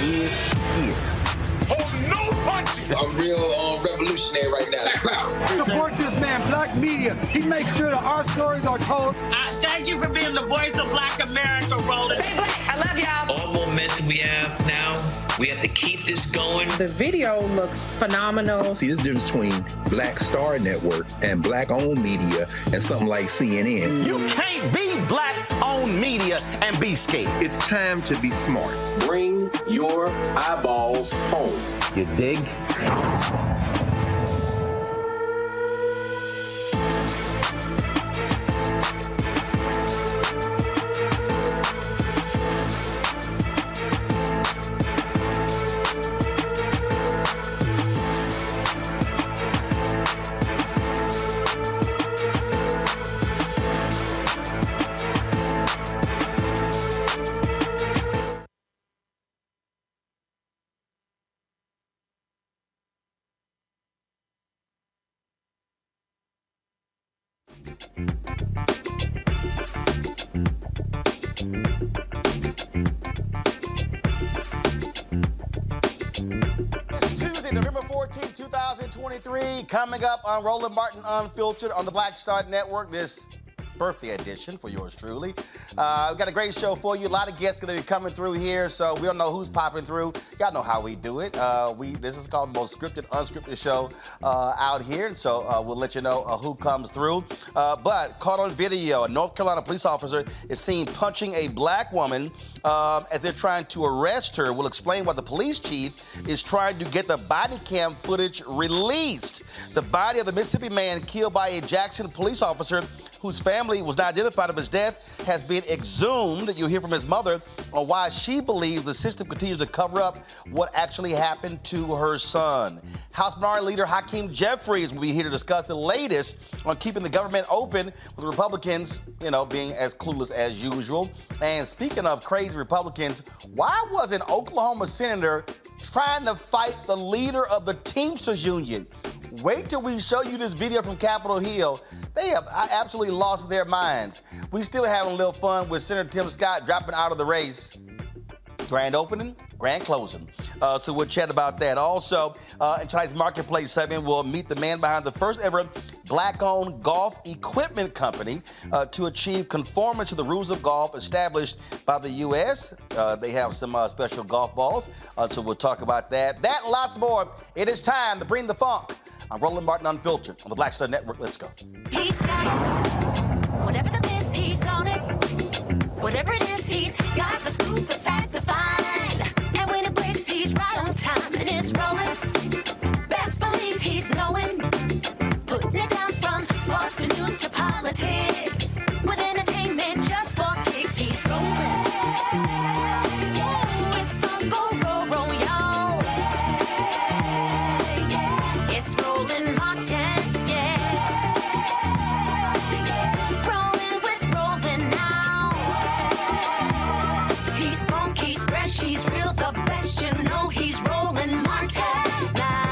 is. Hold no punches! I'm real revolutionary right now. Black power. Support this man, Black media. He makes sure that our stories are told. Thank you for being the voice of Black America, Roland. Stay black. I love y'all. All momentum we have now, we have to keep this going. The video looks phenomenal. See, this difference between Black Star Network and Black-owned media and something like CNN. You can't be Black-owned media and be scared. It's time to be smart. Bring your eyeballs home. You dig? It's Tuesday, November 14, 2023. Coming up on Roland Martin Unfiltered on the Black Star Network, this birthday edition for yours truly. We've got a great show for you. A lot of guests going to be coming through here, so we don't know who's popping through. Y'all know how we do it. This is called the most scripted, unscripted show out here, and so we'll let you know who comes through. But caught on video, a North Carolina police officer is seen punching a black woman as they're trying to arrest her. We'll explain why the police chief is trying to get the body cam footage released. The body of the Mississippi man killed by a Jackson police officer whose family was not identified of his death has been exhumed. You'll hear from his mother on why she believes the system continues to cover up what actually happened to her son. House Minority Leader Hakeem Jefferies will be here to discuss the latest on keeping the government open, with Republicans, being as clueless as usual. And speaking of crazy Republicans, why was an Oklahoma senator trying to fight the leader of the Teamsters Union? Wait till we show you this video from Capitol Hill. They have absolutely lost their minds. We still having a little fun with Senator Tim Scott dropping out of the race. Grand opening, grand closing. So we'll chat about that. Also, in tonight's Marketplace segment, we'll meet the man behind the first ever Black-owned golf equipment company to achieve conformance to the rules of golf established by the U.S. They have some special golf balls, so we'll talk about that. That and lots more. It is time to bring the funk. I'm Roland Martin Unfiltered on the Black Star Network. Let's go. He's got it. Whatever the miss, he's on it. Whatever it is, he's got the scoop, the fact, the find. And when it breaks, he's right on time and it's rolling. Best believe he's knowing. Putting it down from sports to news to politics. With entertainment just for kicks, he's rolling. It's on go, roll, roll, y'all. It's Roland Martin, yeah. Rolling with Roland now. He's funky, he's fresh, he's real, the best, you know he's Roland Martin now.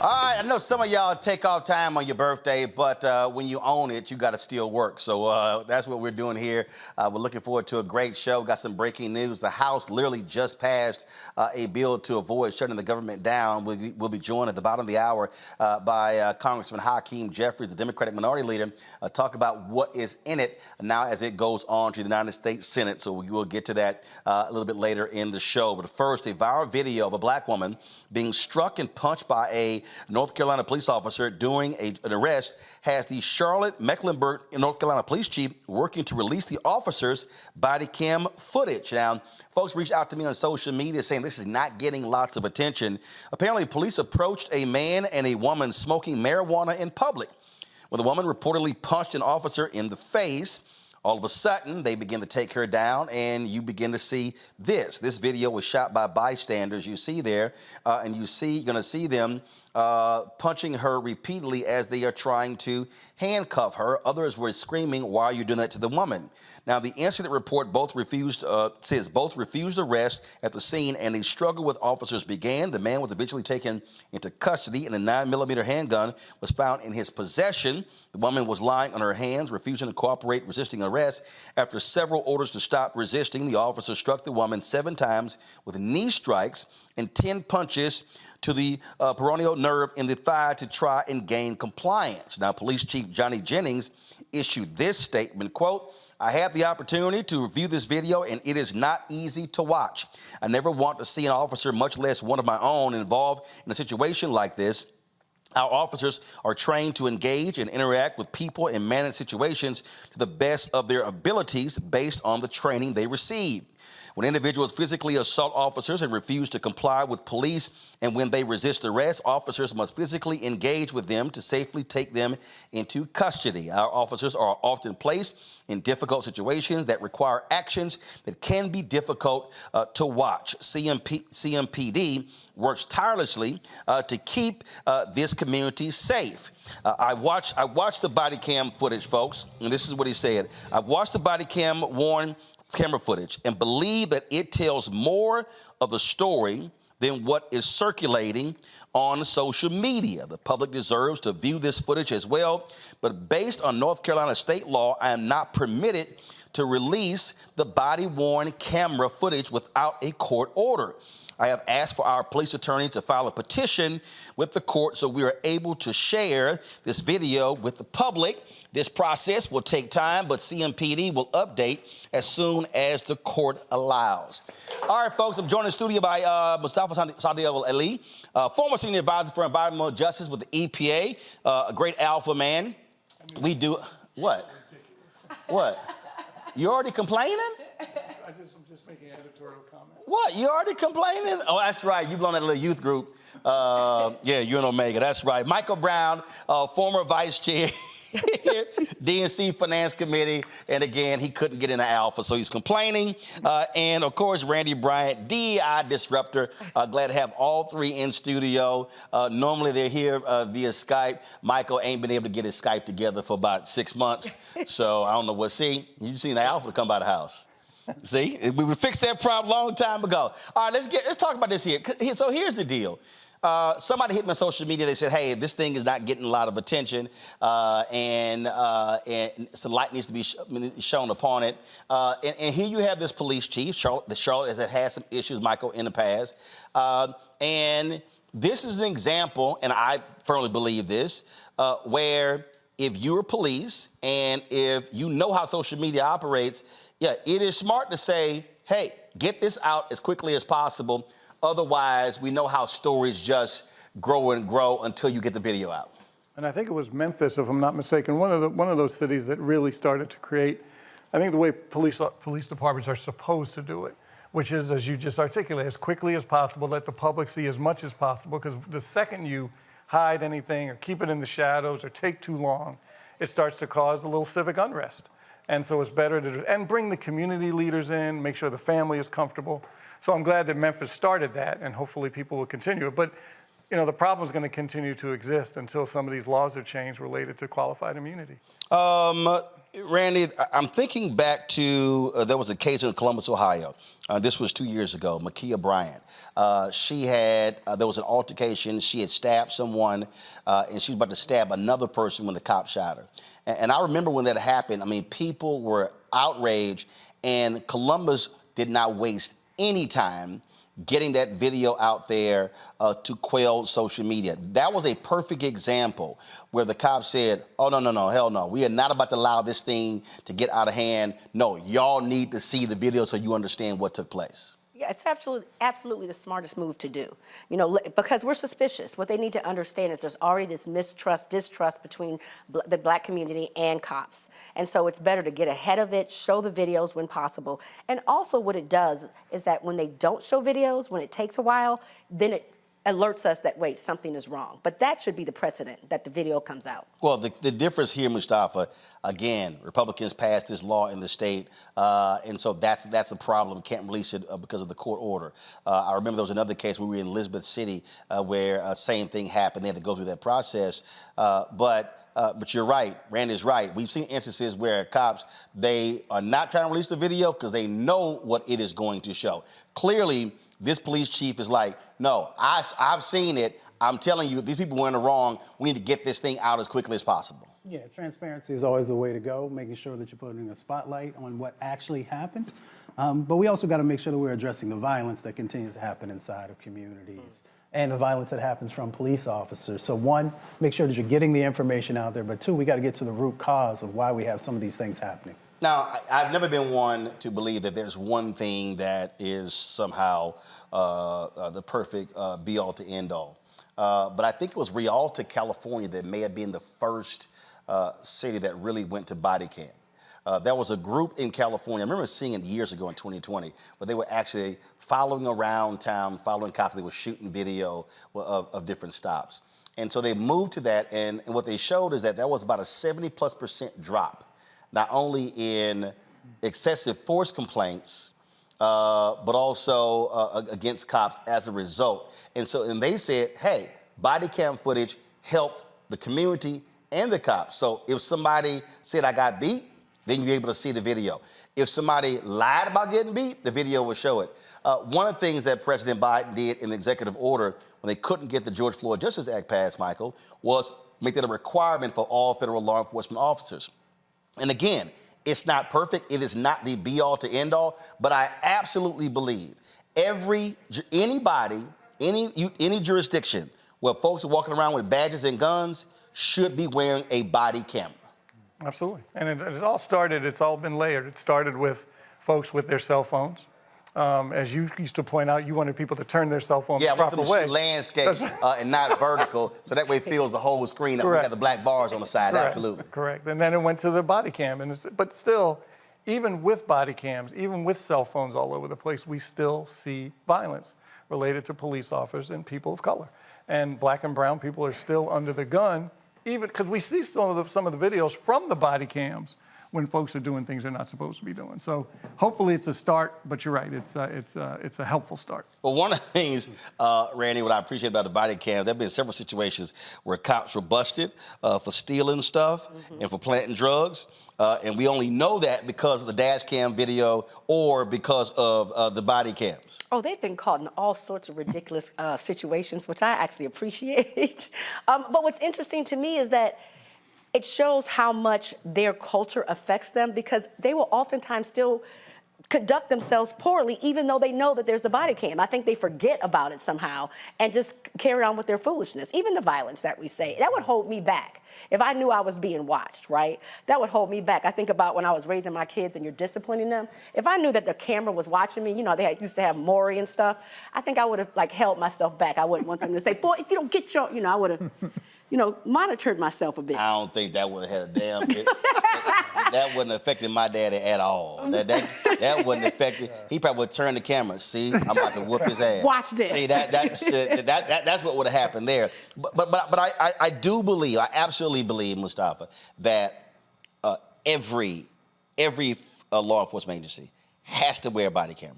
All right, I know some of y'all take off time on your birthday, but when you own it, you got to still work. So that's what we're doing here. We're looking forward to a great show. Got some breaking news. The House literally just passed a bill to avoid shutting the government down. We'll be joined at the bottom of the hour by Congressman Hakeem Jefferies, the Democratic Minority Leader, talk about what is in it now as it goes on to the United States Senate. So we will get to that a little bit later in the show. But first, a viral video of a black woman being struck and punched by a North Carolina police officer during an arrest has the Charlotte Mecklenburg, North Carolina police chief working to release the officer's body cam footage. Now, folks reached out to me on social media saying this is not getting lots of attention. Apparently, police approached a man and a woman smoking marijuana in public. When the woman reportedly punched an officer in the face, all of a sudden, they begin to take her down, and you begin to see this. This video was shot by bystanders. You see there, and you're going to see them punching her repeatedly as they are trying to handcuff her. Others were screaming, "Why are you doing that to the woman?" Now, the incident report says both refused arrest at the scene, and a struggle with officers began. The man was eventually taken into custody, and a 9mm handgun was found in his possession. The woman was lying on her hands, refusing to cooperate, resisting arrest. After several orders to stop resisting, the officer struck the woman 7 times with knee strikes and 10 punches to the peroneal nerve in the thigh to try and gain compliance. Now, Police Chief Johnny Jennings issued this statement, quote, "I had the opportunity to review this video, and it is not easy to watch. I never want to see an officer, much less one of my own, involved in a situation like this. Our officers are trained to engage and interact with people and manage situations to the best of their abilities based on the training they receive. When individuals physically assault officers and refuse to comply with police, and when they resist arrest, officers must physically engage with them to safely take them into custody. Our officers are often placed in difficult situations that require actions that can be difficult to watch. CMPD works tirelessly to keep this community safe." I watched the body cam footage, folks, and this is what he said. "I've watched the body camera footage and believe that it tells more of the story than what is circulating on social media. The public deserves to view this footage as well, but based on North Carolina state law, I am not permitted to release the body-worn camera footage without a court order. I have asked for our police attorney to file a petition with the court so we are able to share this video with the public. This process will take time, but CMPD will update as soon as the court allows." All right, folks, I'm joined in the studio by Mustafa Sadiq Ali, former senior advisor for environmental justice with the EPA, a great alpha man. We do what? What? You already complaining? I'm just making an editorial comment. What? You already complaining? Oh, that's right. You belong to that little youth group. Yeah, you're an Omega. That's right. Michael Brown, former vice chair, DNC Finance Committee. And again, he couldn't get into Alpha, so he's complaining. And of course, Randy Bryant, DEI disruptor. Glad to have all three in studio. Normally they're here via Skype. Michael ain't been able to get his Skype together for about 6 months. So I don't know what. See, you've seen the Alpha come by the house. See, we fixed that problem a long time ago. All right, let's talk about this here. So here's the deal. Somebody hit me on social media. They said, "Hey, this thing is not getting a lot of attention, and some light needs to be shown upon it." And here you have this police chief, Charlotte has had some issues, Michael, in the past. And this is an example, and I firmly believe this, where if you're police and if you know how social media operates, yeah, it is smart to say, "Hey, get this out as quickly as possible." Otherwise, we know how stories just grow and grow until you get the video out. And I think it was Memphis, if I'm not mistaken, one of those cities that really started to create, I think, the way police departments are supposed to do it, which is, as you just articulated, as quickly as possible, let the public see as much as possible, because the second you hide anything or keep it in the shadows or take too long, it starts to cause a little civic unrest. And so it's better to, and bring the community leaders in, make sure the family is comfortable. So I'm glad that Memphis started that, and hopefully people will continue it. But, you know, the problem is going to continue to exist until some of these laws are changed related to qualified immunity. Randy, I'm thinking back to, there was a case in Columbus, Ohio. This was 2 years ago, Makia Bryant. There was an altercation. She had stabbed someone, and she was about to stab another person when the cop shot her. And I remember when that happened, I mean, people were outraged, and Columbus did not waste any time getting that video out there to quell social media. That was a perfect example where the cops said, "Oh, no, hell no. We are not about to allow this thing to get out of hand. No, y'all need to see the video so you understand what took place." Yeah, it's absolutely the smartest move to do. You know, because we're suspicious. What they need to understand is there's already this distrust between the black community and cops. And so it's better to get ahead of it, show the videos when possible. And also what it does is that when they don't show videos, when it takes a while, then alerts us that, wait, something is wrong. But that should be the precedent, that the video comes out. Well, the difference here, Mustafa, again, Republicans passed this law in the state, and so that's a problem. Can't release it because of the court order. I remember there was another case when we were in Elizabeth City where same thing happened. They had to go through that process. But you're right. Randy's right. We've seen instances where cops, they are not trying to release the video because they know what it is going to show. Clearly, this police chief is like, no, I've seen it. I'm telling you, these people were in the wrong. We need to get this thing out as quickly as possible. Yeah, transparency is always the way to go, making sure that you're putting a spotlight on what actually happened. But we also got to make sure that we're addressing the violence that continues to happen inside of communities and the violence that happens from police officers. So one, make sure that you're getting the information out there. But two, we got to get to the root cause of why we have some of these things happening. Now, I've never been one to believe that there's one thing that is somehow the perfect be-all to end-all. But I think it was Rialto, California that may have been the first city that really went to body cam. There was a group in California, I remember seeing it years ago in 2020, where they were actually following around town, following cops. They were shooting video of different stops. And so they moved to that, and what they showed is that there was about a 70+% drop, not only in excessive force complaints, but also against cops as a result. And they said, hey, body cam footage helped the community and the cops. So if somebody said, I got beat, then you're able to see the video. If somebody lied about getting beat, the video will show it. One of the things that President Biden did in the executive order when they couldn't get the George Floyd Justice Act passed, Michael, was make that a requirement for all federal law enforcement officers. And again, it's not perfect. It is not the be-all to end-all, but I absolutely believe anybody, any jurisdiction where folks are walking around with badges and guns should be wearing a body camera. Absolutely. And it all started, it's all been layered. It started with folks with their cell phones. As you used to point out, you wanted people to turn their cell phone the proper way. Landscape and not vertical, so that way it fills the whole screen up. We got the black bars on the side, Correct. Absolutely. Correct. And then it went to the body cam. But still, even with body cams, even with cell phones all over the place, we still see violence related to police officers and people of color. And black and brown people are still under the gun, even because we see some of the videos from the body cams when folks are doing things they're not supposed to be doing. So hopefully it's a start, but you're right, it's a helpful start. Well, one of the things, Randy, what I appreciate about the body cam, there have been several situations where cops were busted for stealing stuff and for planting drugs. And we only know that because of the dash cam video or because of the body cams. Oh, they've been caught in all sorts of ridiculous situations, which I actually appreciate. But what's interesting to me is that it shows how much their culture affects them, because they will oftentimes still conduct themselves poorly, even though they know that there's the body cam. I think they forget about it somehow and just carry on with their foolishness. Even the violence that we say, that would hold me back. If I knew I was being watched, right? That would hold me back. I think about when I was raising my kids and you're disciplining them. If I knew that the camera was watching me, you know, used to have Maury and stuff, I think I would have held myself back. I wouldn't want them to say, boy, if you don't get your, I would have, monitored myself a bit. I don't think that would have had a damn bit. That wouldn't have affected my daddy at all. That wouldn't affect it. He probably would turn the camera. See, I'm about to whoop his ass. Watch this. See, that's what would have happened there. But I do believe, I absolutely believe, Mustafa, that every law enforcement agency has to wear a body camera.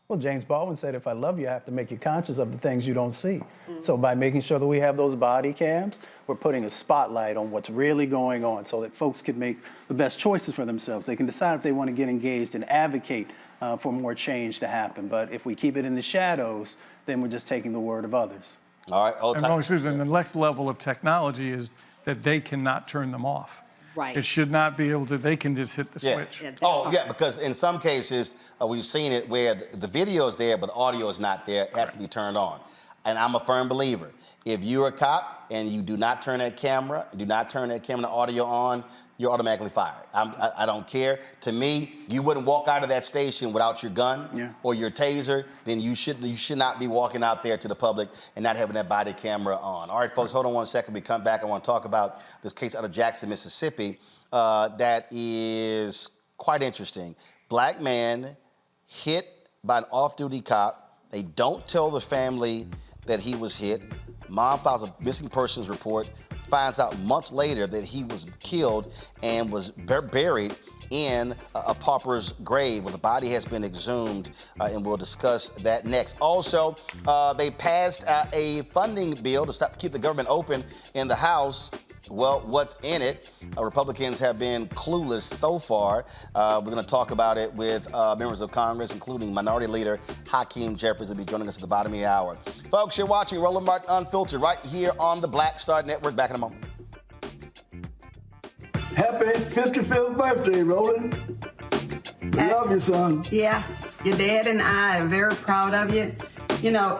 Well, James Baldwin said, if I love you, I have to make you conscious of the things you don't see. So by making sure that we have those body cams, we're putting a spotlight on what's really going on so that folks can make the best choices for themselves. They can decide if they want to get engaged and advocate for more change to happen. But if we keep it in the shadows, then we're just taking the word of others. All right. And Susan, the next level of technology is that they cannot turn them off. Right. It should not be able to, they can just hit the switch. Yeah, because in some cases, we've seen it where the video is there, but the audio is not there. It has to be turned on. And I'm a firm believer. If you're a cop and you do not turn that camera, and audio on, you're automatically fired. I don't care. To me, you wouldn't walk out of that station without your gun or your taser, then you should not be walking out there to the public and not having that body camera on. All right, folks, hold on one second. We come back. I want to talk about this case out of Jackson, Mississippi, that is quite interesting. Black man hit by an off-duty cop. They don't tell the family that he was hit. Mom files a missing persons report, finds out months later that he was killed and was buried in a pauper's grave. Well, the body has been exhumed, and we'll discuss that next. Also, they passed a funding bill to keep the government open in the House. Well, what's in it? Republicans have been clueless so far. We're going to talk about it with members of Congress, including Minority Leader Hakeem Jefferies, will be joining us at the bottom of the hour. Folks, you're watching Roland Martin Unfiltered right here on the Black Star Network. Back in a moment. Happy 55th birthday, Roland. We love you, son. Yeah, your dad and I are very proud of you. You know,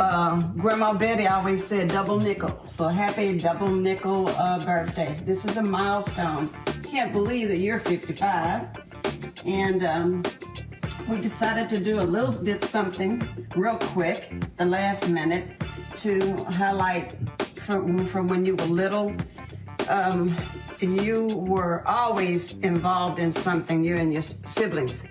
Grandma Betty always said double nickel. So happy double nickel birthday. This is a milestone. Can't believe that you're 55. And we decided to do a little bit something real quick, the last minute, to highlight from when you were little. You were always involved in something, you and your siblings.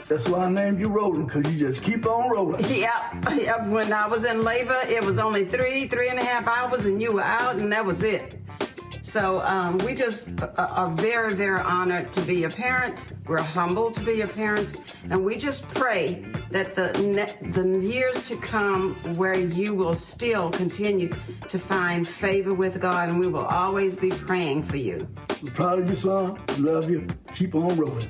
That's why I named you Roland, because you just keep on rolling. Yeah. When I was in labor, it was only 3.5 hours, and you were out, and that was it. So we just are very, very honored to be your parents. We're humbled to be your parents. And we just pray that the years to come where you will still continue to find favor with God, and we will always be praying for you. I'm proud of you, son. Love you. Keep on rolling.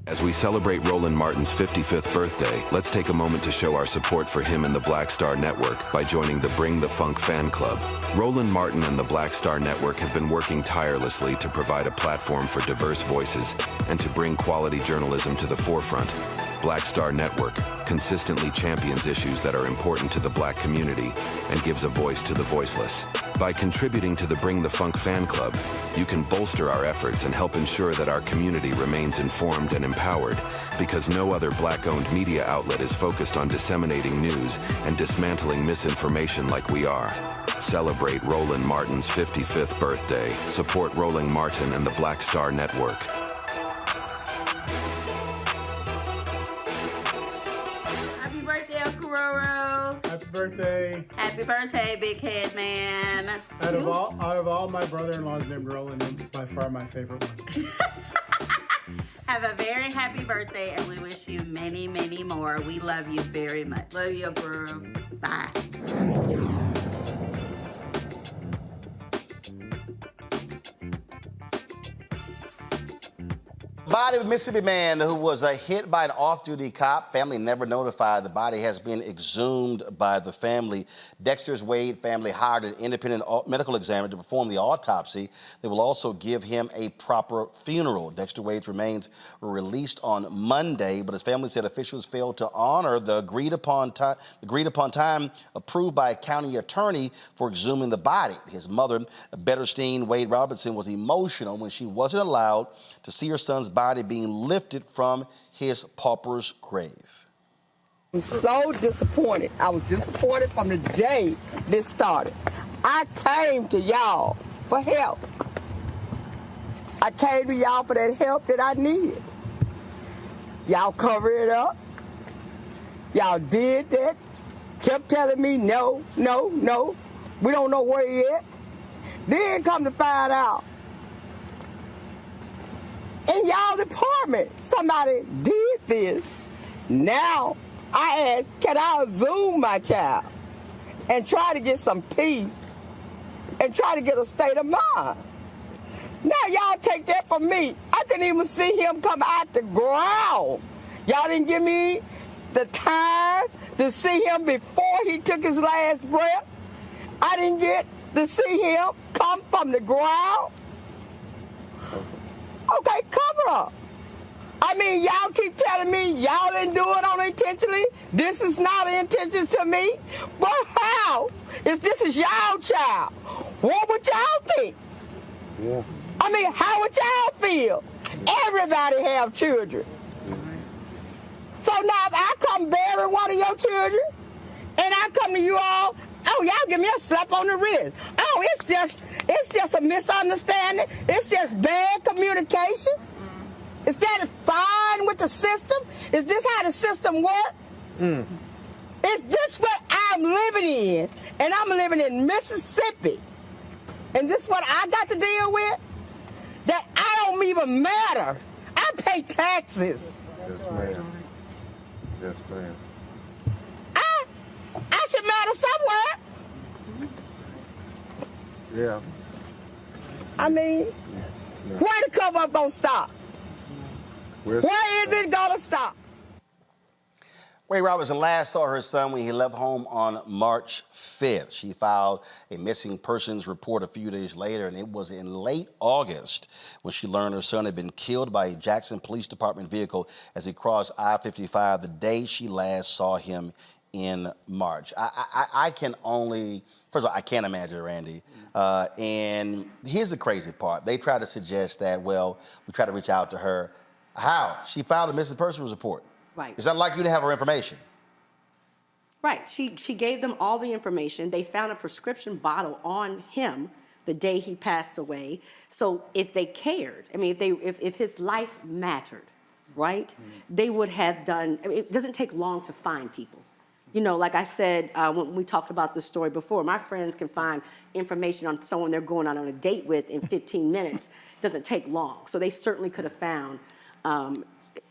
As we celebrate Roland Martin's 55th birthday, let's take a moment to show our support for him and the Black Star Network by joining the Bring the Funk fan club. Roland Martin and the Black Star Network have been working tirelessly to provide a platform for diverse voices and to bring quality journalism to the forefront. Black Star Network consistently champions issues that are important to the Black community and gives a voice to the voiceless. By contributing to the Bring the Funk fan club, you can bolster our efforts and help ensure that our community remains informed and empowered, because no other Black-owned media outlet is focused on disseminating news and dismantling misinformation like we are. Celebrate Roland Martin's 55th birthday. Support Roland Martin and the Black Star Network. Happy birthday, Uncle Roro. Happy birthday. Happy birthday, big head man. Out of all my brother-in-laws named Roland, you're by far my favorite one. Have a very happy birthday, and we wish you many, many more. We love you very much. Love you, bro. Bye. Body of a Mississippi man who was hit by an off-duty cop. Family never notified. The body has been exhumed by the family. Dexter's Wade family hired an independent medical examiner to perform the autopsy. They will also give him a proper funeral. Dexter Wade's remains were released on Monday, but his family said officials failed to honor the agreed upon time approved by a county attorney for exhuming the body. His mother, Betterstein Wade Robinson, was emotional when she wasn't allowed to see her son's body being lifted from his pauper's grave. I'm so disappointed. I was disappointed from the day this started. I came to y'all for help. I came to y'all for that help that I needed. Y'all cover it up. Y'all did that. Kept telling me no, no, no. We don't know where he is. Then come to find out, in y'all department, somebody did this. Now I ask, can I exhume my child and try to get some peace and try to get a state of mind? Now y'all take that from me. I couldn't even see him come out the ground. Y'all didn't give me the time to see him before he took his last breath. I didn't get to see him come from the ground. Okay, cover up. I mean, y'all keep telling me y'all didn't do it unintentionally. This is not an intention to me. But how? If this is y'all child, what would y'all think? Yeah. I mean, how would y'all feel? Everybody have children. So now if I come bury one of your children, and I come to you all, oh, y'all give me a slap on the wrist. Oh, it's just a misunderstanding. It's just bad communication. Is that fine with the system? Is this how the system works? Is this what I'm living in? And I'm living in Mississippi. And this is what I got to deal with? That I don't even matter. I pay taxes. Yes, ma'am. Yes, ma'am. I should matter somewhere. Yeah. I mean, where the cover up gonna stop? Where is it gonna stop? Ray Robertson last saw her son when he left home on March 5th. She filed a missing persons report a few days later, and it was in late August when she learned her son had been killed by a Jackson Police Department vehicle as he crossed I-55 the day she last saw him in March. I can only, first of all, I can't imagine, Randy. And here's the crazy part. They try to suggest that, well, we try to reach out to her. How? She filed a missing persons report. Right. It's not like you to have her information. Right. She gave them all the information. They found a prescription bottle on him the day he passed away. So if they cared, I mean, if his life mattered, right, they would have done. I mean, it doesn't take long to find people. You know, like I said when we talked about this story before, my friends can find information on someone they're going on a date with in 15 minutes. It doesn't take long. So they certainly could have found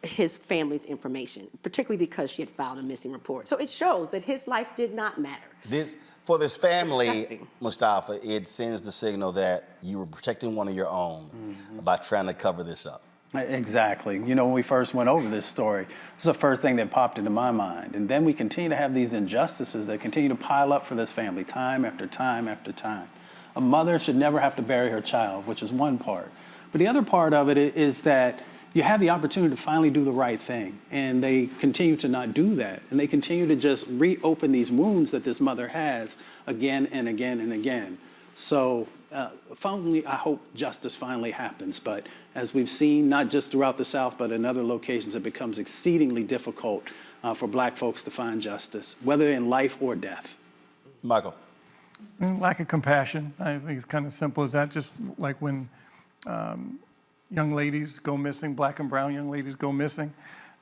his family's information, particularly because she had filed a missing report. So it shows that his life did not matter. For this family, Disgusting. Mustafa, it sends the signal that you were protecting one of your own by trying to cover this up. Exactly. You know, when we first went over this story, this is the first thing that popped into my mind. And then we continue to have these injustices that continue to pile up for this family time after time after time. A mother should never have to bury her child, which is one part. But the other part of it is that you have the opportunity to finally do the right thing. And they continue to not do that. And they continue to just reopen these wounds that this mother has again and again and again. So finally, I hope justice finally happens. But as we've seen, not just throughout the South, but in other locations, it becomes exceedingly difficult for black folks to find justice, whether in life or death. Michael. Lack of compassion. I think it's kind of simple as that. Just like when young ladies go missing, black and brown young ladies go missing.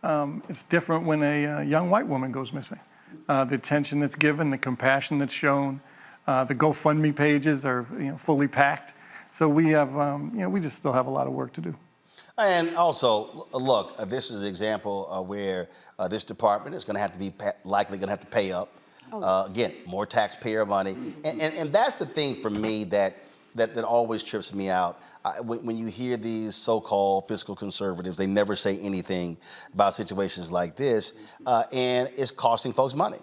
It's different when a young white woman goes missing. The attention that's given, the compassion that's shown, the GoFundMe pages are fully packed. So we have, we just still have a lot of work to do. And also, look, this is an example where this department is going to have to be likely going to have to pay up. Again, more taxpayer money. And that's the thing for me that always trips me out. When you hear these so-called fiscal conservatives, they never say anything about situations like this, and it's costing folks money.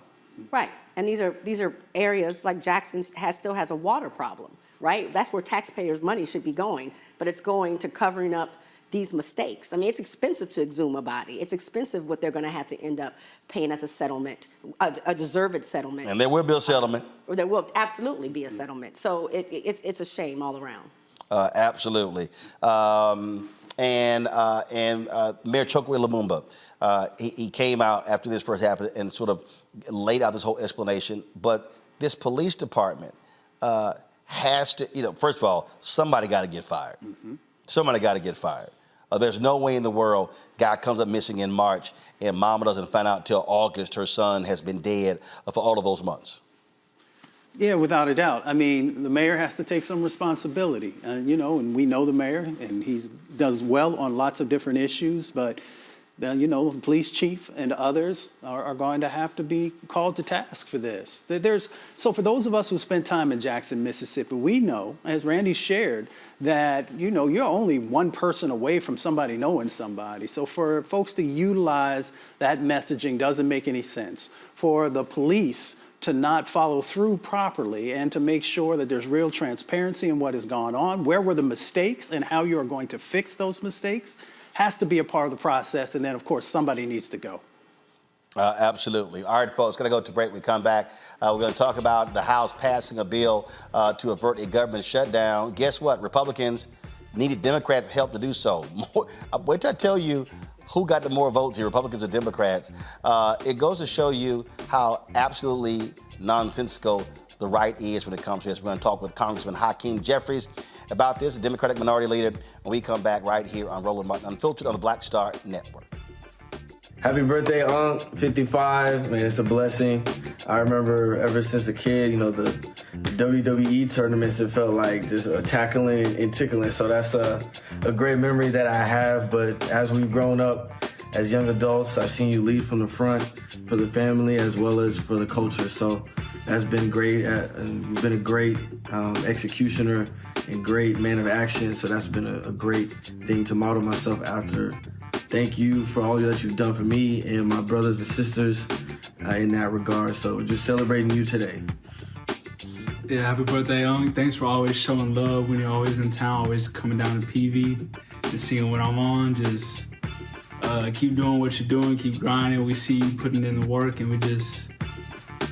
Right. And these are areas like Jackson still has a water problem, right? That's where taxpayers' money should be going, but it's going to covering up these mistakes. I mean, it's expensive to exhume a body. It's expensive what they're going to have to end up paying as a settlement, a deserved settlement. And there will be a settlement. Or there will absolutely be a settlement. So it's a shame all around. Absolutely. And Mayor Chokwe Lumumba, he came out after this first happened and sort of laid out this whole explanation. But this police department has to, first of all, somebody got to get fired. Somebody got to get fired. There's no way in the world guy comes up missing in March and mama doesn't find out till August her son has been dead for all of those months. Yeah, without a doubt. I mean, the mayor has to take some responsibility, and we know the mayor, and he does well on lots of different issues, but the police chief and others are going to have to be called to task for this. So for those of us who spent time in Jackson, Mississippi, we know, as Randy shared, that, you're only one person away from somebody knowing somebody. So for folks to utilize that messaging doesn't make any sense. For the police to not follow through properly and to make sure that there's real transparency in what has gone on, where were the mistakes and how you are going to fix those mistakes, has to be a part of the process. And then, of course, somebody needs to go. Absolutely. All right, folks, going to go to break. We come back. We're going to talk about the House passing a bill to avert a government shutdown. Guess what? Republicans needed Democrats' help to do so. Wait till I tell you who got the more votes here, Republicans or Democrats. It goes to show you how absolutely nonsensical the right is when it comes to this. We're going to talk with Congressman Hakeem Jefferies about this, the Democratic Minority Leader, when we come back right here on Roland Martin Unfiltered on the Black Star Network. Happy birthday, Unc. 55. Man, it's a blessing. I remember ever since a kid, the WWE tournaments, it felt like just tackling and tickling. So that's a great memory that I have. But as we've grown up as young adults, I've seen you lead from the front for the family as well as for the culture. So that's been great. You've been a great executioner and great man of action. So that's been a great thing to model myself after. Thank you for all that you've done for me and my brothers and sisters in that regard. So just celebrating you today. Yeah, happy birthday, Unc. Thanks for always showing love when you're always in town, always coming down to PV and seeing what I'm on. Just keep doing what you're doing, keep grinding. We see you putting in the work, and we just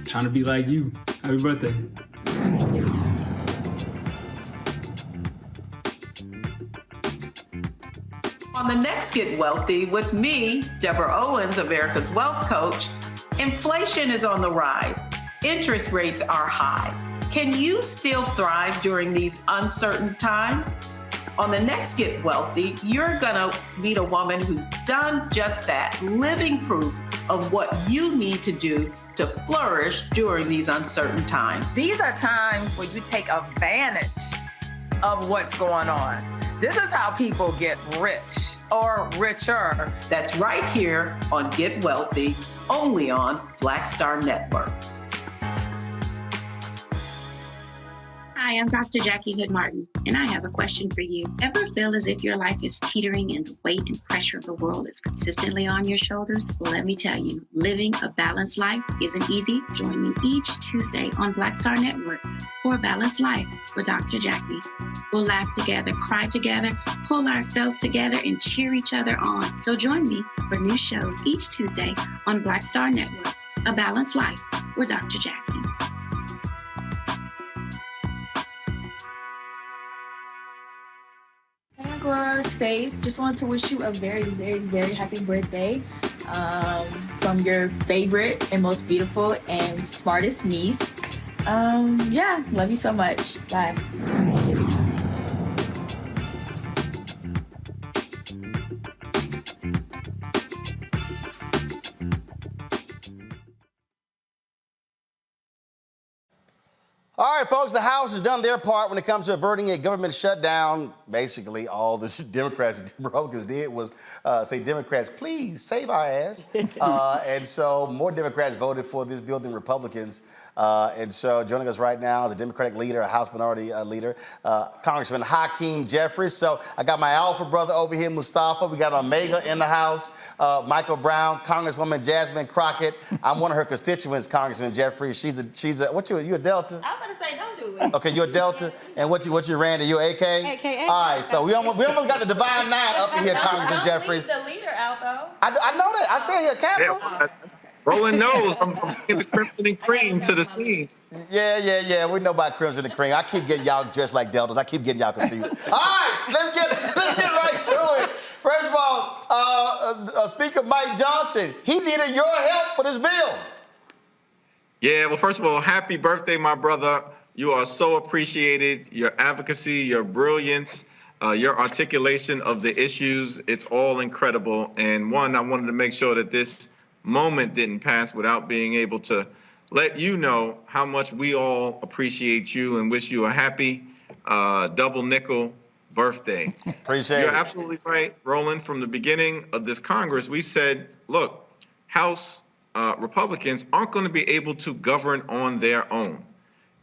trying to be like you. Happy birthday. On the next Get Wealthy with me, Deborah Owens, America's Wealth Coach, inflation is on the rise. Interest rates are high. Can you still thrive during these uncertain times? On the next Get Wealthy, you're gonna meet a woman who's done just that, living proof of what you need to do to flourish during these uncertain times. These are times where you take advantage of what's going on. This is how people get rich or richer. That's right here on Get Wealthy, only on Black Star Network. Hi, I'm Dr. Jackie Hood Martin, and I have a question for you. Ever feel as if your life is teetering and the weight and pressure of the world is consistently on your shoulders? Well, let me tell you, living a balanced life isn't easy. Join me each Tuesday on Black Star Network for a Balanced Life with Dr. Jackie. We'll laugh together, cry together, pull ourselves together, and cheer each other on. So join me for new shows each Tuesday on Black Star Network, A Balanced Life with Dr. Jackie. Hey, girls, Faith. Just wanted to wish you a very, very, very happy birthday from your favorite and most beautiful and smartest niece. Yeah, love you so much. Bye. All right, folks, the House has done their part when it comes to averting a government shutdown. Basically, all the Democrats and Republicans did was say, Democrats, please save our ass. And so more Democrats voted for this bill than Republicans. And so joining us right now is a Democratic leader, a House Minority Leader, Congressman Hakeem Jefferies. So I got my alpha brother over here, Mustafa. We got Omega in the House, Michael Brown, Congresswoman Jasmine Crockett. I'm one of her constituents, Congressman Jeffries. She's a what you a Delta? I'm gonna say don't do it. Okay, you're a Delta. And what you Randy? You AK? AK. All right, so we almost got the Divine Nine up in here, Congressman Jeffries. Leave the leader out though. I know that. I said here, Captain. Roland knows I'm bringing the crimson and cream to the scene. Yeah. We know about crimson and cream. I keep getting y'all dressed like deltas. I keep getting y'all confused. All right, let's get right to it. First of all, Speaker Mike Johnson, he needed your help for this bill. Yeah, well, first of all, happy birthday, my brother. You are so appreciated. Your advocacy, your brilliance, your articulation of the issues, it's all incredible. And I wanted to make sure that this moment didn't pass without being able to let you know how much we all appreciate you and wish you a happy double nickel birthday. Appreciate it. You're absolutely right, Roland. From the beginning of this Congress, we've said, look, House Republicans aren't going to be able to govern on their own.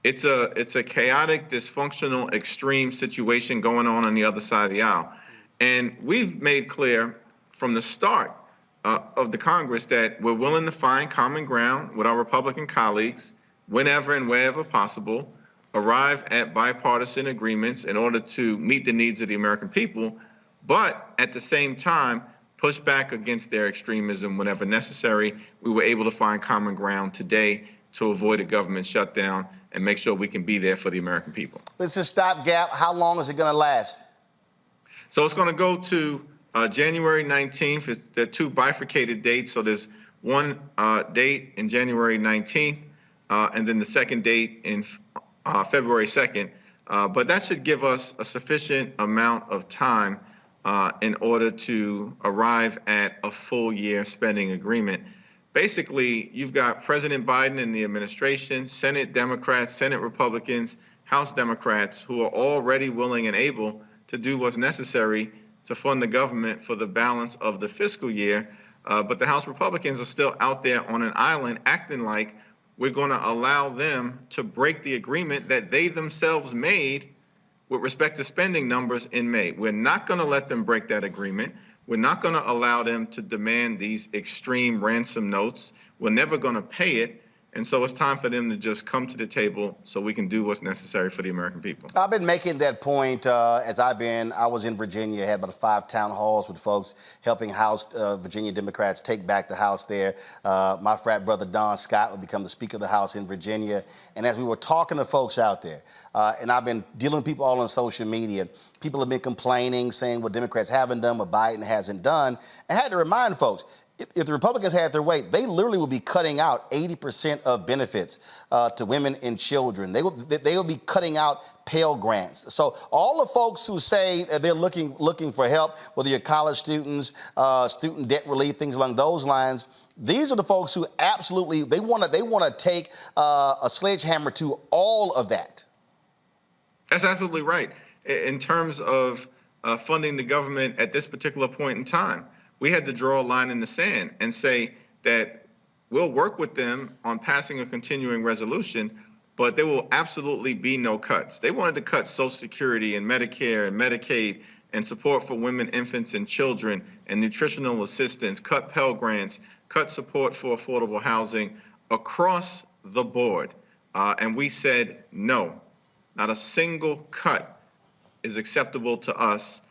It's a chaotic, dysfunctional, extreme situation going on the other side of the aisle. And we've made clear from the start of the Congress that we're willing to find common ground with our Republican colleagues whenever and wherever possible, arrive at bipartisan agreements in order to meet the needs of the American people, but at the same time, push back against their extremism whenever necessary. We were able to find common ground today to avoid a government shutdown and make sure we can be there for the American people. This is stopgap. How long is it going to last? So it's going to go to January 19th. There are two bifurcated dates. So there's one date in January 19th, and then the second date in February 2nd. But that should give us a sufficient amount of time in order to arrive at a full year spending agreement. Basically, you've got President Biden and the administration, Senate Democrats, Senate Republicans, House Democrats, who are already willing and able to do what's necessary to fund the government for the balance of the fiscal year. But the House Republicans are still out there on an island acting like we're going to allow them to break the agreement that they themselves made with respect to spending numbers in May. We're not going to let them break that agreement. We're not going to allow them to demand these extreme ransom notes. We're never going to pay it. And so it's time for them to just come to the table so we can do what's necessary for the American people. I've been making that point I was in Virginia, had about 5 town halls with folks helping House Virginia Democrats take back the House there. My frat brother Don Scott would become the Speaker of the House in Virginia. And as we were talking to folks out there, and I've been dealing with people all on social media, people have been complaining, saying what Democrats haven't done, what Biden hasn't done. I had to remind folks, if the Republicans had their way, they literally would be cutting out 80% of benefits to women and children. They will be cutting out Pell Grants. So all the folks who say they're looking for help, whether you're college students, student debt relief, things along those lines, these are the folks who absolutely, they want to take a sledgehammer to all of that. That's absolutely right. In terms of funding the government at this particular point in time, we had to draw a line in the sand and say that we'll work with them on passing a continuing resolution, but there will absolutely be no cuts. They wanted to cut Social Security and Medicare and Medicaid and support for women, infants, and children and nutritional assistance, cut Pell Grants, cut support for affordable housing across the board. And we said, no, not a single cut is acceptable to us.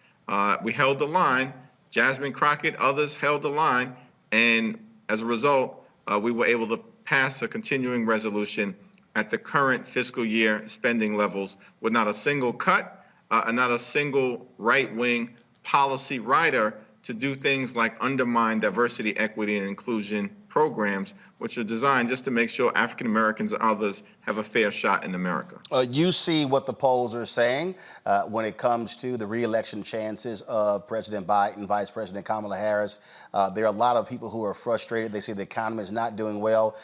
We held the line. Jasmine Crockett, others held the line, and as a result, we were able to pass a continuing resolution at the current fiscal year spending levels with not a single cut and not a single right-wing policy rider to do things like undermine diversity, equity, and inclusion programs, which are designed just to make sure African Americans and others have a fair shot in America. You see what the polls are saying when it comes to the re-election chances of President Biden, Vice President Kamala Harris. There are a lot of people who are frustrated. They say the economy is not doing well.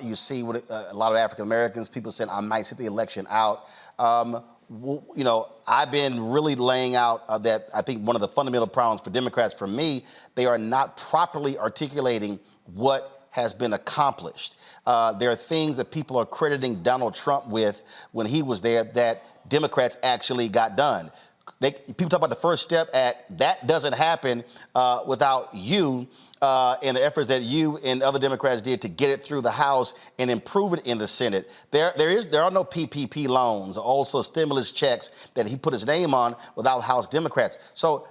You see what a lot of African Americans, people saying, I might sit the election out. You know, I've been really laying out that I think one of the fundamental problems for Democrats, for me, they are not properly articulating what has been accomplished. There are things that people are crediting Donald Trump with when he was there that Democrats actually got done. People talk about the First Step Act. That doesn't happen without you and the efforts that you and other Democrats did to get it through the House and improve it in the Senate. There are no PPP loans, also stimulus checks that he put his name on without House Democrats. So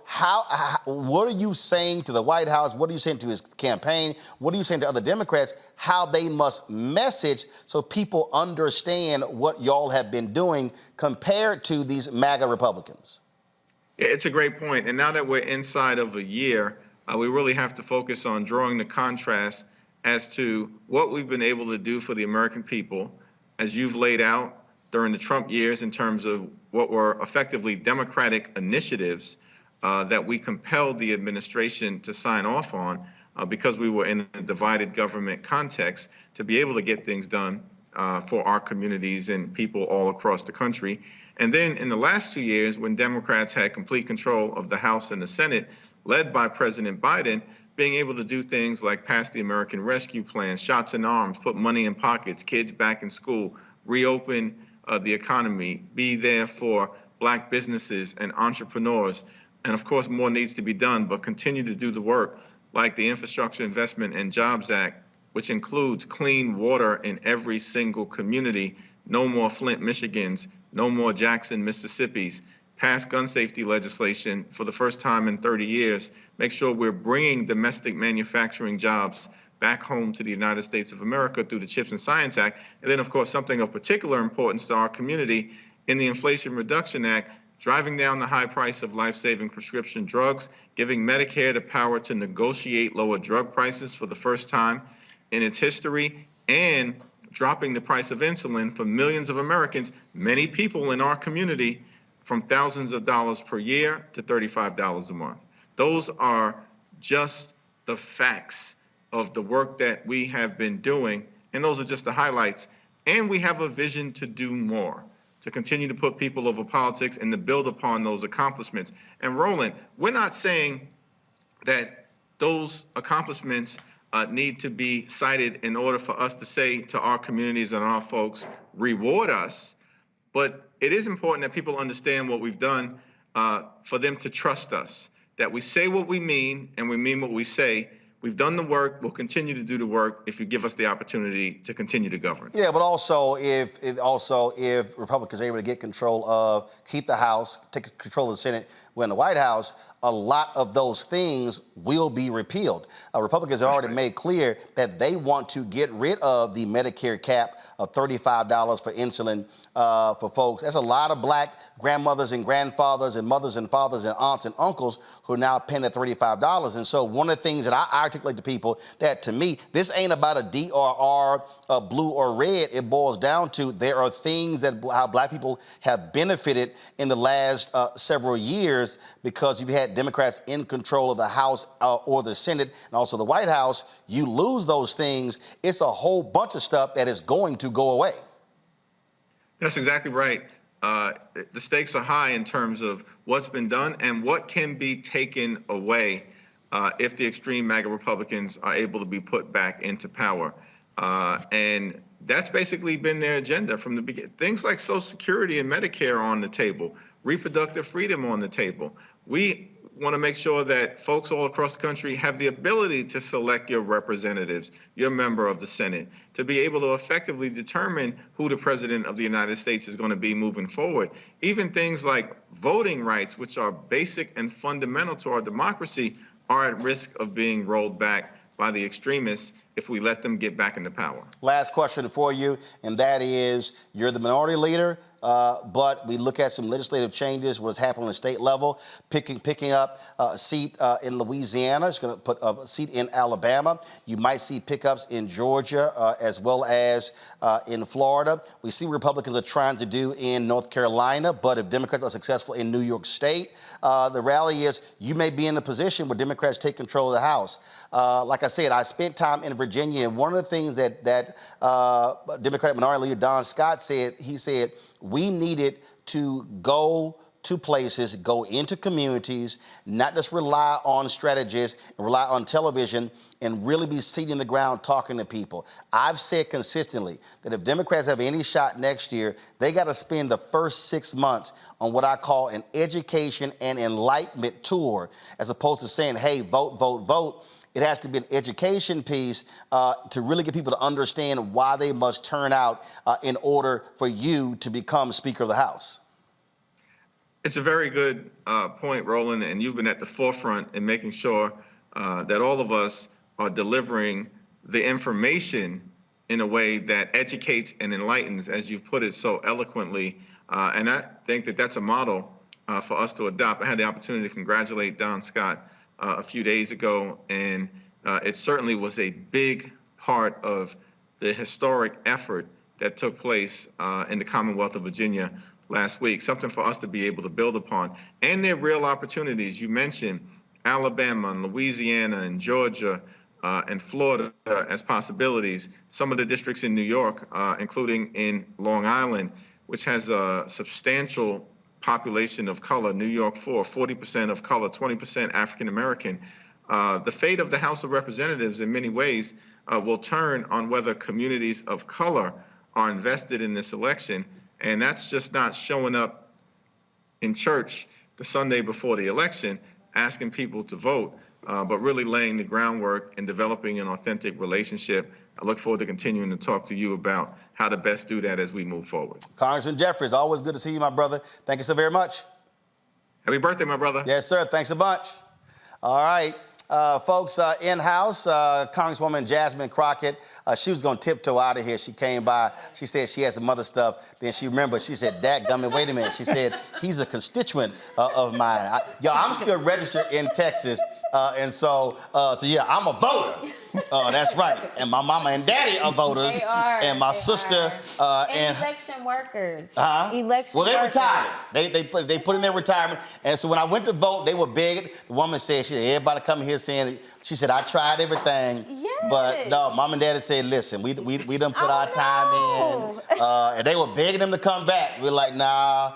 what are you saying to the White House? What are you saying to his campaign? What are you saying to other Democrats? How they must message so people understand what y'all have been doing compared to these MAGA Republicans? It's a great point. And now that we're inside of a year, we really have to focus on drawing the contrast as to what we've been able to do for the American people, as you've laid out during the Trump years in terms of what were effectively Democratic initiatives that we compelled the administration to sign off on because we were in a divided government context to be able to get things done for our communities and people all across the country. And then in the last 2 years, when Democrats had complete control of the House and the Senate, led by President Biden, being able to do things like pass the American Rescue Plan, shots in arms, put money in pockets, kids back in school, reopen the economy, be there for Black businesses and entrepreneurs. And of course, more needs to be done, but continue to do the work like the Infrastructure Investment and Jobs Act, which includes clean water in every single community, no more Flint, Michigans, no more Jackson, Mississippi's, pass gun safety legislation for the first time in 30 years, make sure we're bringing domestic manufacturing jobs back home to the United States of America through the CHIPS and Science Act. And then, of course, something of particular importance to our community in the Inflation Reduction Act, driving down the high price of life-saving prescription drugs, giving Medicare the power to negotiate lower drug prices for the first time in its history, and dropping the price of insulin for millions of Americans, many people in our community, from thousands of dollars per year to $35 a month. Those are just the facts of the work that we have been doing, and those are just the highlights. And we have a vision to do more, to continue to put people over politics and to build upon those accomplishments. And Roland, we're not saying that those accomplishments need to be cited in order for us to say to our communities and our folks, reward us. But it is important that people understand what we've done for them to trust us, that we say what we mean and we mean what we say. We've done the work. We'll continue to do the work if you give us the opportunity to continue to govern. Yeah, but also if Republicans are able to get control of, keep the House, take control of the Senate, we're in the White House, a lot of those things will be repealed. Republicans have already made clear that they want to get rid of the Medicare cap of $35 for insulin for folks. That's a lot of black grandmothers and grandfathers and mothers and fathers and aunts and uncles who are now paying that $35. And so one of the things that I articulate to people, that to me, this ain't about a D or R, blue or red. It boils down to there are things that how black people have benefited in the last several years because you've had Democrats in control of the House or the Senate and also the White House. You lose those things. It's a whole bunch of stuff that is going to go away. That's exactly right. The stakes are high in terms of what's been done and what can be taken away if the extreme MAGA Republicans are able to be put back into power. And that's basically been their agenda from the beginning. Things like Social Security and Medicare are on the table, reproductive freedom on the table. We want to make sure that folks all across the country have the ability to select your representatives, your member of the Senate, to be able to effectively determine who the president of the United States is going to be moving forward. Even things like voting rights, which are basic and fundamental to our democracy, are at risk of being rolled back by the extremists if we let them get back into power. Last question for you, and that is, you're the minority leader, but we look at some legislative changes, what's happening on the state level, picking up a seat in Louisiana. It's going to put a seat in Alabama. You might see pickups in Georgia as well as in Florida. We see Republicans are trying to do in North Carolina, but if Democrats are successful in New York State, the rally is you may be in a position where Democrats take control of the House. Like I said, I spent time in Virginia, and one of the things that Democratic Minority Leader Don Scott said, he said, we needed to go to places, go into communities, not just rely on strategists and rely on television, and really be seating the ground talking to people. I've said consistently that if Democrats have any shot next year, they got to spend the first 6 months on what I call an education and enlightenment tour, as opposed to saying, hey, vote, vote, vote. It has to be an education piece to really get people to understand why they must turn out in order for you to become Speaker of the House. It's a very good point, Roland, and you've been at the forefront in making sure that all of us are delivering the information in a way that educates and enlightens, as you've put it so eloquently. And I think that that's a model for us to adopt. I had the opportunity to congratulate Don Scott a few days ago, and it certainly was a big part of the historic effort that took place in the Commonwealth of Virginia last week, something for us to be able to build upon. And there are real opportunities. You mentioned Alabama and Louisiana and Georgia and Florida as possibilities. Some of the districts in New York, including in Long Island, which has a substantial population of color, New York 40% of color, 20% African American. The fate of the House of Representatives in many ways will turn on whether communities of color are invested in this election. And that's just not showing up in church the Sunday before the election, asking people to vote, but really laying the groundwork and developing an authentic relationship. I look forward to continuing to talk to you about how to best do that as we move forward. Congressman Jeffries, always good to see you, my brother. Thank you so very much. Happy birthday, my brother. Yes, sir. Thanks a bunch. All right. Folks, in-house, Congresswoman Jasmine Crockett, she was going to tiptoe out of here. She came by. She said she had some other stuff. Then she remembered. She said, dadgummit, wait a minute. She said, he's a constituent of mine. I'm still registered in Texas. And so yeah, I'm a voter. That's right. And my mama and daddy are voters. They are. And my sister and election workers. Election well, they workers. retired. They put in their retirement. And so when I went to vote, they were begging. The woman said, everybody coming here saying, she said, I tried everything. Yes. But no, mom and daddy said, listen, we done put our time in. And they were begging them to come back. We're like, nah,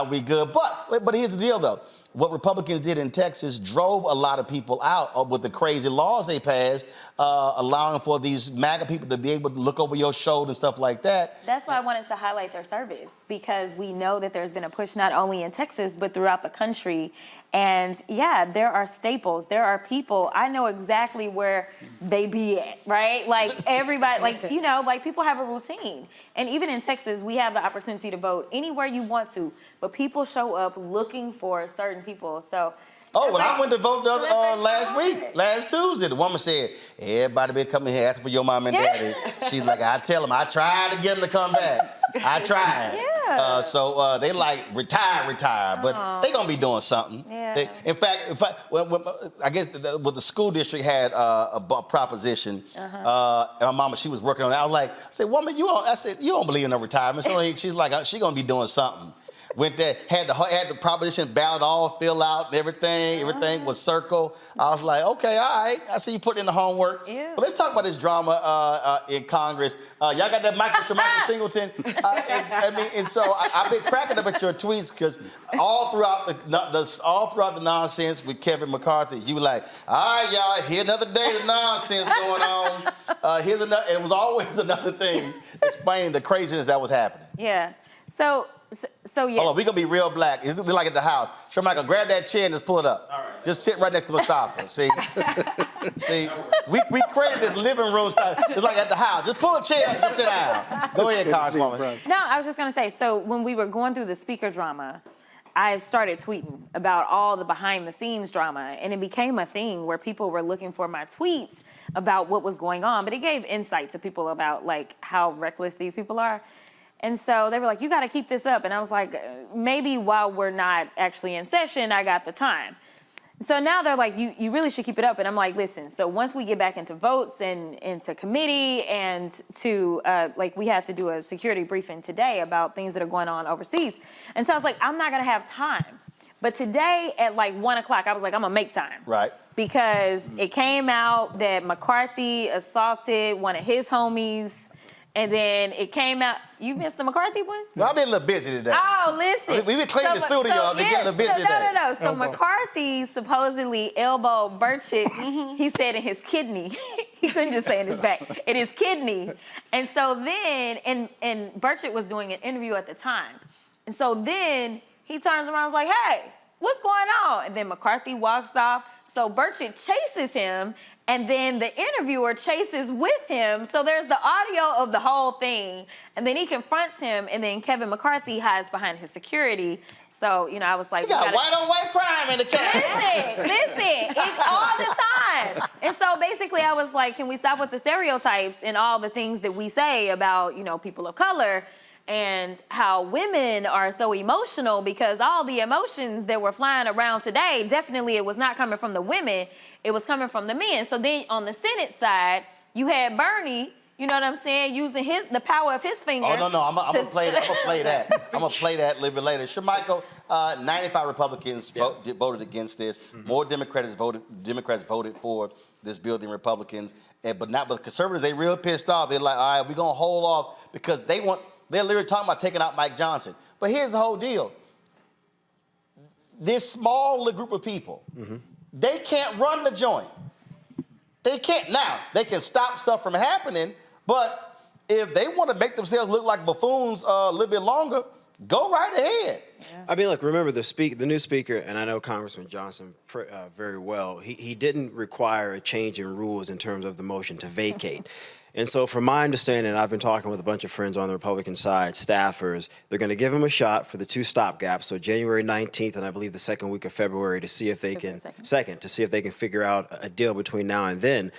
we good. But here's the deal, though. What Republicans did in Texas drove a lot of people out with the crazy laws they passed, allowing for these MAGA people to be able to look over your shoulder and stuff like that. That's why I wanted to highlight their service, because we know that there's been a push not only in Texas, but throughout the country. And yeah, there are staples. There are people. I know exactly where they be at, right? Like everybody, like, you know, like people have a routine. And even in Texas, we have the opportunity to vote anywhere you want to, but people show up looking for certain people. So. Oh, when I went to vote last Tuesday, the woman said, everybody been coming here asking for your mom and daddy. She's like, I tell them, I tried to get them to come back. I tried. Yeah. So they like retire, but they gonna be doing something. Yeah. In fact, I guess what the school district had a proposition. And my mama, she was working on it. I said, woman, you don't believe in no retirement. So she's like, she gonna be doing something. Went there, had the proposition ballot all filled out and everything. Everything was circled. I was like, okay, all right. I see you putting in the homework. Yeah. But let's talk about this drama in Congress. Y'all got that Michael Singleton. And so I've been cracking up at your tweets because all throughout the nonsense with Kevin McCarthy, you were like, all right, y'all, here's another day of nonsense going on. Here's another. It was always another thing explaining the craziness that was happening. Yeah. So yes. Hold on, we're going to be real black. It's like at the house. Sure, Michael, grab that chair and just pull it up. All right. Just sit right next to Mustafa. See? We created this living room style. It's like at the house. Just pull a chair and just sit down. Go ahead, Congresswoman. No, I was just going to say, so when we were going through the speaker drama, I started tweeting about all the behind-the-scenes drama, and it became a thing where people were looking for my tweets about what was going on, but it gave insight to people about, like, how reckless these people are. And so they were like, you got to keep this up. And I was like, maybe while we're not actually in session, I got the time. So now they're like, you really should keep it up. And I'm like, listen, so once we get back into votes and into committee and to, we had to do a security briefing today about things that are going on overseas. And so I was like, I'm not going to have time. But today at 1 o'clock, I was like, I'm going to make time. Right. Because it came out that McCarthy assaulted one of his homies. And then it came out, you missed the McCarthy one? Well, I've been a little busy today. Oh, listen. We've been cleaning the studio up. We're getting a little busy today. No. So McCarthy supposedly elbowed Burchett, he said in his kidney. He couldn't just say in his back, in his kidney. And so then, and Burchett was doing an interview at the time. And so then he turns around and is like, hey, what's going on? And then McCarthy walks off. So Burchett chases him. And then the interviewer chases with him. So there's the audio of the whole thing. And then he confronts him. And then Kevin McCarthy hides behind his security. So, I was like, you got white-on-white crime in the camera. Listen, it's all the time. And so basically I was like, can we stop with the stereotypes and all the things that we say about, people of color and how women are so emotional, because all the emotions that were flying around today, definitely it was not coming from the women. It was coming from the men. So then on the Senate side, you had Bernie, you know what I'm saying, using the power of his finger. Oh, no, I'm going to play that. I'm going to play that a little bit later. Shamichael, 95 Republicans voted against this. More Democrats voted for this bill than Republicans. But conservatives, they real pissed off. They're like, all right, we're going to hold off because they're literally talking about taking out Mike Johnson. But here's the whole deal. This small little group of people, they can't run the joint. They can't. Now, they can stop stuff from happening, but if they want to make themselves look like buffoons a little bit longer, go right ahead. Yeah. I mean, look, remember the new speaker, and I know Congressman Johnson very well, he didn't require a change in rules in terms of the motion to vacate. And so from my understanding, I've been talking with a bunch of friends on the Republican side, staffers, they're going to give him a shot for the two stopgaps, so January 19th and I believe the second week of February, to see if they can, to see if they can figure out a deal between now and then.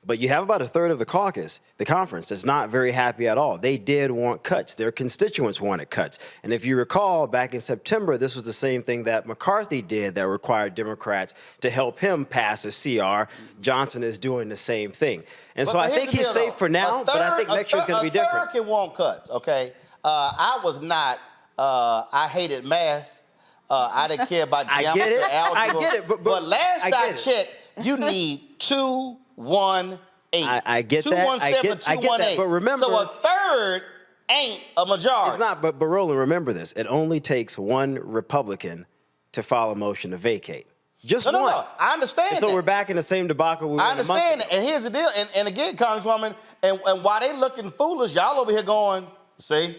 But you have about a third of the caucus, the conference, that's not very happy at all. They did want cuts. Their constituents wanted cuts. And if you recall, back in September, this was the same thing that McCarthy did that required Democrats to help him pass a CR. Johnson is doing the same thing. And so I think he's safe for now, but I think next year's going to be different. A third can want cuts, okay? I was not, I hated math. I didn't care about geometry, algebra. I get it. But last I checked, you need 218. I get that. 217, 218. But remember, so a third ain't a majority. It's not, but Roland, remember this. It only takes one Republican to file a motion to vacate. Just one. No, I understand and so we're back in the same debacle we were I understand that. And here's the deal. And again, Congresswoman, and while they looking foolish, y'all over here going, see?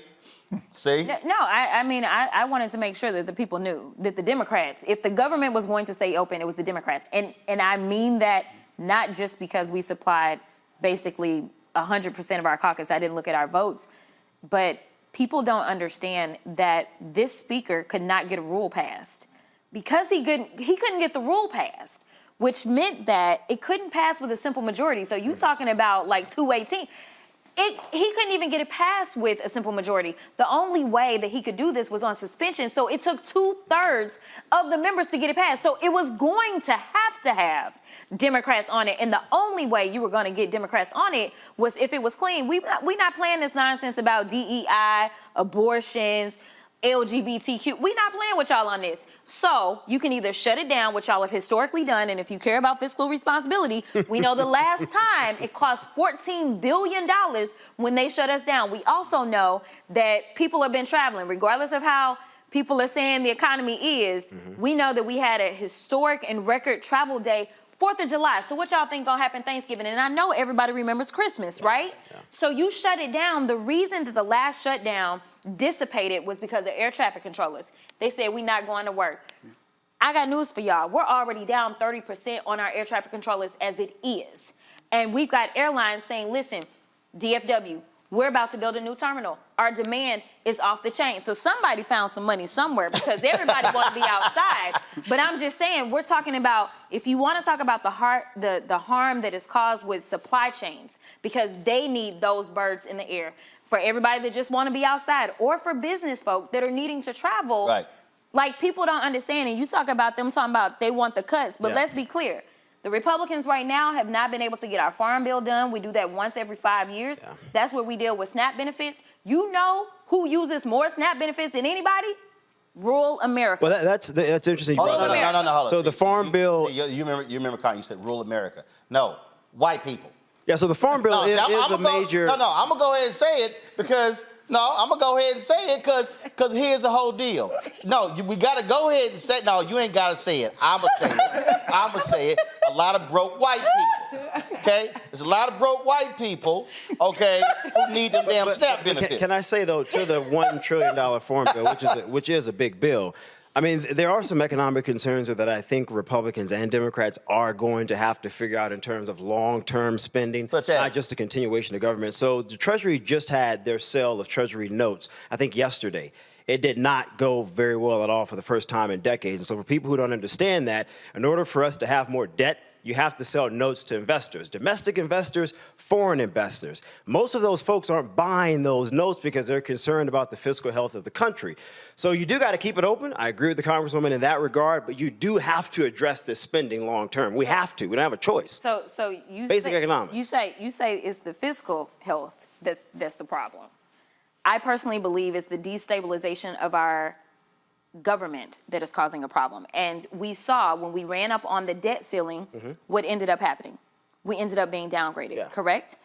No, I mean, I wanted to make sure that the people knew that the Democrats, if the government was going to stay open, it was the Democrats. And I mean that not just because we supplied basically 100% of our caucus. I didn't look at our votes. But people don't understand that this speaker could not get a rule passed because he couldn't get the rule passed, which meant that it couldn't pass with a simple majority. So you talking about like 218. He couldn't even get it passed with a simple majority. The only way that he could do this was on suspension. So it took 2/3 of the members to get it passed. So it was going to have Democrats on it. And the only way you were going to get Democrats on it was if it was clean. We not playing this nonsense about DEI, abortions, LGBTQ. We're not playing with y'all on this. So you can either shut it down, which y'all have historically done, and if you care about fiscal responsibility, we know the last time it cost $14 billion when they shut us down. We also know that people have been traveling, regardless of how people are saying the economy is. We know that we had a historic and record travel day, 4th of July. So what y'all think gonna happen Thanksgiving? And I know everybody remembers Christmas, right? Yeah. So you shut it down. The reason that the last shutdown dissipated was because of air traffic controllers. They said we're not going to work. I got news for y'all. We're already down 30% on our air traffic controllers as it is. And we've got airlines saying, listen, DFW, we're about to build a new terminal. Our demand is off the chain. So somebody found some money somewhere because everybody wants to be outside. But I'm just saying, we're talking about, if you want to talk about the harm that is caused with supply chains, because they need those birds in the air. For everybody that just want to be outside, or for business folk that are needing to travel. Right. Like, people don't understand, and you talk about them talking about they want the cuts, but let's be clear. The Republicans right now have not been able to get our farm bill done. We do that once every 5 years. Yeah. That's where we deal with SNAP benefits. You know who uses more SNAP benefits than anybody? Rural America. Well, that's interesting. No, hold on. So the farm bill. You remember, Con, you said rural America. No, white people. Yeah, so the farm bill is a major. I'm going to go ahead and say it because. No, I'm going to go ahead and say it because here's the whole deal. No, we got to go ahead and say it. No, you ain't got to say it. I'm going to say it. I'm going to say it. A lot of broke white people, okay? There's a lot of broke white people, okay, who need them damn SNAP benefits. Can I say, though, to the $1 trillion farm bill, which is a big bill, I mean, there are some economic concerns that I think Republicans and Democrats are going to have to figure out in terms of long-term spending, such as? Not just a continuation of government. So the Treasury just had their sale of Treasury notes, I think yesterday. It did not go very well at all for the first time in decades. And so for people who don't understand that, in order for us to have more debt, you have to sell notes to investors, domestic investors, foreign investors. Most of those folks aren't buying those notes because they're concerned about the fiscal health of the country. So you do got to keep it open. I agree with the Congresswoman in that regard, but you do have to address this spending long term. We have to. We don't have a choice. So you basic say, economics. You say it's the fiscal health that's the problem. I personally believe it's the destabilization of our government that is causing a problem. And we saw when we ran up on the debt ceiling, what ended up happening. We ended up being downgraded, correct?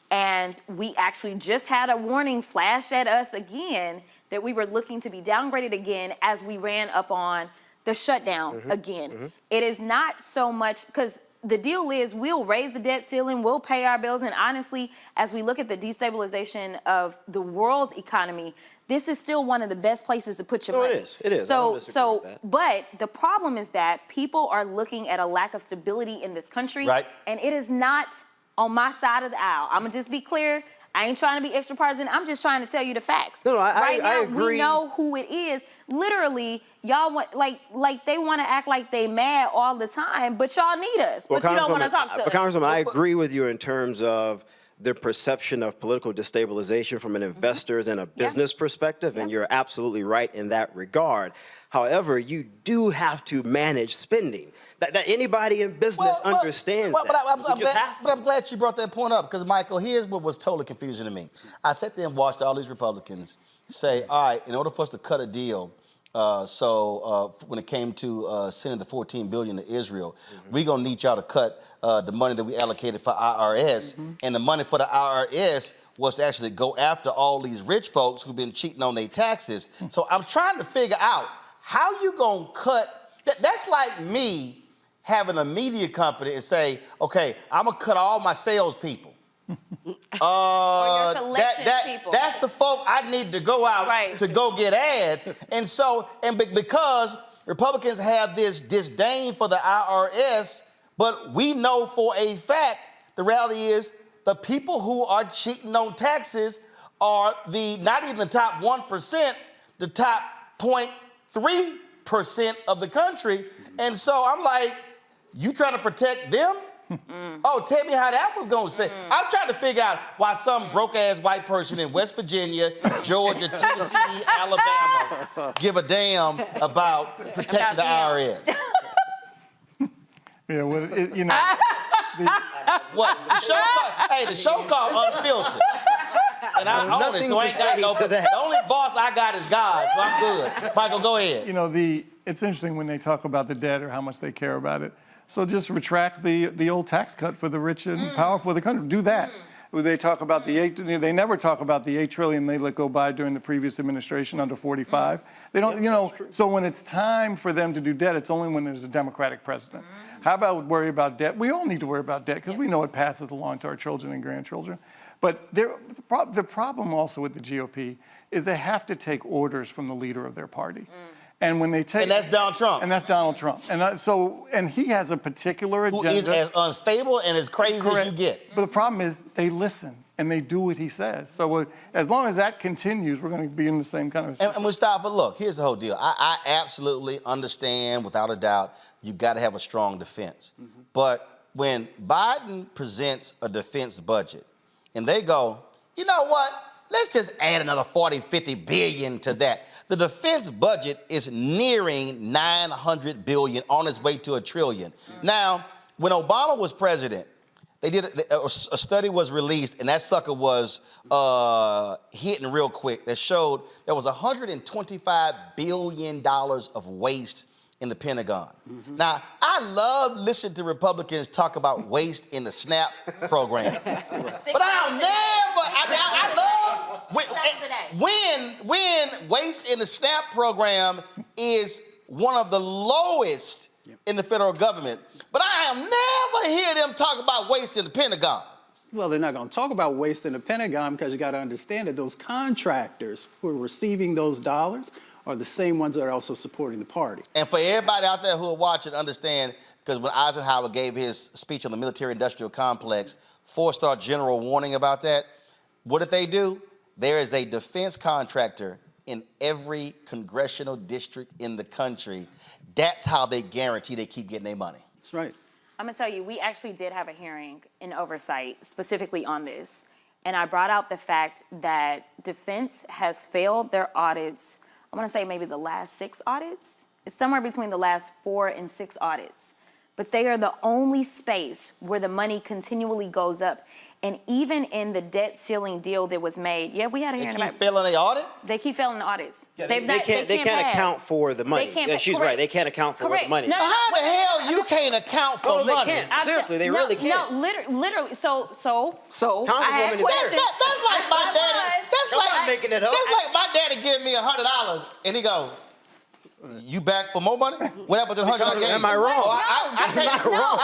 And we actually just had a warning flash at us again that we were looking to be downgraded again as we ran up on the shutdown again. It is not so much, because the deal is we'll raise the debt ceiling, we'll pay our bills, and honestly, as we look at the destabilization of the world's economy, this is still one of the best places to put your money. It is. But the problem is that people are looking at a lack of stability in this country, and it is not on my side of the aisle. I'm gonna just be clear. I ain't trying to be extra partisan. I'm just trying to tell you the facts. No, right now, I agree. we know who it is. Literally, y'all want like they want to act like they mad all the time, but y'all need us. But you don't want to talk to us. Congresswoman, I agree with you in terms of the perception of political destabilization from an investor's and a business perspective, and you're absolutely right in that regard. However, you do have to manage spending. That anybody in business understands that. But I'm glad you brought that point up, because, Michael, here's what was totally confusing to me. I sat there and watched all these Republicans say, all right, in order for us to cut a deal, when it came to sending the $14 billion to Israel, we're going to need y'all to cut the money that we allocated for IRS. And the money for the IRS was to actually go after all these rich folks who've been cheating on their taxes. So I'm trying to figure out how you going to cut. That's like me having a media company and say, okay, I'm going to cut all my salespeople. That's the folk I need to go out to go get ads. And because Republicans have this disdain for the IRS, but we know for a fact, the reality is the people who are cheating on taxes are not even the top 1%, the top 0.3% of the country. And so I'm like, you trying to protect them? Oh, tell me how that was going to say. I'm trying to figure out why some broke-ass white person in West Virginia, Georgia, Tennessee, Alabama give a damn about protecting the IRS. Yeah, well, you know. What? The show called Unfiltered. And I own it, so I ain't got no. The only boss I got is God, so I'm good. Michael, go ahead. You know, it's interesting when they talk about the debt or how much they care about it. So just retract the old tax cut for the rich and powerful of the country. Do that. They talk about they never talk about the $8 trillion they let go by during the previous administration under 45. They don't, you know, so when it's time for them to do debt, it's only when there's a Democratic president. How about worry about debt? We all need to worry about debt because we know it passes along to our children and grandchildren. But the problem also with the GOP is they have to take orders from the leader of their party. And when they take, and that's Donald Trump. And that's Donald Trump. And he has a particular agenda. Who is as unstable and as crazy as you get. But the problem is they listen and they do what he says. So as long as that continues, we're going to be in the same kind of. And Mustafa, look, here's the whole deal. I absolutely understand, without a doubt, you got to have a strong defense. But when Biden presents a defense budget, and they go, you know what? Let's just add another 40, 50 billion to that. The defense budget is nearing 900 billion, on its way to $1 trillion. Now, when Obama was president, a study was released, and that sucker was hitting real quick, that showed there was $125 billion of waste in the Pentagon. Now, I love listening to Republicans talk about waste in the SNAP program. But I'll never, I love when waste in the SNAP program is one of the lowest in the federal government. But I have never hear them talk about waste in the Pentagon. Well, they're not going to talk about waste in the Pentagon because you got to understand that those contractors who are receiving those dollars are the same ones that are also supporting the party. And for everybody out there who are watching, understand, because when Eisenhower gave his speech on the military-industrial complex, 4-star general warning about that, what did they do? There is a defense contractor in every congressional district in the country. That's how they guarantee they keep getting their money. That's right. I'm going to tell you, we actually did have a hearing in oversight specifically on this. And I brought out the fact that defense has failed their audits. I want to say maybe the last 6 audits. It's somewhere between the last 4 and 6 audits. But they are the only space where the money continually goes up. And even in the debt ceiling deal that was made, we had a hearing about it. They keep failing the audit? They keep failing the audits. Yeah, they can't account for the money. She's right. They can't account for the money. Now, how the hell you can't account for money? They can't. Seriously, they really can't. No, literally. So. Congresswoman is there. That's like my daddy. That's like making it up. That's like my daddy giving me $100, and he goes, "You back for more money? What happened to the 100 I gave you?" Am I wrong? I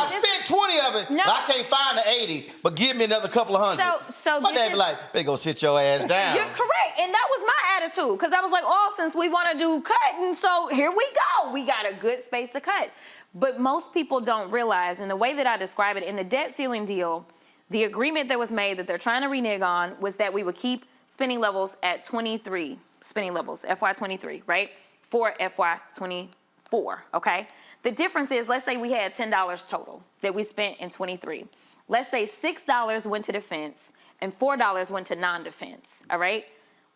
spent 20 of it, but I can't find the 80. But give me another couple of hundred. So my dad be like, "They go sit your ass down." You're correct, and that was my attitude, because I was like, since we want to do cutting, so here we go. We got a good space to cut. But most people don't realize, and the way that I describe it, in the debt ceiling deal, The agreement that was made that they're trying to renege on was that we would keep spending levels at 23 spending levels, FY23, right? For FY24, okay? The difference is, let's say we had $10 total that we spent in 23. Let's say $6 went to defense and $4 went to non-defense, all right?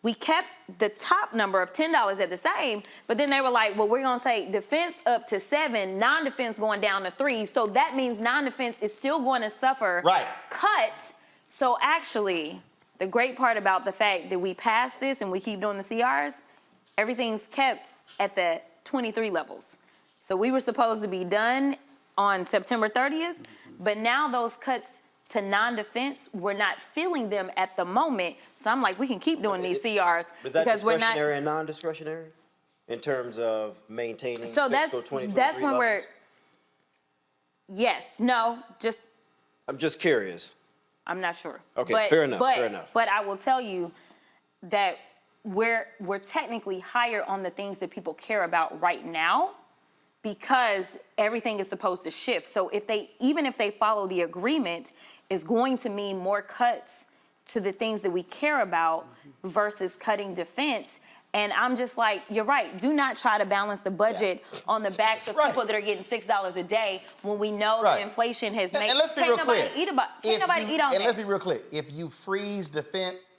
We kept the top number of $10 at the same, but then they were like, well, we're gonna take defense up to 7, non-defense going down to 3, so that means non-defense is still going to suffer cuts. So actually, the great part about the fact that we passed this and we keep doing the CRs, everything's kept at the 23 levels. So we were supposed to be done on September 30th, but now those cuts to non-defense, we're not feeling them at the moment. So I'm like, we can keep doing these CRs because we're not. Is that discretionary and non-discretionary in terms of maintaining so fiscal 2023 that's when levels? Yes, no, just. I'm just curious. I'm not sure. Okay, fair enough, fair enough. But I will tell you that we're technically higher on the things that people care about right now because everything is supposed to shift. So even if they follow the agreement, it's going to mean more cuts to the things that we care about versus cutting defense. And I'm just like, you're right. Do not try to balance the budget on the backs of people that are getting $6 a day when we know that inflation has made. And let's be real clear. Can't nobody eat on that. And let's be real clear. If you freeze defense,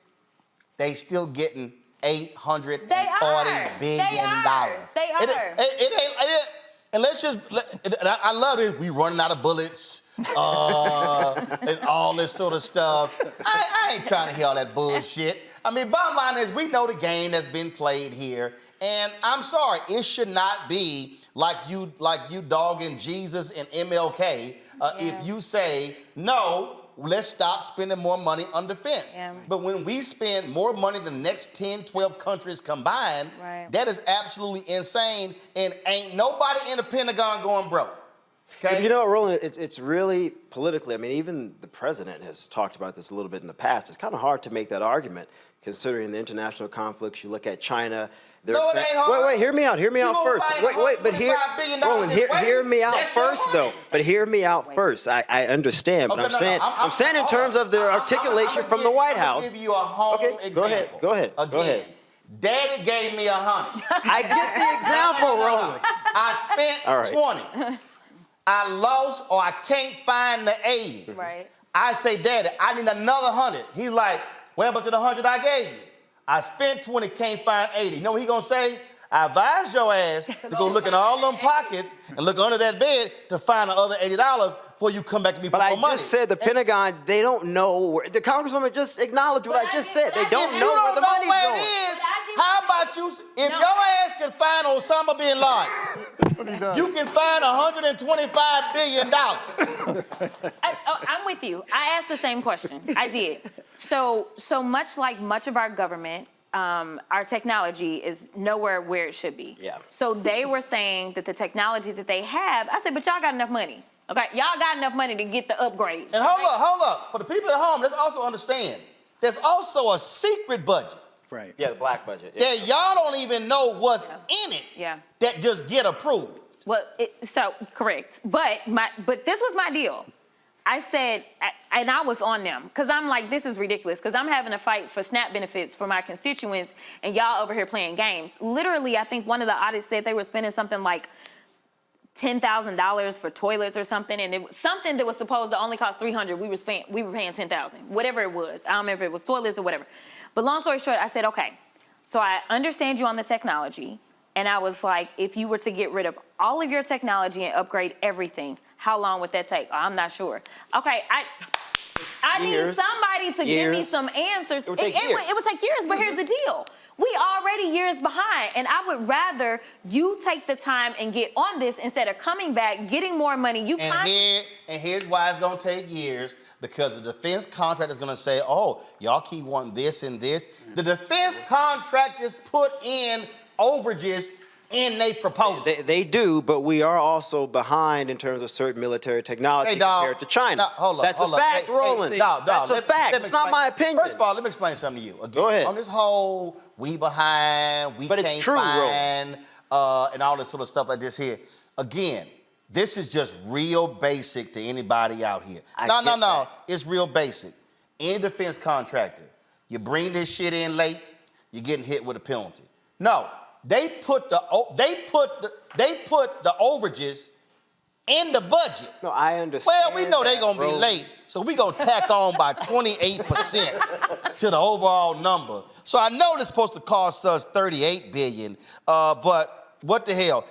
they still getting $840 billion. They are. And let's just. I love it. We running out of bullets and all this sort of stuff. I ain't trying to hear all that bullshit. I mean, bottom line is we know the game that's been played here, and I'm sorry, it should not be like you dogging Jesus and MLK. If you say no, let's stop spending more money on defense. Yeah. But when we spend more money than the next 10, 12 countries combined, that is absolutely insane, and ain't nobody in the Pentagon going broke. Okay? You know, Roland, it's really politically, I mean, even the president has talked about this a little bit in the past. It's kind of hard to make that argument considering the international conflicts. You look at China. No, it ain't hard. Wait, hear me out first. But Roland, hear me out first, though. But hear me out first. I understand, but I'm saying in terms of the articulation from the White House. I'll give you a home example. Go ahead. Daddy gave me $100. I get the example, Roland. I spent 20. I lost or I can't find the 80. Right. I say, Daddy, I need another 100. He's like, what happened to the 100 I gave you? I spent 20, can't find 80. You know what he gonna say? I advise your ass to go look in all them pockets and look under that bed to find the other $80 before you come back to me for more money. But I just said the Pentagon, they don't know where, the Congresswoman just acknowledged what I just said. They don't know where the money's going. If you don't know where it is, how about you, if your ass can find Osama bin Laden, you can find $125 billion. I'm with you. I asked the same question. I did. So much like much of our government, our technology is nowhere where it should be. Yeah. So they were saying that the technology that they have, I said, but y'all got enough money. Okay, y'all got enough money to get the upgrades. And hold up. For the people at home, let's also understand, there's also a secret budget. Right. Yeah, the black budget. Yeah. That y'all don't even know what's in it. Yeah. That just get approved. Well, correct. But this was my deal. I said, and I was on them, because I'm like, this is ridiculous, because I'm having a fight for SNAP benefits for my constituents, and y'all over here playing games. Literally, I think one of the audits said they were spending something like $10,000 for toilets or something, and it was something that was supposed to only cost $300. We were paying $10,000, whatever it was. I don't remember if it was toilets or whatever. But long story short, I said, okay, so I understand you on the technology, and I was like, if you were to get rid of all of your technology and upgrade everything, how long would that take? Oh, I'm not sure. Okay, I need somebody to give me some answers. It would take years, but here's the deal. We already years behind, and I would rather you take the time and get on this instead of coming back, getting more money. And here's why it's going to take years, because the defense contract is going to say, oh, y'all keep wanting this and this. The defense contractors put in overages in their proposal. They do, but we are also behind in terms of certain military technology compared to China. That's a fact, Roland. That's a fact. It's not my opinion. First of all, let me explain something to you. Again, go ahead. On this whole, we behind, we can't find, and all this sort of stuff like this here. Again, This is just real basic to anybody out here. No. It's real basic. Any defense contractor, you bring this shit in late, you're getting hit with a penalty. No, they put the overages in the budget. No, I understand. Well, we know they're gonna be late, so we're gonna tack on by 28% to the overall number. So I know it's supposed to cost us $38 billion, but what the hell?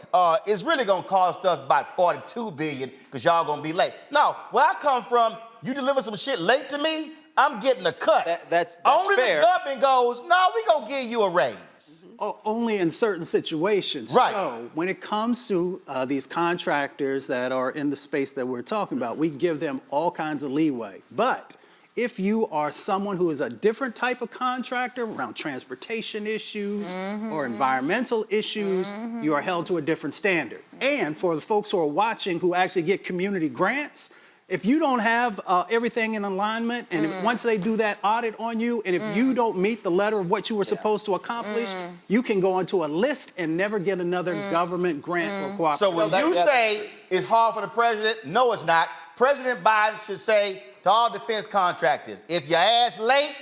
It's really gonna cost us about $42 billion because y'all gonna be late. No, where I come from, you deliver some shit late to me, I'm getting a cut. That's Only fair. the government goes, no, we gonna give you a raise. Only in certain situations. Right. So when it comes to these contractors that are in the space that we're talking about, we give them all kinds of leeway. But if you are someone who is a different type of contractor around transportation issues or environmental issues, you are held to a different standard. And for the folks who are watching who actually get community grants, if you don't have everything in alignment, and once they do that audit on you, and if you don't meet the letter of what you were supposed to accomplish, you can go onto a list and never get another government grant or cooperation. So when you say it's hard for the president, no, it's not. President Biden should say to all defense contractors, if your ass late,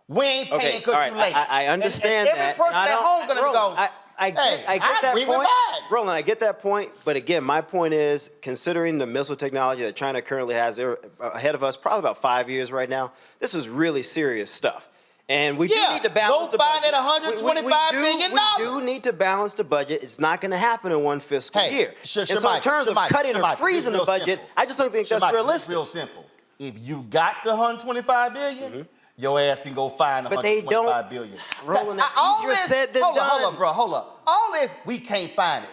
we ain't paying because you late. I understand and that. every person at home gonna go, I get that agree with point. that. Roland, I get that point. But again, my point is, considering the missile technology that China currently has, they're ahead of us probably about 5 years right now. This is really serious stuff. And we do need to balance the budget. Go find that $125 billion. We do need to balance the budget. It's not going to happen in one fiscal year. So in terms of cutting or freezing the budget, I just don't think that's realistic. It's real simple. If you got the $125 billion, your ass can go find the $125 billion. Roland, that's easier said than done. Hold up. All this, we can't find it.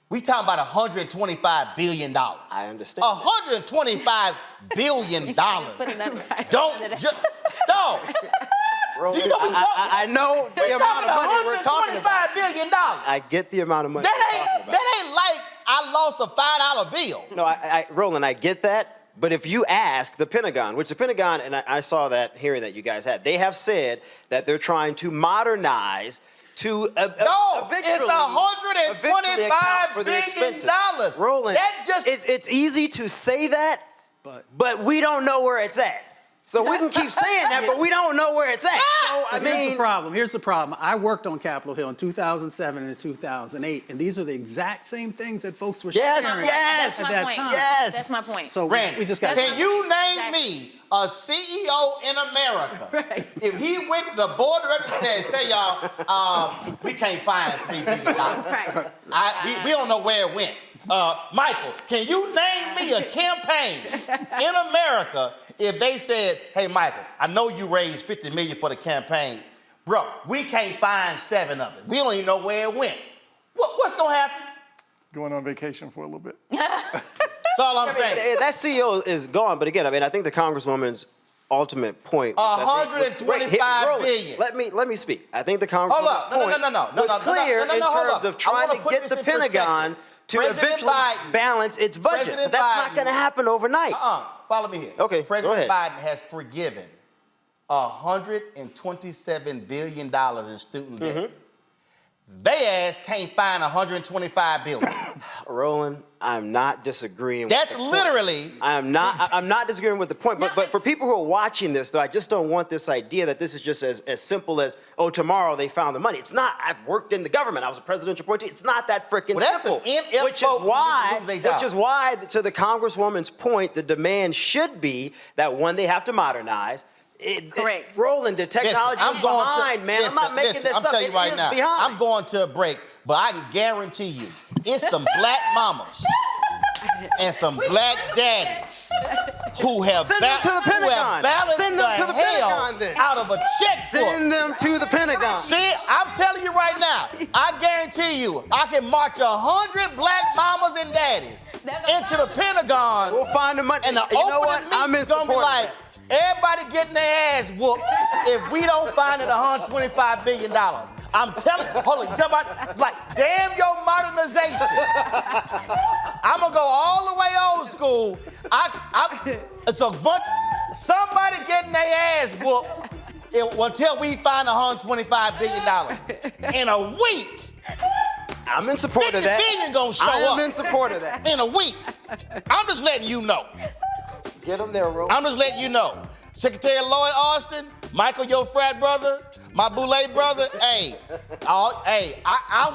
We talking about $125 billion. I understand. $125 billion. No. Roland, I know the amount of money we're talking about. $125 billion. I get the amount of money we're talking about. That ain't like I lost a $5 bill. No, Roland, I get that. But if you ask the Pentagon, which the Pentagon, and I saw that hearing that you guys had, they have said that they're trying to modernize to it's $125 billion. Roland, it's easy to say that, but we don't know where it's at. So we can keep saying that, but we don't know where it's at. So, Here's the problem. Here's the problem. I worked on Capitol Hill in 2007 and 2008, and these are the exact same things that folks were sharing at that time. That's my point. So Randy, we just got. Can you name me a CEO in America? If he went to the board of directors and said, "Say y'all, we can't find $3 billion. We don't know where it went." Michael, can you name me a campaign in America if they said, "Hey, Michael, I know you raised $50 million for the campaign, bro. We can't find 7 of it. We don't even know where it went." What's gonna happen? Going on vacation for a little bit. That's all I'm saying. That CEO is gone, but again, I think the Congresswoman's ultimate point was $125 billion. Let me speak. I think the Congresswoman's point was clear in terms of trying to get the Pentagon to eventually balance its budget. But that's not going to happen overnight. Follow me here. Okay, President Biden has forgiven $127 billion in student debt. They ass can't find $125 billion. Roland, I'm not disagreeing. That's with the literally. Point. I'm not disagreeing with the point. But for people who are watching this, though, I just don't want this idea that this is just as simple as, oh, tomorrow they found the money. It's not. I've worked in the government. I was a presidential appointee. It's not that freaking simple. Which is why, to the Congresswoman's point, the demand should be that when they have to modernize. Correct. Roland, the technology is behind, man. I'm not making this up. I'm telling you right now, I'm going to a break, but I can guarantee you, it's some black mamas and some black daddies who have balanced the hell out of a checkbook. Send them to the Pentagon. See, I'm telling you right now, I guarantee you, I can march 100 black mamas and daddies into the Pentagon. We'll find the money. And the opening meeting's gonna be like, everybody getting their ass whooped if we don't find it $125 billion. I'm telling you, hold on, like, damn your modernization. I'm gonna go all the way old school. It's a bunch, somebody getting their ass whooped until we find $125 billion. In a week, I'm in support of that. 50 billion gonna show I am up in support of that. in a week. I'm just letting you know. Get them there, Roland. I'm just letting you know. Secretary Lloyd Austin, Michael, your frat brother, my Boulay brother, I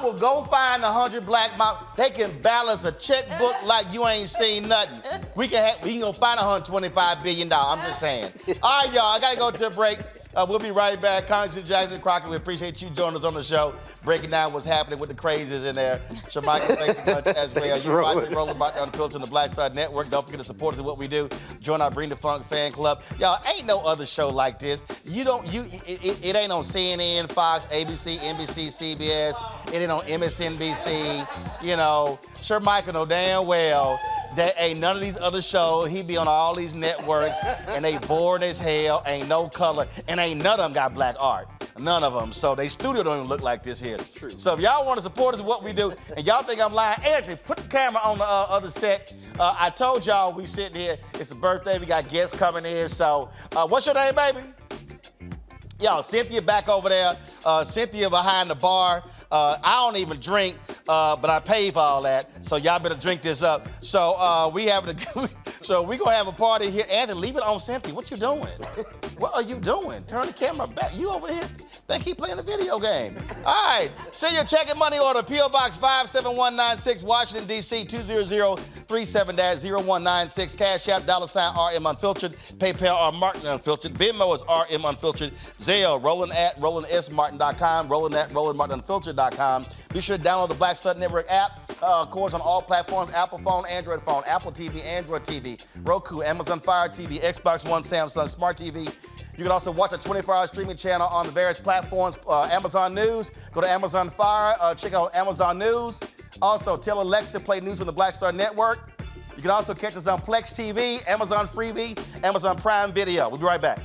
will go find 100 black moms. They can balance a checkbook like you ain't seen nothing. We can go find $125 billion. I'm just saying. All right, y'all, I gotta go to a break. We'll be right back. Congressman Jackson Crockett, we appreciate you joining us on the show, breaking down what's happening with the crazies in there. Shemika, thank you much as well. You're watching Roland Martin Unfiltered on the Black Star Network. Don't forget to support us in what we do. Join our Bring the Funk fan club. Y'all, ain't no other show like this. It ain't on CNN, Fox, ABC, NBC, CBS. It ain't on MSNBC. You know, Shemika know damn well that ain't none of these other shows. He be on all these networks, and they boring as hell, ain't no color, and ain't none of them got black art. None of them. So they studio don't even look like this here. That's true. So if y'all want to support us in what we do, and y'all think I'm lying, Anthony, put the camera on the other set. I told y'all we sitting here. It's the birthday. We got guests coming in. So what's your name, baby? Y'all, Cynthia back over there. Cynthia behind the bar. I don't even drink, but I pay for all that. So y'all better drink this up. So we gonna have a party here. Anthony, leave it on Cynthia. What you doing? What are you doing? Turn the camera back. You over here? Think he playing a video game. All right. Send your check and money order. P.O. Box 57196, Washington, D.C. 20037-0196. Cash App, $RM Unfiltered. PayPal, R Martin Unfiltered. Venmo is RM Unfiltered. Zelle, Roland@RolandSMartin.com. Roland@RolandMartinUnfiltered.com. Be sure to download the Black Star Network app. Of course, on all platforms: Apple phone, Android phone, Apple TV, Android TV, Roku, Amazon Fire TV, Xbox One, Samsung Smart TV. You can also watch a 24-hour streaming channel on the various platforms. Amazon News. Go to Amazon Fire. Check out Amazon News. Also, tell Alexa to play news from the Black Star Network. You can also catch us on Plex TV, Amazon Freevee, Amazon Prime Video. We'll be right back.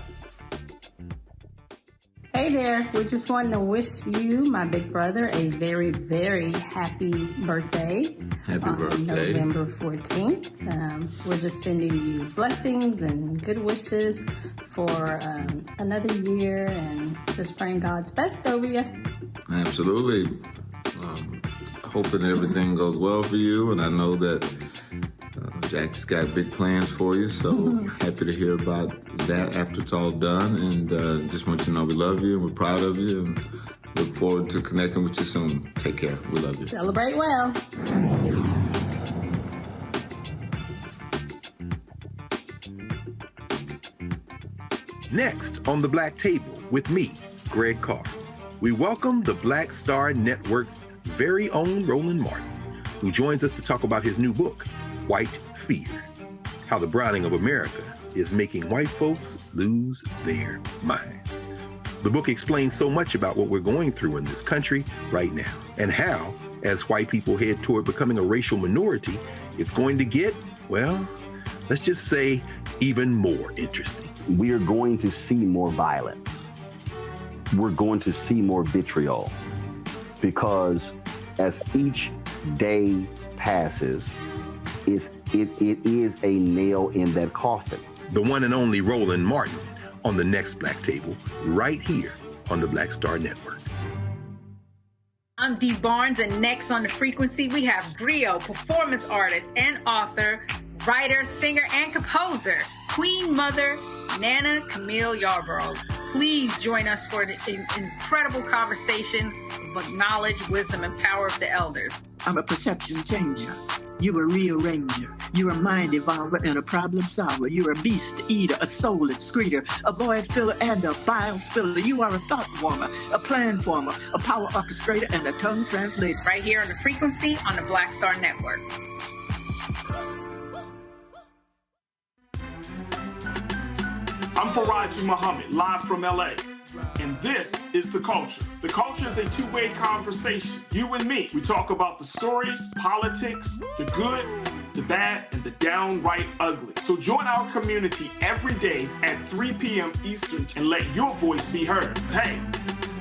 Hey there, we just wanted to wish you, my big brother, a very, very happy birthday. Happy birthday. November 14th. We're just sending you blessings and good wishes for another year and just praying God's best over you. Absolutely. Hoping everything goes well for you, and I know that Jack's got big plans for you, so happy to hear about that after it's all done. And just want you to know we love you and we're proud of you and look forward to connecting with you soon. Take care. We love you. Celebrate well. Next on the Black Table with me, Greg Carr, we welcome the Black Star Network's very own Roland Martin, who joins us to talk about his new book, White Fear, how the browning of America is making white folks lose their minds. The book explains so much about what we're going through in this country right now, and how, as white people head toward becoming a racial minority, it's going to get, well, let's just say, even more interesting. We are going to see more violence. We're going to see more vitriol, because as each day passes, it is a nail in that coffin. The one and only Roland Martin on the next Black Table, right here on the Black Star Network. I'm Dee Barnes, and next on The Frequency, we have griot, performance artist and author, writer, singer, and composer, Queen Mother Nana Camille Yarborough. Please join us for an incredible conversation about knowledge, wisdom, and power of the elders. I'm a perception changer. You're a rearranger. You're a mind evolver and a problem solver. You're a beast eater, a soul excreter, a void filler, and a bile spiller. You are a thought former, a plan former, a power orchestrator, and a tongue translator. Right here on The Frequency on the Black Star Network. I'm Faraji Muhammad, live from LA. And this is The Culture. The Culture is a two-way conversation. You and me. We talk about the stories, politics, the good, the bad, and the downright ugly. So join our community every day at 3 p.m. Eastern and let your voice be heard. Hey,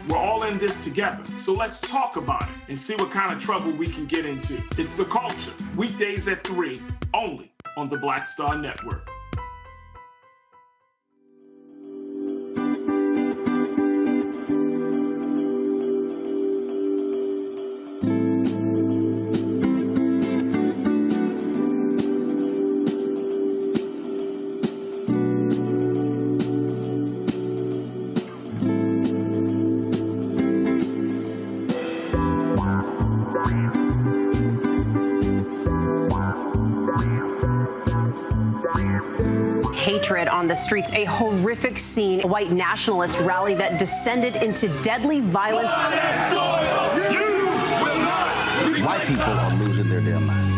we're all in this together. So let's talk about it and see what kind of trouble we can get into. It's The Culture, weekdays at 3, only on the Black Star Network. Madrid on the streets, a horrific scene, a white nationalist rally that descended into deadly violence. White people are losing their damn minds.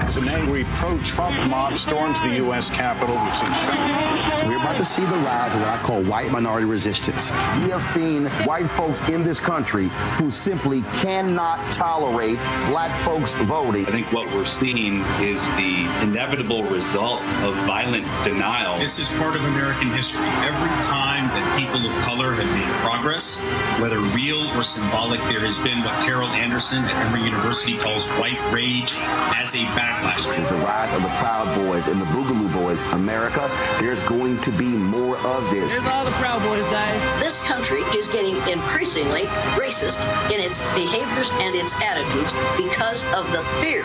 As an angry pro-Trump mob storms the U.S. Capitol, we've seen shooting. We're about to see the rise of what I call white minority resistance. We have seen white folks in this country who simply cannot tolerate black folks voting. I think what we're seeing is the inevitable result of violent denial. This is part of American history. Every time that people of color have made progress, whether real or symbolic, there has been what Carol Anderson at Emory University calls white rage as a backlash. This is the rise of the Proud Boys and the Boogaloo Boys. America, there's going to be more of this. Here's all the Proud Boys, guys. This country is getting increasingly racist in its behaviors and its attitudes because of the fear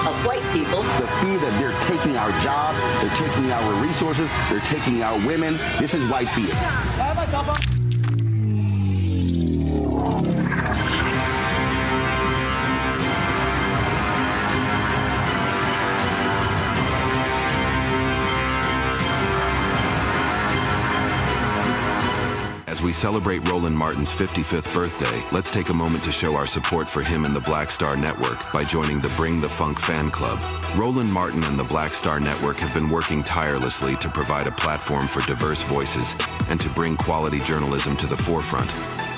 of white people. The fear that they're taking our jobs, they're taking our resources, they're taking our women. This is white fear. As we celebrate Roland Martin's 55th birthday, let's take a moment to show our support for him and the Black Star Network by joining the Bring the Funk fan club. Roland Martin and the Black Star Network have been working tirelessly to provide a platform for diverse voices and to bring quality journalism to the forefront.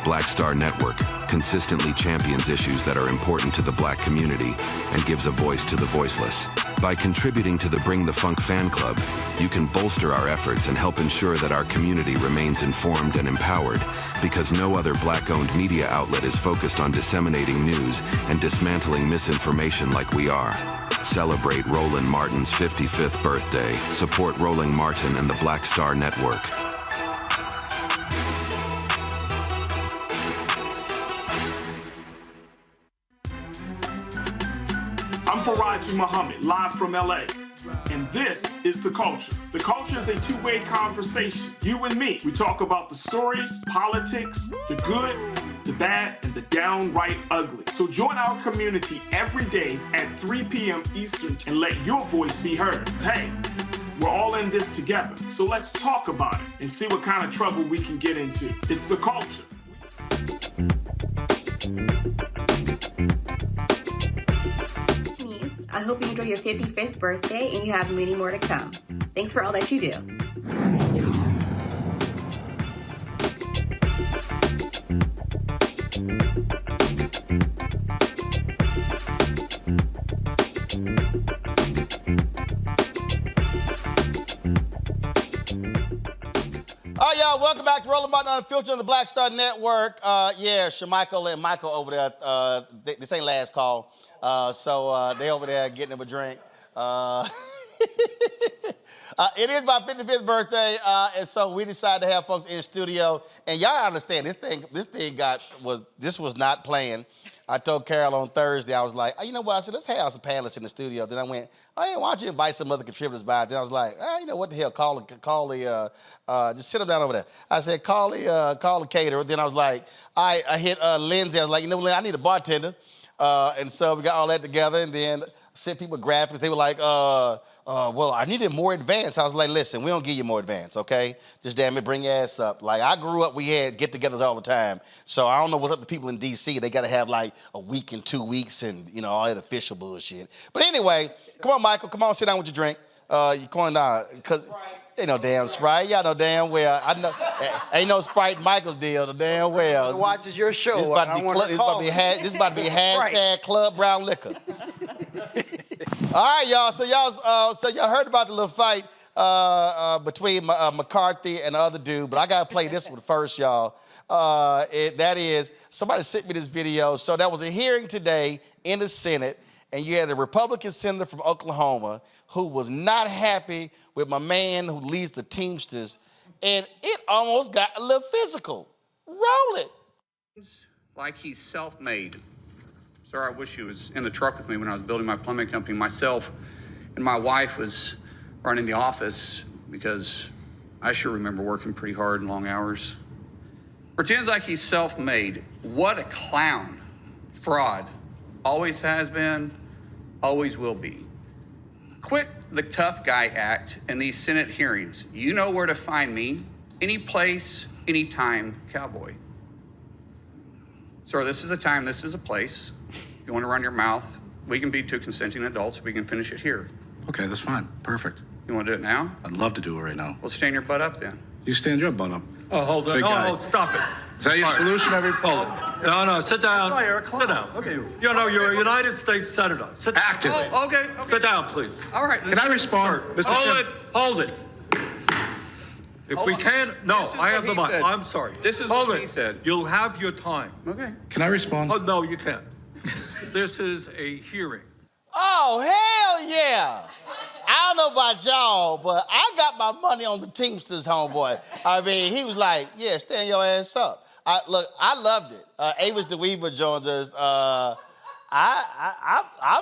Black Star Network consistently champions issues that are important to the black community and gives a voice to the voiceless. By contributing to the Bring the Funk fan club, you can bolster our efforts and help ensure that our community remains informed and empowered, because no other black-owned media outlet is focused on disseminating news and dismantling misinformation like we are. Celebrate Roland Martin's 55th birthday. Support Roland Martin and the Black Star Network. I'm Faraji Muhammad, live from LA. And this is The Culture. The Culture is a two-way conversation. You and me. We talk about the stories, politics, the good, the bad, and the downright ugly. So join our community every day at 3 p.m. Eastern and let your voice be heard. Hey, we're all in this together. So let's talk about it and see what kind of trouble we can get into. It's The Culture. I hope you enjoy your 55th birthday and you have many more to come. Thanks for all that you do. All right, y'all, welcome back to Roland Martin Unfiltered on the Black Star Network. Yeah, Shamichael and Michael over there, this ain't last call. So they over there getting them a drink. It is my 55th birthday, and so we decided to have folks in the studio. And y'all understand, this was not planned. I told Carol on Thursday, I was like, oh, you know what? I said, let's have some panelists in the studio. Then I went, oh, yeah, why don't you invite some other contributors by? Then I was like, you know what the hell? Just sit them down over there. I said, call the caterer. Then I was like, I hit Lindsay. I was like, you know, Lindsay, I need a bartender. And so we got all that together, and then sent people graphics. They were like, well, I needed more advance. I was like, listen, we don't give you more advance, okay? Just damn it, bring your ass up. Like, I grew up, we had get-togethers all the time. So I don't know what's up to people in D.C. They got to have like a week and 2 weeks and, you know, all that official bullshit. But anyway, come on, Michael. Come on, sit down with your drink. You going down, because ain't no damn Sprite. Y'all know damn well. I know ain't no Sprite in Michael's deal. The damn well. Watches your show. This about to be hashtag Club Brown Liquor. All right, y'all. So y'all heard about the little fight between McCarthy and the other dude, but I gotta play this one first, y'all. That is, somebody sent me this video. So there was a hearing today in the Senate, and you had a Republican senator from Oklahoma who was not happy with my man who leads the Teamsters, and it almost got a little physical. Roll it. Like he's self-made. Sir, I wish you was in the truck with me when I was building my plumbing company. Myself and my wife was running the office because I sure remember working pretty hard and long hours. Pretends like he's self-made. What a clown. Fraud. Always has been, always will be. Quick the tough guy act in these Senate hearings, you know where to find me. Any place, anytime, cowboy. Sir, this is a time, this is a place. If you want to run your mouth, we can be two consenting adults. We can finish it here. Okay, that's fine. Perfect. You want to do it now? I'd love to do it right now. Well, stand your butt up then. You stand your butt up. Oh, hold on. Big guy. Oh, stop it. Is that your solution, Hold it. No, sit down. Sit down. Okay. You know, you're a United States Senator. Sit down. Actively. Oh, okay. Sit down, please. All right. Can I respond? Mr. Hold it. If Hold we on. can, no, This is I have what the he mic. said. I'm sorry. This is Hold what it. he said. You'll have your time. Okay. Can I respond? Oh, no, you can't. This is a hearing. Oh, hell yeah. I don't know about y'all, but I got my money on the Teamsters, homeboy. I mean, he was like, yeah, stand your ass up. Look, I loved it. Avis DeWeaver joins us. I'm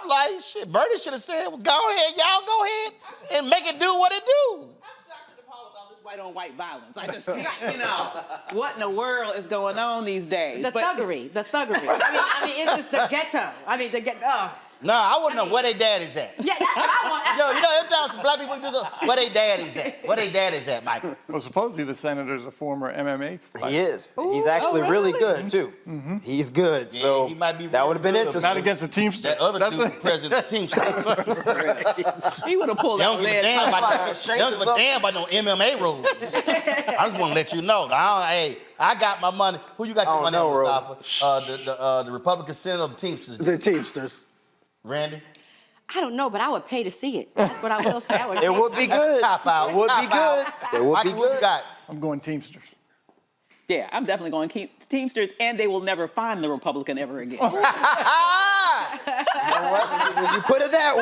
like, shit, Bernie should have said, well, go ahead, y'all go ahead and make it do what it do. White on white violence. I just, you know, what in the world is going on these days? The thuggery. I mean, it's just the ghetto. Nah, I want to know where they daddies at. Yeah, that's what I want. You know, every time some black people do something, where they daddies at? Where they daddies at, Michael? Well, supposedly the senator's a former MMA fighter. He is. He's actually really good, too. Mm-hmm. He's good. Yeah, so he might be that would have been interesting. Not against the Teamsters. That other dude, president of the Teamsters. He would have pulled They out don't give a damn about no MMA rules. I just want to let you know. Hey, I got my money. Who you got your money on, Mustafa? The Republican Senate or the Teamsters? The Teamsters. Randy? I don't know, but I would pay to see it. That's what I will say. It would be good. Cop out. It would be good. It would be good. I'm going Teamsters. Yeah, I'm definitely going Teamsters, and they will never find the Republican ever again. You know what? When you put it that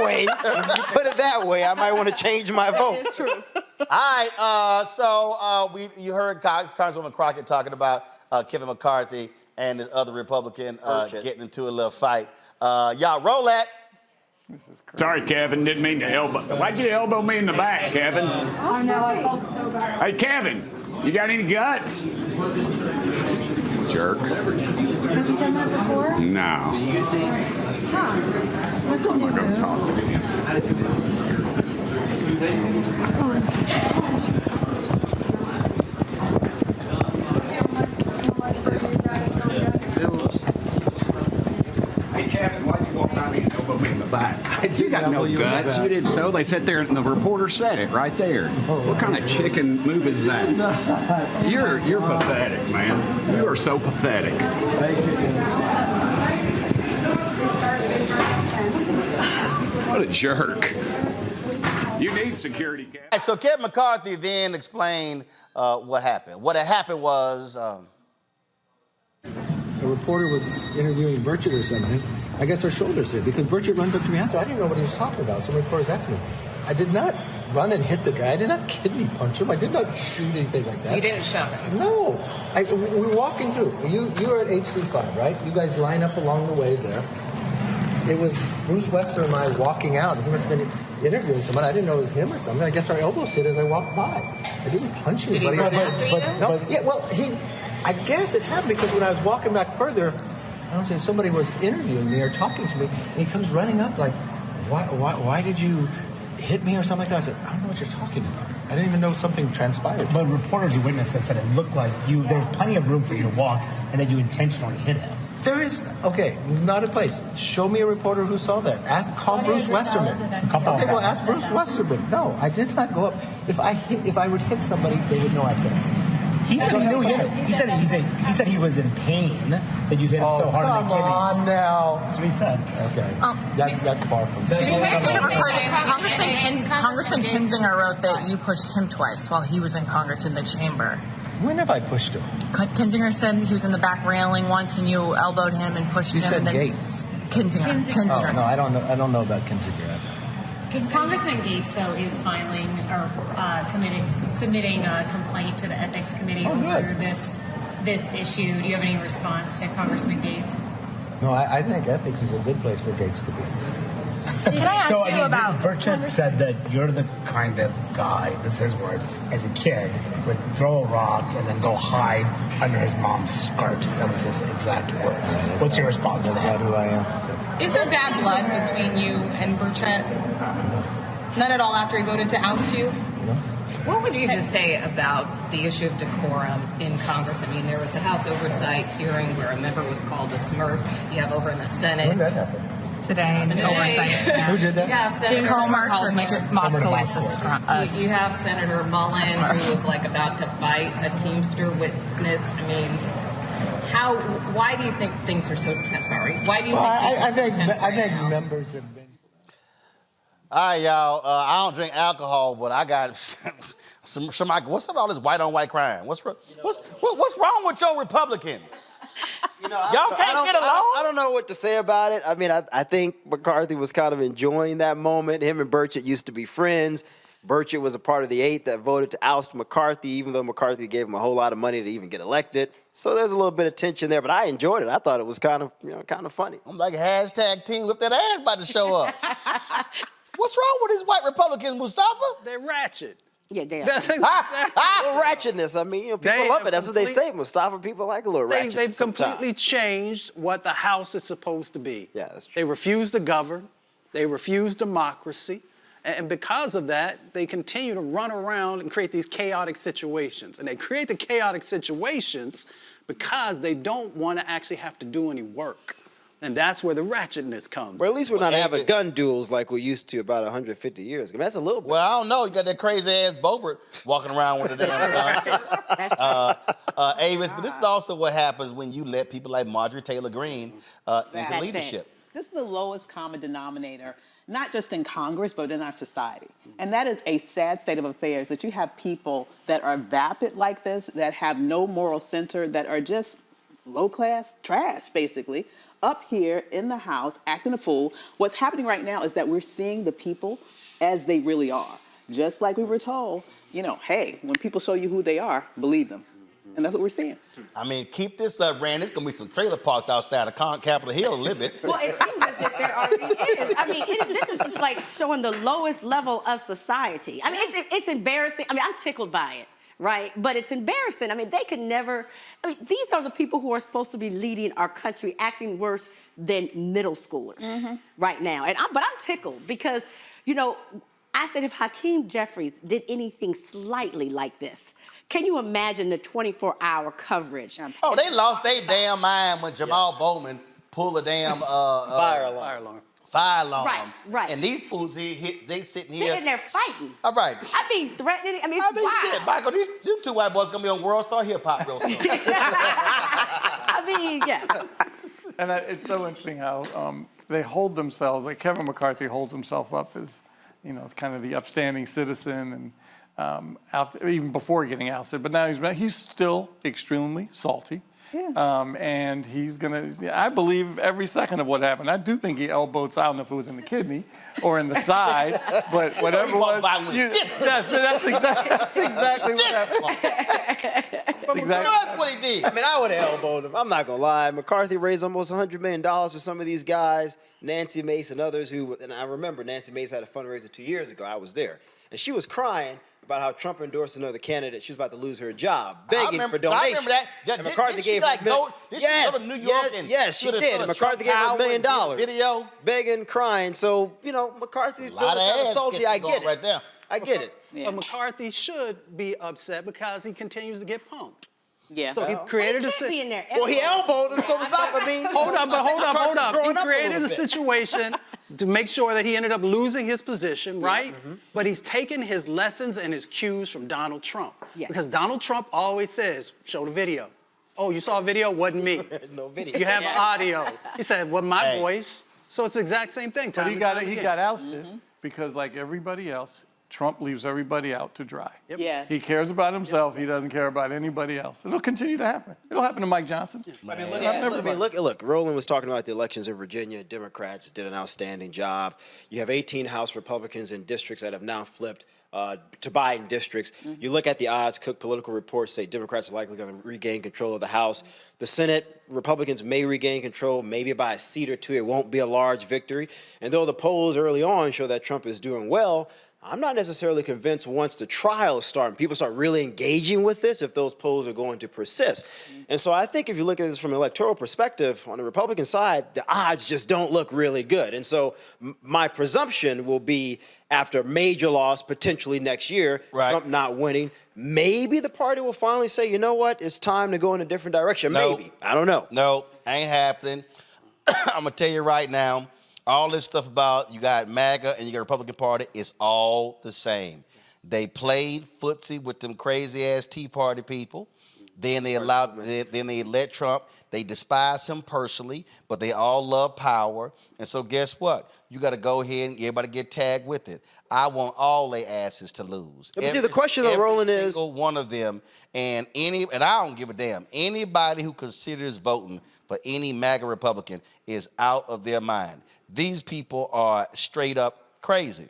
way, I might want to change my vote. It's true. All right, you heard Congresswoman Crockett talking about Kevin McCarthy and his other Republican getting into a little fight. Y'all roll that. Sorry, Kevin, didn't mean to elbow. Why'd you elbow me in the back, Kevin? Oh, no, I felt so bad. Hey, Kevin, you got any guts? Jerk. Has he done that before? No. Huh. That's a new Hey, Kevin, why'd you walk by me and elbow me in the back? You got no guts. You didn't so. They sat there and the reporter said it right there. What kind of chicken move is that? You're pathetic, man. You are so pathetic. What a jerk. You need security, Kevin. So Kevin McCarthy then explained what happened. What had happened was... A reporter was interviewing Burchett or something. I guess our shoulders hit because Burchett runs up to me after. I didn't know what he was talking about. Some reporters asked me. I did not run and hit the guy. I did not kidney punch him. I did not shoot anything like that. You didn't shove him? No. We were walking through. You were at HC5, right? You guys line up along the way there. It was Bruce Wester and I walking out. He must have been interviewing someone. I didn't know it was him or something. I guess our elbows hit as I walked by. I didn't punch anybody. Did he run after you? No. Yeah, well, I guess it happened because when I was walking back further, I was saying somebody was interviewing me or talking to me, and he comes running up like, why did you hit me or something like that? I said, I don't know what you're talking about. I didn't even know something transpired. But reporters and witnesses said it looked like there was plenty of room for you to walk and that you intentionally hit him. There is, okay, not a place. Show me a reporter who saw that. Call Bruce Westerman. Okay, well, ask Bruce Westerman. No, I did not go up. If I would hit somebody, they would know I hit him. He said he knew him. He said he was in pain that you hit him so hard in the kidneys. Come on now. That's what he said. Okay. That's far from Congressman Kinzinger wrote that you pushed him twice while he was in Congress in the chamber. When have I pushed him? Kinzinger said he was in the back railing once and you elbowed him and pushed him. You said and then Gates. Kinzinger. Oh, no, I don't know about Kinzinger. Congressman Gates, though, is filing or submitting a complaint to the Ethics Committee over this issue. Do you have any response to Congressman Gates? No, I think ethics is a good place for Gates to be. Can I ask you about... Burchett said that you're the kind of guy, this is his words, as a kid, would throw a rock and then go hide under his mom's skirt. That was his exact words. What's your response to that? That's not who I am. Is there bad blood between you and Burchett? None at all after he voted to oust you? What would you just say about the issue of decorum in Congress? I mean, there was a House oversight hearing where a member was called a Smurf. You have over in the Senate. When did that happen? Today in the oversight. Who did that? Yeah, James Hallmark or Moskowitz. You have Senator Mullen, who was like about to bite a Teamster witness. I mean, why do you think things are so tense? Why do you think things are so tense I think members have been. All right, y'all. I don't drink alcohol, but I got some. What's up all this white on white crime? What's wrong with your Republicans? You know, y'all can't get along. I don't know what to say about it. I mean, I think McCarthy was kind of enjoying that moment. Him and Burchett used to be friends. Burchett was a part of the 8 that voted to oust McCarthy, even though McCarthy gave him a whole lot of money to even get elected. So there's a little bit of tension there, but I enjoyed it. I thought it was kind of funny. I'm like hashtag team whip that ass about to show up. What's wrong with these white Republicans, Mustafa? They're ratchet. Yeah, they are. A little ratchetness. I mean, people love it. That's what they say, Mustafa. People like a little ratchet. They've completely changed what the House is supposed to be. Yeah, that's true. They refuse to govern. They refuse democracy. And because of that, they continue to run around and create these chaotic situations. And they create the chaotic situations because they don't want to actually have to do any work. And that's where the ratchetness comes. Well, at least we're not having gun duels like we used to about 150 years ago. That's a little bit. Well, I don't know. You got that crazy ass Bobert walking around with a damn gun. Avis, but this is also what happens when you let people like Marjorie Taylor Greene into leadership. This is the lowest common denominator, not just in Congress, but in our society. And that is a sad state of affairs, that you have people that are vapid like this, that have no moral center, that are just low-class trash, basically, up here in the House acting a fool. What's happening right now is that we're seeing the people as they really are. Just like we were told, hey, when people show you who they are, believe them. And that's what we're seeing. I mean, keep this up, Rand. There's going to be some trailer parks outside of Capitol Hill a little bit. Well, it seems as if there already is. I mean, this is just like showing the lowest level of society. I mean, it's embarrassing. I mean, I'm tickled by it. Right? But it's embarrassing. I mean, they could never, these are the people who are supposed to be leading our country, acting worse than middle schoolers right now. But I'm tickled because, I said if Hakeem Jefferies did anything slightly like this, can you imagine the 24-hour coverage? Oh, they lost their damn mind when Jamal Bowman pulled a damn fire alarm. Fire alarm. Right. And these fools, they sitting here. They're in there fighting. All right. I mean, threatening. I mean, wow. Shit, Michael, these 2 white boys gonna be on World Star Hip Hop real soon. I mean, yeah. And it's so interesting how they hold themselves, like Kevin McCarthy holds himself up as, kind of the upstanding citizen, and even before getting ousted. But now he's still extremely salty. Yeah. And he's I believe every second of what happened. I do think he elbowed, I don't know if it was in the kidney or in the side, but whatever it was. That's exactly what happened. That's what he did. I mean, I would have elbowed him. I'm not going to lie. McCarthy raised almost $100 million for some of these guys. Nancy Mace and others and I remember Nancy Mace had a fundraiser 2 years ago. I was there. And she was crying about how Trump endorsed another candidate. She's about to lose her job, begging for donations. I remember that. And McCarthy gave her go to New York yes, she did. And McCarthy gave her $1 million. Video. Begging, crying. So, McCarthy's feeling kind of salty. I get it. Right there. I get it. But McCarthy should be upset because he continues to get punked. Yeah. So he created a situation. Well, he elbowed him, so it's not. I mean, hold up. He created a situation to make sure that he ended up losing his position, right? Mm-hmm. But he's taken his lessons and his cues from Donald Trump. Yeah. Because Donald Trump always says, show the video. Oh, you saw a video? Wasn't me. No video. You have audio. He said, well, my voice. So it's the exact same thing. But he got ousted because, like everybody else, Trump leaves everybody out to dry. Yep. Yes. He cares about himself. Yep. He doesn't care about anybody else. It'll continue to happen. It'll happen to Mike Johnson. Look, Roland was talking about the elections in Virginia. Democrats did an outstanding job. You have 18 House Republicans in districts that have now flipped to Biden districts. Mm-hmm. You look at the odds. Cook political reports say Democrats are likely going to regain control of the House. The Senate, Republicans may regain control, maybe by a seat or two. It won't be a large victory. And though the polls early on show that Trump is doing well, I'm not necessarily convinced once the trials start and people start really engaging with this, if those polls are going to persist. Mm-hmm. And so I think if you look at this from an electoral perspective, on the Republican side, the odds just don't look really good. And so my presumption will be after a major loss, potentially next year, Trump not winning, maybe the party will finally say, you know what, it's time to go in a different direction. Nope. Maybe. I don't know. Nope, ain't happening. I'm going to tell you right now, all this stuff about you got MAGA and you got Republican Party, it's all the same. They played footsie with them crazy-ass Tea Party people. Then they let Trump. They despise him personally, but they all love power. And so guess what? You got to go ahead and everybody get tagged with it. I want all their asses to lose. But see, the question though, Roland, is... Every single one of them. And I don't give a damn. Anybody who considers voting for any MAGA Republican is out of their mind. These people are straight up crazy.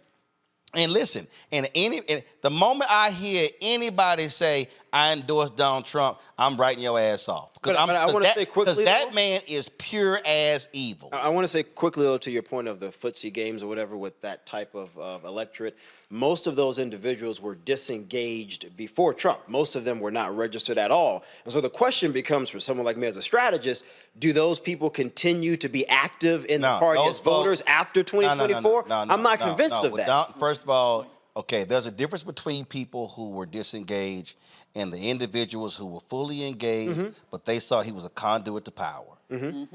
And listen, and the moment I hear anybody say, I endorse Donald Trump, I'm writing your ass off. But I want to say quickly, because that man is pure as evil. I want to say quickly, though, to your point of the footsie games or whatever with that type of electorate, most of those individuals were disengaged before Trump. Most of them were not registered at all. And so the question becomes for someone like me as a strategist, do those people continue to be active in the party as voters after 2024? I'm not convinced of that. First of all, okay, there's a difference between people who were disengaged and the individuals who were fully engaged, but they saw he was a conduit to power.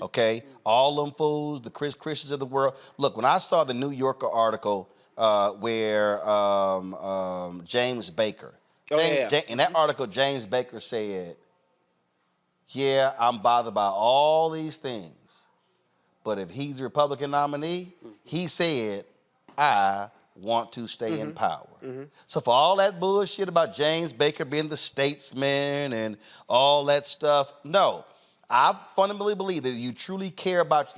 Okay? All them fools, the Christians of the world. Look, when I saw the New Yorker article where James Baker, in that article, James Baker said, yeah, I'm bothered by all these things, but if he's the Republican nominee, he said, I want to stay in power. So for all that bullshit about James Baker being the statesman and all that stuff, no. I fundamentally believe that if you truly care about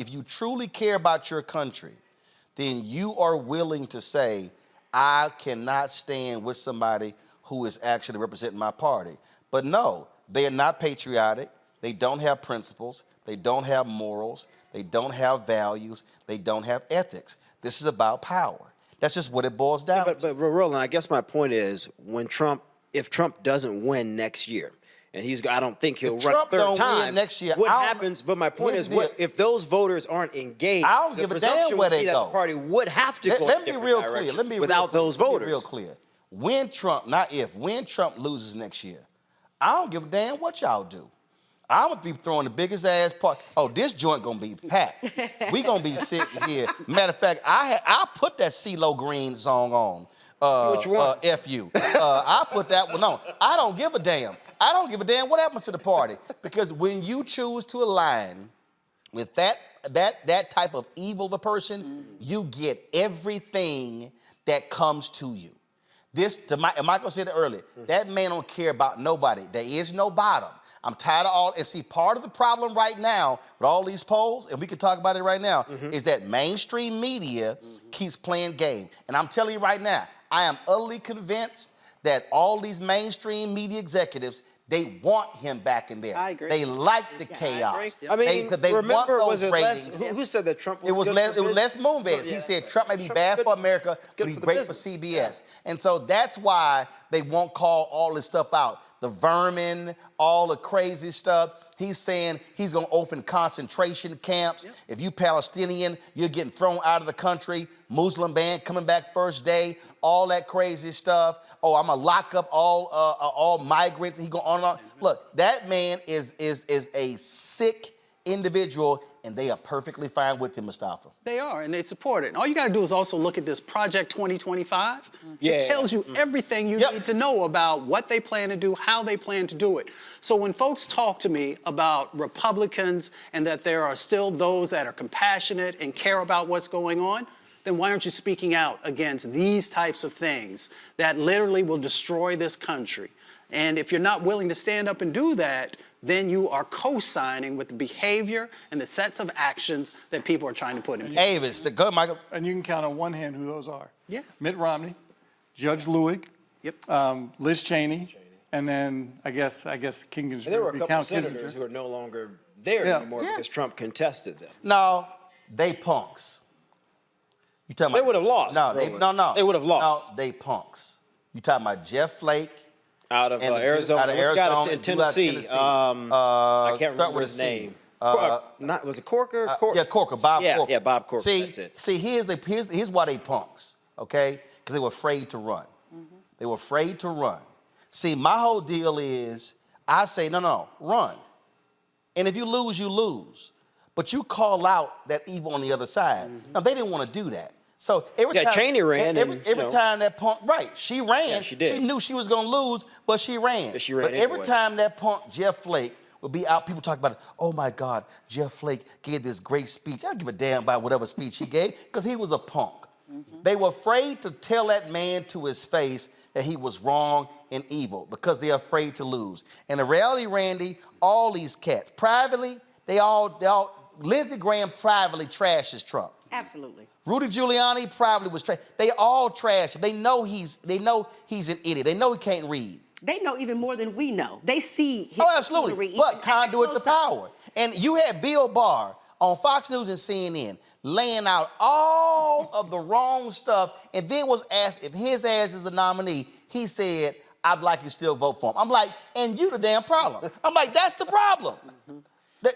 your country, then you are willing to say, I cannot stand with somebody who is actually representing my party. But no, they are not patriotic. They don't have principles. They don't have morals. They don't have values. They don't have ethics. This is about power. That's just what it boils down to. But Roland, I guess my point is, if Trump doesn't win next year, and I don't think he'll run a third time next year. What happens? But my point is, if those voters aren't engaged, I don't give a damn where they go. The party would have to go in a different direction without those voters. Let me be real clear. When Trump, not if, when Trump loses next year, I don't give a damn what y'all do. I'm going to be throwing the biggest ass party. Oh, this joint going to be packed. We going to be sitting here. Matter of fact, I put that CeeLo Green song on. Which one? F you. I put that one on. I don't give a damn. I don't give a damn what happens to the party. Because when you choose to align with that type of evil of a person, you get everything that comes to you. Michael said it earlier, that man don't care about nobody. There is no bottom. I'm tired of all, and see, part of the problem right now with all these polls, and we can talk about it right now, is that mainstream media keeps playing game. And I'm telling you right now, I am utterly convinced that all these mainstream media executives, they want him back in there. I agree. They like the chaos. I mean, they remember, want was those it ratings. who said that Trump was It was good Les Moonves. He said Trump may be bad for America, but he's great for CBS. And so that's why they won't call all this stuff out. The vermin, all the crazy stuff. He's saying he's going to open concentration camps. Yep. If you Palestinian, you're getting thrown out of the country. Muslim ban coming back first day. All that crazy stuff. Oh, I'm going to lock up all migrants. He going on and on. Look, that man is a sick individual, and they are perfectly fine with him, Mustafa. They are, and they support it. And all you got to do is also look at this Project 2025. It tells you everything you need to know about what they plan to do, how they plan to do it. So when folks talk to me about Republicans and that there are still those that are compassionate and care about what's going on, then why aren't you speaking out against these types of things that literally will destroy this country? And if you're not willing to stand up and do that, then you are co-signing with the behavior and the sets of actions that people are trying to put in place. Go, Michael. And you can count on one hand who those are. Yeah. Mitt Romney, Judge Lewig, Liz Cheney, and then I guess Kissinger. There were a couple of senators who are no longer there anymore because Trump contested them. No, they punks. You talking they about? Would have lost. No, they would have lost. No, they punks. You talking about Jeff Flake? Out of Arizona. Out of Arizona. In Tennessee. I can't remember his name. Was it Corker? Yeah, Corker. Bob Corker. Yeah, Bob Corker. See, that's it. See, here's why they punks. Okay, because they were afraid to run. They were afraid to run. See, my whole deal is, I say, no, run. And if you lose, you lose. But you call out that evil on the other side. Now, they didn't want to do that. So every time Cheney ran. Every time that punk, she ran. Yeah, she did. She knew she was going to lose, but she ran. Yeah, she ran but every anyway. time that punk, Jeff Flake, would be out, people talk about it. Oh my God, Jeff Flake gave this great speech. I don't give a damn about whatever speech he gave, because he was a punk. They were afraid to tell that man to his face that he was wrong and evil, because they're afraid to lose. And the reality, Randy, all these cats, privately, they all Lindsey Graham privately trashed his Trump. Absolutely. Rudy Giuliani privately was trashed. They all trash him. They know he's an idiot. They know he can't read. They know even more than we know. They see his absolutely. But conduit to power. And you had Bill Barr on Fox News and CNN laying out all of the wrong stuff, and then was asked if his ass is the nominee. He said, I'd like you to still vote for him. I'm like, and you the damn problem. I'm like, that's the problem.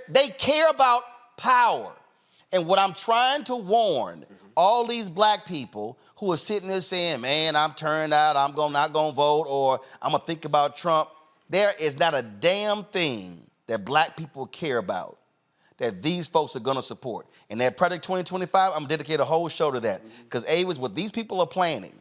They care about power. And what I'm trying to warn all these black people who are sitting there saying, man, I'm turned out, I'm not going to vote, or I'm going to think about Trump. There is not a damn thing that black people care about that these folks are going to support. And that Project 2025, I'm going to dedicate a whole show to that. Because what these people are planning,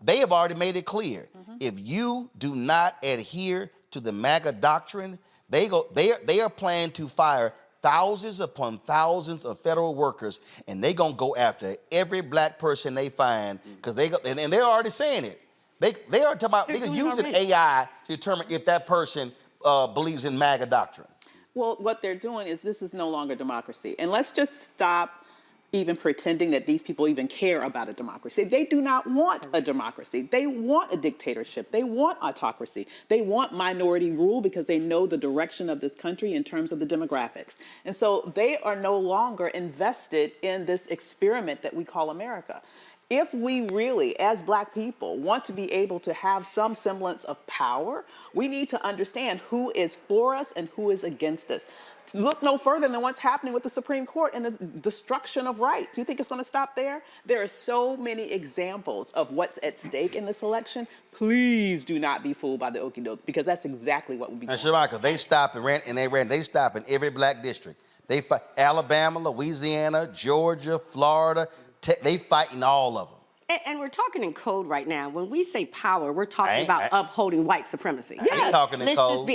they have already made it clear. If you do not adhere to the MAGA doctrine, they are planning to fire thousands upon thousands of federal workers, and they're going to go after every black person they find, because and they're already saying it. They are talking about, they're using AI to determine if that person believes in MAGA doctrine. Well, what they're doing is, this is no longer democracy. And let's just stop even pretending that these people even care about a democracy. They do not want a democracy. They want a dictatorship. They want autocracy. They want minority rule, because they know the direction of this country in terms of the demographics. And so they are no longer invested in this experiment that we call America. If we really, as black people, want to be able to have some semblance of power, we need to understand who is for us and who is against us. Look no further than what's happening with the Supreme Court and the destruction of rights. Do you think it's going to stop there? There are so many examples of what's at stake in this election. Please do not be fooled by the okie doke, because that's exactly what would be. And Shamika, they stopped and ran, and they stop in every black district. They fight Alabama, Louisiana, Georgia, Florida. They fighting all of them. And we're talking in code right now. When we say power, we're talking about upholding white supremacy. I ain't talking in code.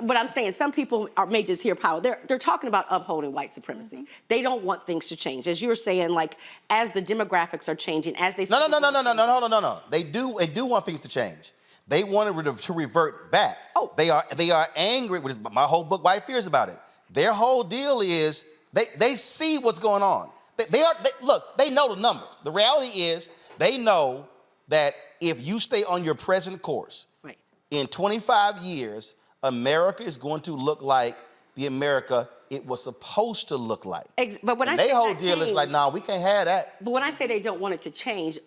But I'm saying some people may just hear power. They're talking about upholding white supremacy. They don't want things to change. As you were saying, like, as the demographics are changing, as they... No. They do want things to change. They want to revert back. Oh. They are angry, which is my whole book, White Fears, about it. Their whole deal is, they see what's going on. Look, they know the numbers. The reality is, they know that if you stay on your present course, in 25 years, America is going to look like the America it was supposed to look like. But when their whole deal is like, no, we can't have that. But when I say they don't want it to change,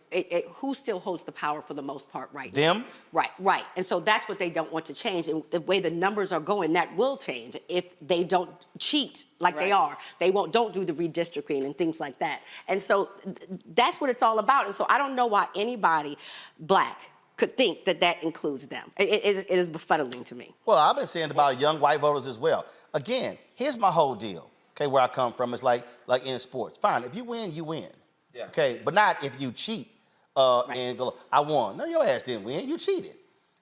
who still holds the power for the most part right now? Them? Right. And so that's what they don't want to change. And the way the numbers are going, that will change if they don't cheat like they are. They don't do the redistricting and things like that. And so that's what it's all about. And so I don't know why anybody black could think that includes them. It is befuddling to me. Well, I've been saying about young white voters as well. Again, here's my whole deal. Okay, where I come from, it's like in sports. Fine, if you win, you win. Yeah. Okay, but not if you cheat and go, I won. No, your ass didn't win. You cheated.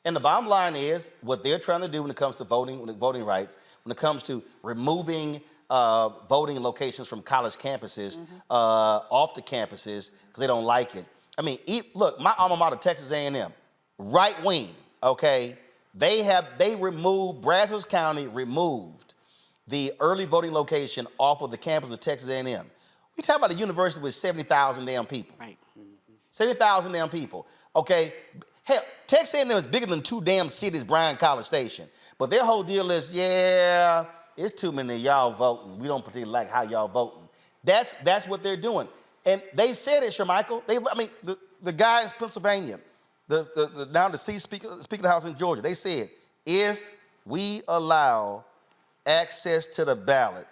And the bottom line is, what they're trying to do when it comes to voting rights, when it comes to removing voting locations from college campuses, off the campuses, because they don't like it. I mean, look, my alma mater, Texas A&M, right wing, okay? They removed, Brazos County removed the early voting location off of the campus of Texas A&M. We talk about a university with 70,000 damn people. Right. 70,000 damn people, okay? Hell, Texas A&M is bigger than 2 damn cities, Bryan College Station. But their whole deal is, yeah, it's too many of y'all voting. We don't particularly like how y'all voting. That's what they're doing. And they said it, Shermichael. The guy in Pennsylvania, now the Speaker of the House in Georgia, they said, if we allow access to the ballot,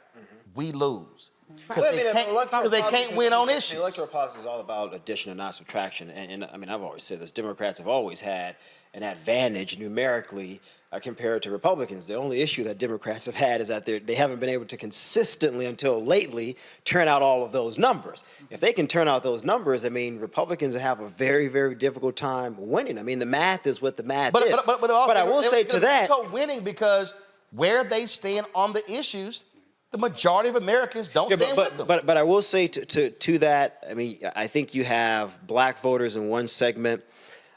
we lose. Because they can't win on issues. The electoral politics is all about addition and not subtraction. And I mean, I've always said this, Democrats have always had an advantage numerically compared to Republicans. The only issue that Democrats have had is that they haven't been able to consistently until lately turn out all of those numbers. If they can turn out those numbers, I mean, Republicans have a very, very difficult time winning. I mean, the math is what the math is. But I will say to that, winning because where they stand on the issues, the majority of Americans don't stand with them. But I will say to that, I mean, I think you have black voters in one segment.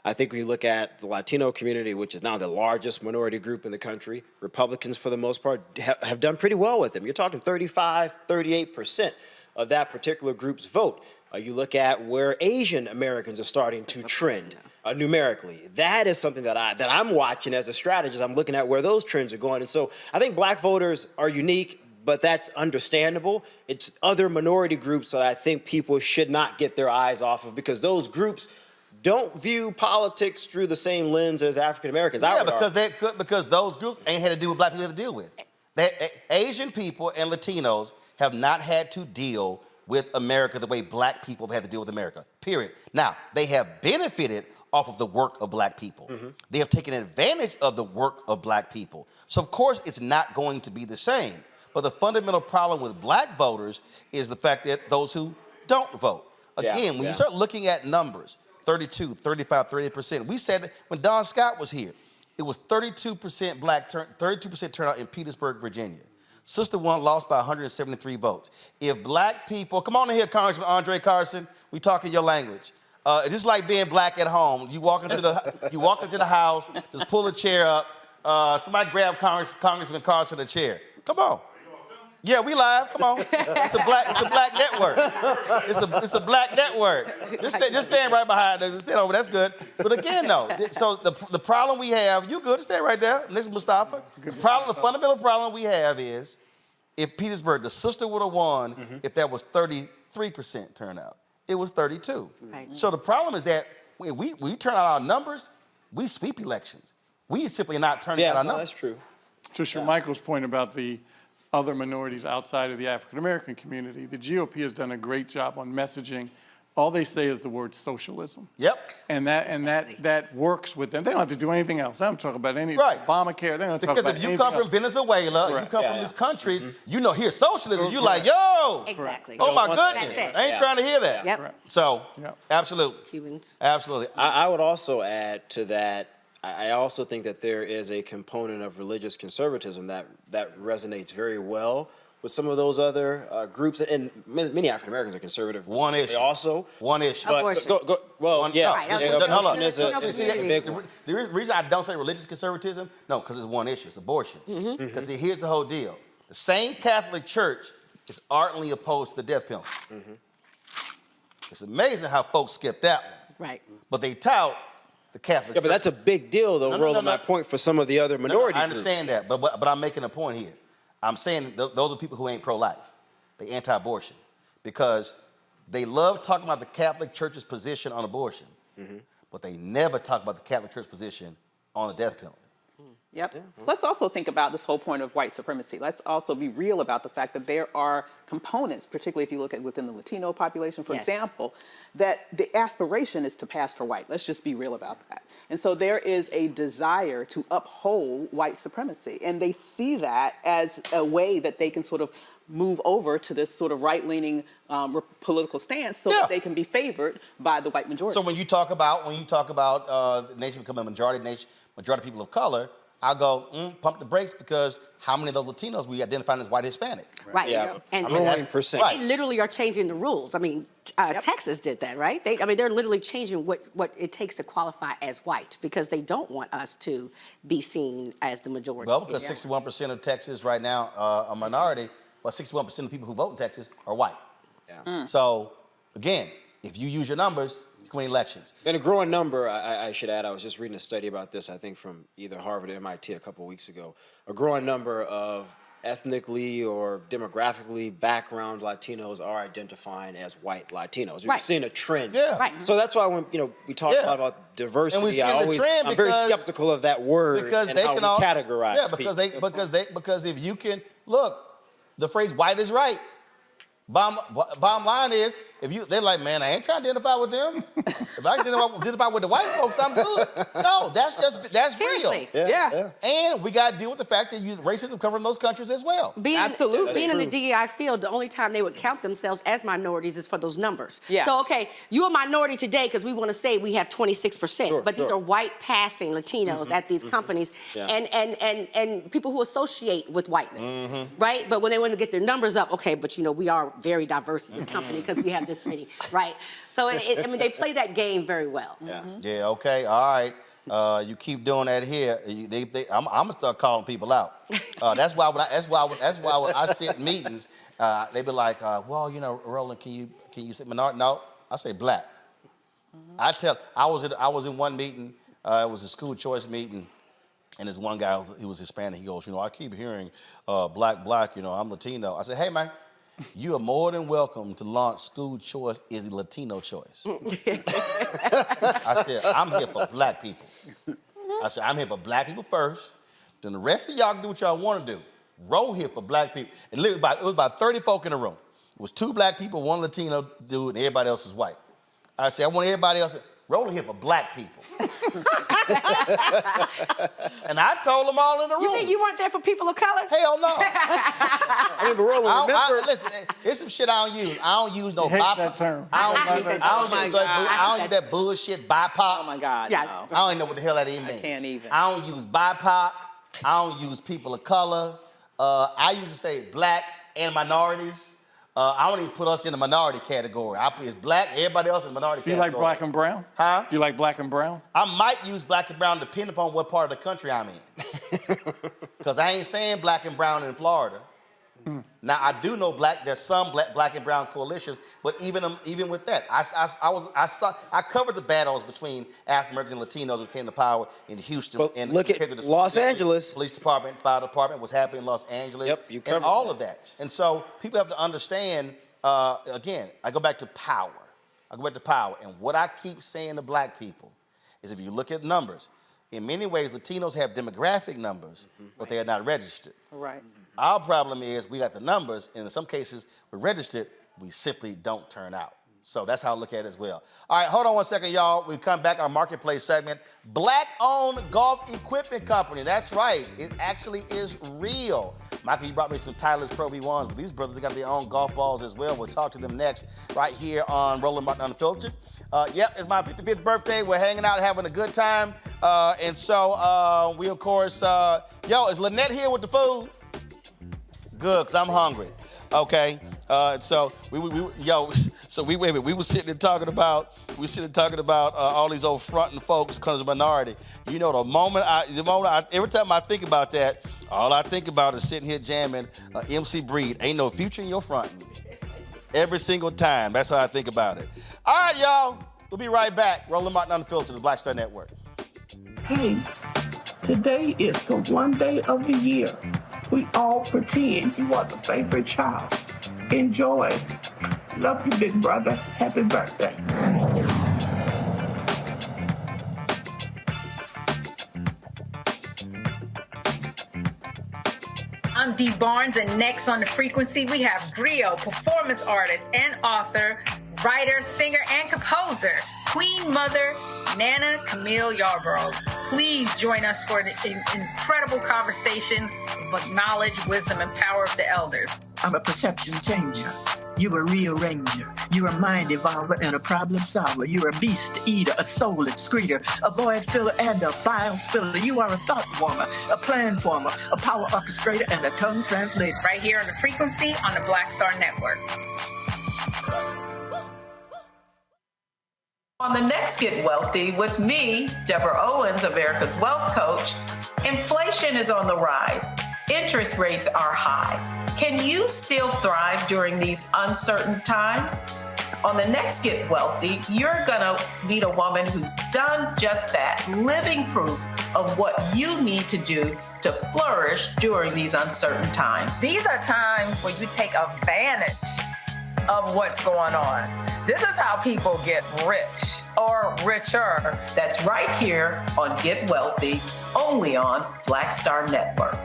I think when you look at the Latino community, which is now the largest minority group in the country, Republicans, for the most part, have done pretty well with them. You're talking 35, 38% of that particular group's vote. You look at where Asian Americans are starting to trend numerically. That is something that I'm watching as a strategist. I'm looking at where those trends are going. And so I think black voters are unique, but that's understandable. It's other minority groups that I think people should not get their eyes off of, because those groups don't view politics through the same lens as African Americans. Yeah, because those groups ain't had to do what black people have to deal with. Asian people and Latinos have not had to deal with America the way black people have had to deal with America, period. Now, they have benefited off of the work of black people. They have taken advantage of the work of black people. So, of course, it's not going to be the same. But the fundamental problem with black voters is the fact that those who don't vote. Again, when you start looking at numbers, 32, 35, 38%. We said when Don Scott was here, it was 32% 32% turnout in Petersburg, Virginia. Sister One lost by 173 votes. If black people, come on in here, Congressman Andre Carson, we talking your language. It's just like being black at home. You walk into the house, just pull a chair up. Somebody grab Congressman Carson a chair. Come on. Yeah, we live. Come on. It's a black network. It's a black network. Just stand right behind us. Stand over. That's good. But again, though, so the problem we have, you good? Stay right there. This is Mustafa. The fundamental problem we have is if Petersburg, the sister would have won if that was 33% turnout. It was 32. Right. So the problem is that we turn out our numbers, we sweep elections. We simply not turning out our numbers. That's true. To Michael's point about the other minorities outside of the African American community, the GOP has done a great job on messaging. All they say is the word socialism. Yep. And that works with them. They don't have to do anything else. They don't talk about any Obamacare. They don't talk about anything else. Because if you come from Venezuela, you come from these countries, you know, here's socialism. You're like, yo. Exactly. Oh, my goodness. I ain't trying to hear that. Yep. So, absolutely. Cubans. Absolutely. I would also add to that, I also think that there is a component of religious conservatism that resonates very well with some of those other groups, and many African Americans are conservative. One issue. One issue. Abortion. Hold on. It's a big one. The reason I don't say religious conservatism, no, because it's one issue. It's abortion. Because here's the whole deal. The same Catholic Church is ardently opposed to the death penalty. It's amazing how folks skip that one. Right. But they tout the Catholic Church. But that's a big deal, though, Roland, my point for some of the other minority groups. I understand that, but I'm making a point here. I'm saying those are people who ain't pro-life. They anti-abortion. Because they love talking about the Catholic Church's position on abortion, but they never talk about the Catholic Church's position on the death penalty. Yep. Let's also think about this whole point of white supremacy. Let's also be real about the fact that there are components, particularly if you look at within the Latino population, for example, that the aspiration is to pass for white. Let's just be real about that. And so there is a desire to uphold white supremacy. And they see that as a way that they can sort of move over to this sort of right-leaning political stance so that they can be favored by the white majority. So when you talk about the nation becoming a majority people of color, I'll go, pump the brakes, because how many of those Latinos we identify as white Hispanic? Right. Yeah. And they literally are changing the rules. I mean, Texas did that, right? They're literally changing what it takes to qualify as white, because they don't want us to be seen as the majority. Well, because 61% of Texas right now are a minority, but 61% of people who vote in Texas are white. Yeah. So, again, if you use your numbers, you can win elections. And a growing number, I should add, I was just reading a study about this, I think from either Harvard or MIT a couple of weeks ago. A growing number of ethnically or demographically background Latinos are identifying as white Latinos. We're seeing a trend. Yeah. Right. So that's why when we talk a lot about diversity, I'm very skeptical of that word and how we categorize people. Because if you can look, the phrase "white is right," Bottom line is, they're like, man, I ain't trying to identify with them. If I can identify with the white folks, I'm good. No, that's Seriously. real. Yeah. And we got to deal with the fact that racism comes from those countries as well. Being in the DEI field, the only time they would count themselves as minorities is for those numbers. Yeah. So, okay, you're a minority today because we want to say we have 26%, but these are white passing Latinos at these companies and people who associate with whiteness, right? But when they want to get their numbers up, okay, but we are very diverse in this company because we have this many, right? So, they play that game very well. Yeah, okay, all right. You keep doing that here. I'm gonna start calling people out. That's why when I sit in meetings, they be like, well, Roland, can you say minority? No, I say black. I was in one meeting. It was a school choice meeting. And this one guy, he was Hispanic. He goes, I keep hearing black. I'm Latino. I said, hey man, you are more than welcome to launch school choice is a Latino choice. I said, I'm here for black people. I said, I'm here for black people first. Then the rest of y'all can do what y'all want to do. Roll here for black people. And it was about 30 folk in the room. It was 2 black people, 1 Latino dude, and everybody else was white. I said, I want everybody else. Rolling here for black people. And I told them all in the room. You mean you weren't there for people of color? Hell no. But Roland, remember. Listen, there's some shit I don't use. I don't use no BIPOC. That term. I don't use that bullshit BIPOC. Oh my God. Yeah. No. I don't even know what the hell that even means. I can't even. I don't use BIPOC. I don't use people of color. I usually say black and minorities. I don't even put us in the minority category. I put black, everybody else in the minority category. Do you like black and brown? Huh? Do you like black and brown? I might use black and brown depending upon what part of the country I'm in. Because I ain't saying black and brown in Florida. Now, I do know there's some black and brown coalitions, but even with that, I covered the battles between African Americans and Latinos who came to power in Houston. But and look at Los Angeles. Police department, fire department, what's happening in Los Angeles. Yep, you covered and all of that. And so people have to understand, again, I go back to power. And what I keep saying to black people is if you look at numbers, in many ways, Latinos have demographic numbers, but they are not registered. Right. Our problem is we got the numbers, and in some cases, we're registered, we simply don't turn out. So that's how I look at it as well. All right, hold on one second, y'all. We come back, our marketplace segment. Black-owned golf equipment company. That's right. It actually is real. Michael, you brought me some Titleist Pro V1s, but these brothers, they got their own golf balls as well. We'll talk to them next right here on Roland Martin Unfiltered. It's my 55th birthday. We're hanging out, having a good time. And so we, of course, is Lynette here with the food? Good, because I'm hungry. Okay. So we were sitting and talking about all these old fronting folks because of minority. You know, every time I think about that, all I think about is sitting here jamming MC Breed. Ain't no future in your fronting. Every single time. That's how I think about it. All right, y'all. We'll be right back. Roland Martin Unfiltered, the Black Star Network. Hey, today is the one day of the year we all pretend you are the favorite child. Enjoy. Love you, big brother. Happy birthday. I'm Dee Barnes, and next on The Frequency, we have griot, performance artist and author, writer, singer, and composer, Queen Mother Nana Camille Yarborough. Please join us for an incredible conversation of knowledge, wisdom, and power of the elders. I'm a perception changer. You're a rearranger. You're a mind evolver and a problem solver. You're a beast eater, a soul excreter, a void filler, and a file spiller. You are a thought warmer, a plan former, a power orchestrator, and a tongue translator. Right here on The Frequency on the Black Star Network. On the next Get Wealthy with me, Deborah Owens, America's Wealth Coach, inflation is on the rise. Interest rates are high. Can you still thrive during these uncertain times? On the next Get Wealthy, you're gonna meet a woman who's done just that, living proof of what you need to do to flourish during these uncertain times. These are times where you take advantage of what's going on. This is how people get rich or richer. That's right here on Get Wealthy, only on Black Star Network.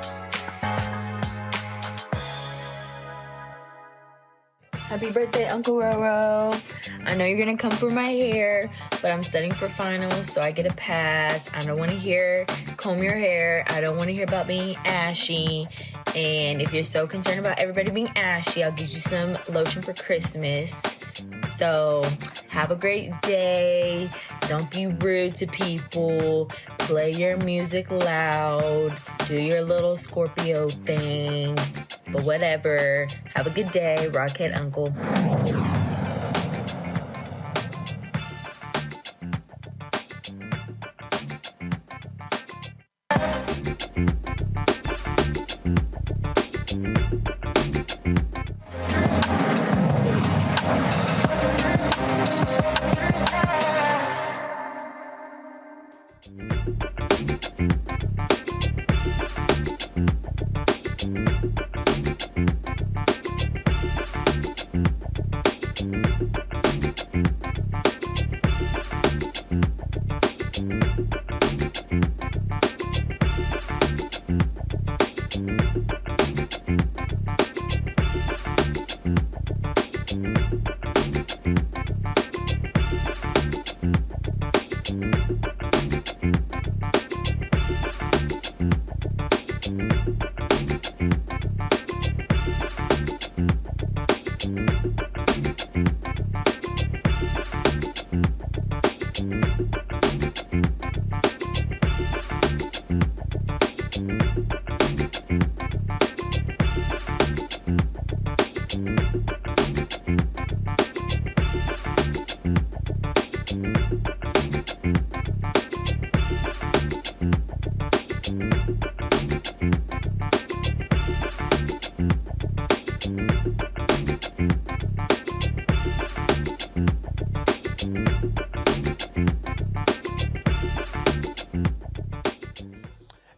Happy birthday, Uncle Roro. I know you're gonna come for my hair, but I'm studying for finals, so I get a pass. I don't wanna hear comb your hair. I don't wanna hear about being ashy. And if you're so concerned about everybody being ashy, I'll give you some lotion for Christmas. So have a great day. Don't be rude to people. Play your music loud. Do your little Scorpio thing. But whatever. Have a good day. Rockhead Uncle.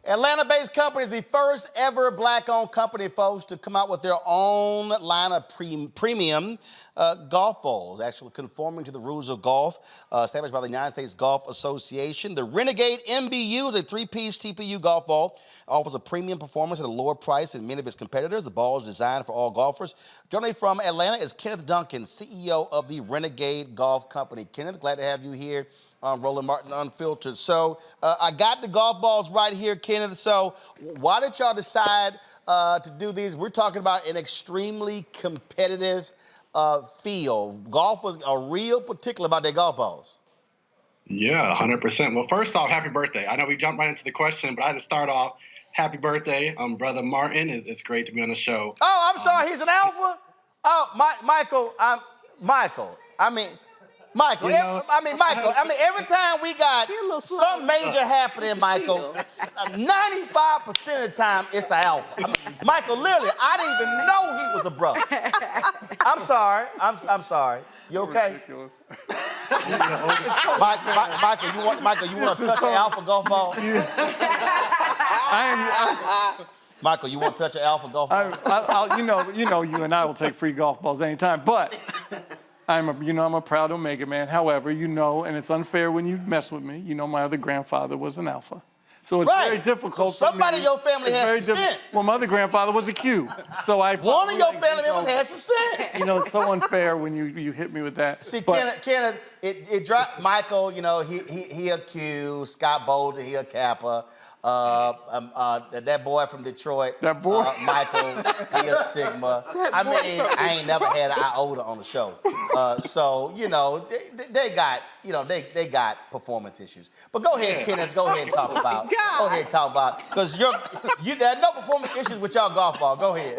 Atlanta-based company is the first ever black-owned company, folks, to come out with their own line of premium golf balls, actually conforming to the rules of golf, established by the United States Golf Association. The Renegade MBU is a three-piece TPU golf ball, offers a premium performance at a lower price than many of its competitors. The ball is designed for all golfers. Joining me from Atlanta is Kenneth Duncan, CEO of the Renegade Golf Company. Kenneth, glad to have you here on Roland Martin Unfiltered. So I got the golf balls right here, Kenneth. So why did y'all decide to do these? We're talking about an extremely competitive field. Golfers are real particular about their golf balls. Yeah, 100%. Well, first off, happy birthday. I know we jumped right into the question, but I had to start off, happy birthday, Brother Martin. It's great to be on the show. Oh, I'm sorry, he's an alpha? Oh, Michael, Michael, every time we got some major happening, Michael, 95% of the time it's an alpha. Michael, literally, I didn't even know he was a brother. I'm sorry. I'm sorry. You okay? Michael, you want to touch an alpha golf ball? Michael, you want to touch an alpha golf ball? You and I will take free golf balls anytime, but I'm a proud Omega man. However, and it's unfair when you mess with me. My other grandfather was an alpha. So it's very difficult so somebody in your family has some sense. Well, my other grandfather was a Q. So one of your family members has some sense. It's so unfair when you hit me with that. See, Kenneth, it dropped Michael, he a Q, Scott Bolden, he a Kappa. That boy from Detroit, Michael, he a Sigma. I ain't never had an iota on the show. They got performance issues. But go ahead, Kenneth, go ahead and talk about. Because there are no performance issues with y'all golf ball. Go ahead.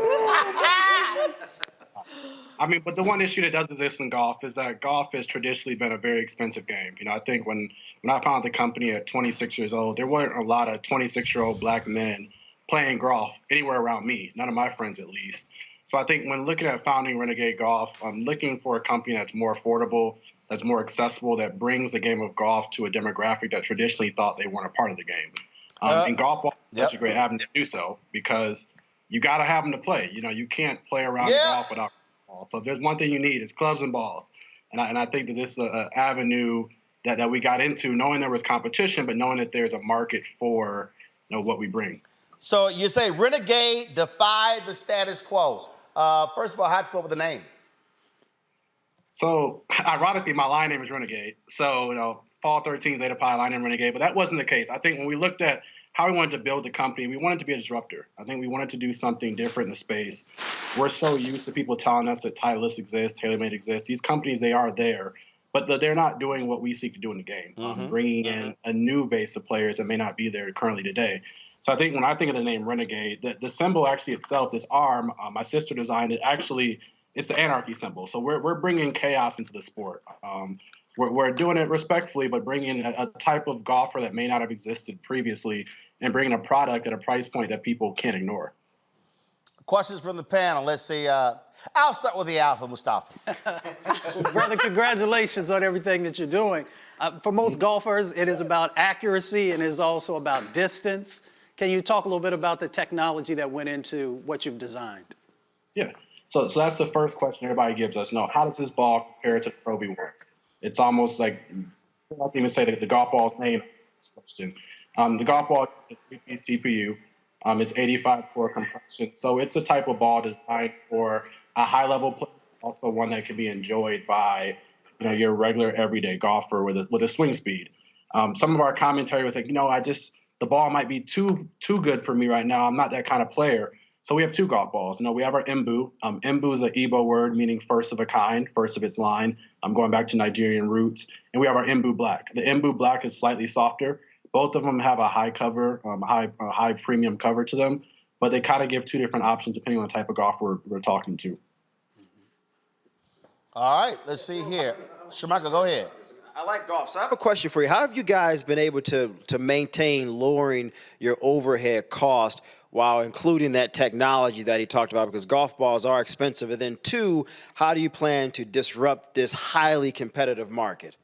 But the one issue that does exist in golf is that golf has traditionally been a very expensive game. I think when I founded the company at 26 years old, there weren't a lot of 26-year-old black men playing golf anywhere around me, none of my friends at least. So I think when looking at founding Renegade Golf, I'm looking for a company that's more affordable, that's more accessible, that brings the game of golf to a demographic that traditionally thought they weren't a part of the game. And golf ball is such a great avenue to do so because you got to have them to play. You can't play around golf without balls. So if there's one thing you need, it's clubs and balls. And I think that this is an avenue that we got into, knowing there was competition, but knowing that there's a market for what we bring. So you say Renegade defy the status quo. First of all, how'd you spell with the name? So ironically, my line name is Renegade. So, Fall 13 Zeta Pi, line name Renegade, but that wasn't the case. I think when we looked at how we wanted to build the company, we wanted to be a disruptor. I think we wanted to do something different in the space. We're so used to people telling us that Titleist exists, TaylorMade exists. These companies, they are there, but they're not doing what we seek to do in the game, bringing in a new base of players that may not be there currently today. So I think when I think of the name Renegade, the symbol actually itself, this arm, my sister designed it. Actually, it's the anarchy symbol. So we're bringing chaos into the sport. We're doing it respectfully, but bringing a type of golfer that may not have existed previously and bringing a product at a price point that people can't ignore. Questions from the panel. Let's see. I'll start with the Alpha, Mustafa. Brother, congratulations on everything that you're doing. For most golfers, it is about accuracy and it is also about distance. Can you talk a little bit about the technology that went into what you've designed? Yeah. So that's the first question everybody gives us. No, how does this ball compare to the Pro V1? It's almost like, I can't even say the golf ball's name. This question. The golf ball is a 3-piece TPU. It's 85 core compression. So it's a type of ball designed for a high-level play, also one that can be enjoyed by your regular everyday golfer with a swing speed. Some of our commentary was like, the ball might be too good for me right now. I'm not that kind of player. So we have two golf balls. We have our Mbu. Mbu is an Igbo word meaning first of a kind, first of its line. I'm going back to Nigerian roots. And we have our Mbu Black. The Mbu Black is slightly softer. Both of them have a high cover, high premium cover to them, but they kind of give two different options depending on the type of golfer we're talking to. All right, let's see here. Shamaka, go ahead. I like golf, so I have a question for you. How have you guys been able to maintain lowering your overhead cost while including that technology that he talked about? Because golf balls are expensive. And then two, how do you plan to disrupt this highly competitive market?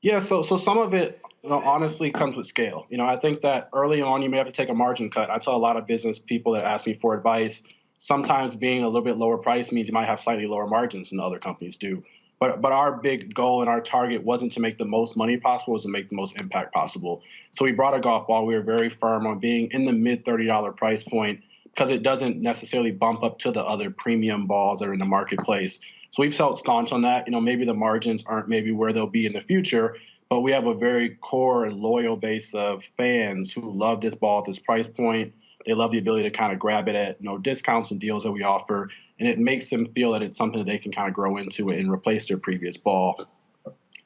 Yeah, so some of it, honestly comes with scale. I think that early on you may have to take a margin cut. I tell a lot of business people that ask me for advice, sometimes being a little bit lower price means you might have slightly lower margins than other companies do. But our big goal and our target wasn't to make the most money possible, it was to make the most impact possible. So we brought a golf ball. We were very firm on being in the mid $30 price point because it doesn't necessarily bump up to the other premium balls that are in the marketplace. So we've felt staunch on that. Maybe the margins aren't maybe where they'll be in the future, but we have a very core and loyal base of fans who love this ball at this price point. They love the ability to kind of grab it at discounts and deals that we offer. And it makes them feel that it's something that they can kind of grow into and replace their previous ball.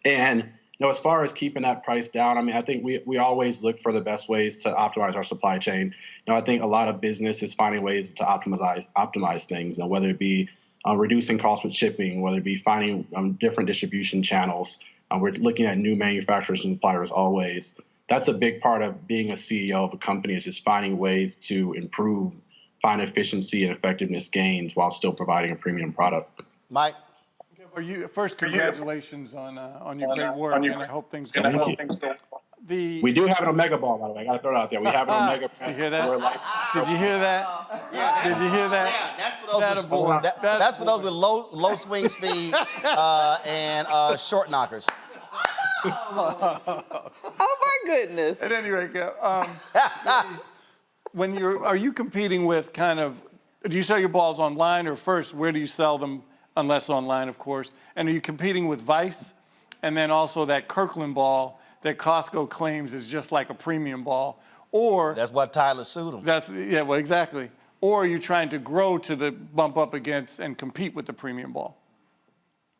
And as far as keeping that price down, I think we always look for the best ways to optimize our supply chain. I think a lot of business is finding ways to optimize things, whether it be reducing costs with shipping, whether it be finding different distribution channels. We're looking at new manufacturers and suppliers always. That's a big part of being a CEO of a company, is just finding ways to find efficiency and effectiveness gains while still providing a premium product. Mike? First, congratulations on your great work, and I hope things go well. We do have an Omega ball, by the way. I got to throw it out there. We have an Omega. You hear that? Did you hear that? Yeah, did you hear that? Yeah, that's for those with low swing speed and short knockers. Oh my goodness! At any rate, are you competing with do you sell your balls online, or first, where do you sell them, unless online, of course? And are you competing with Vice, and then also that Kirkland ball that Costco claims is just like a premium ball, or that's what Tyler sued him. Exactly. Or are you trying to grow to bump up against and compete with the premium ball?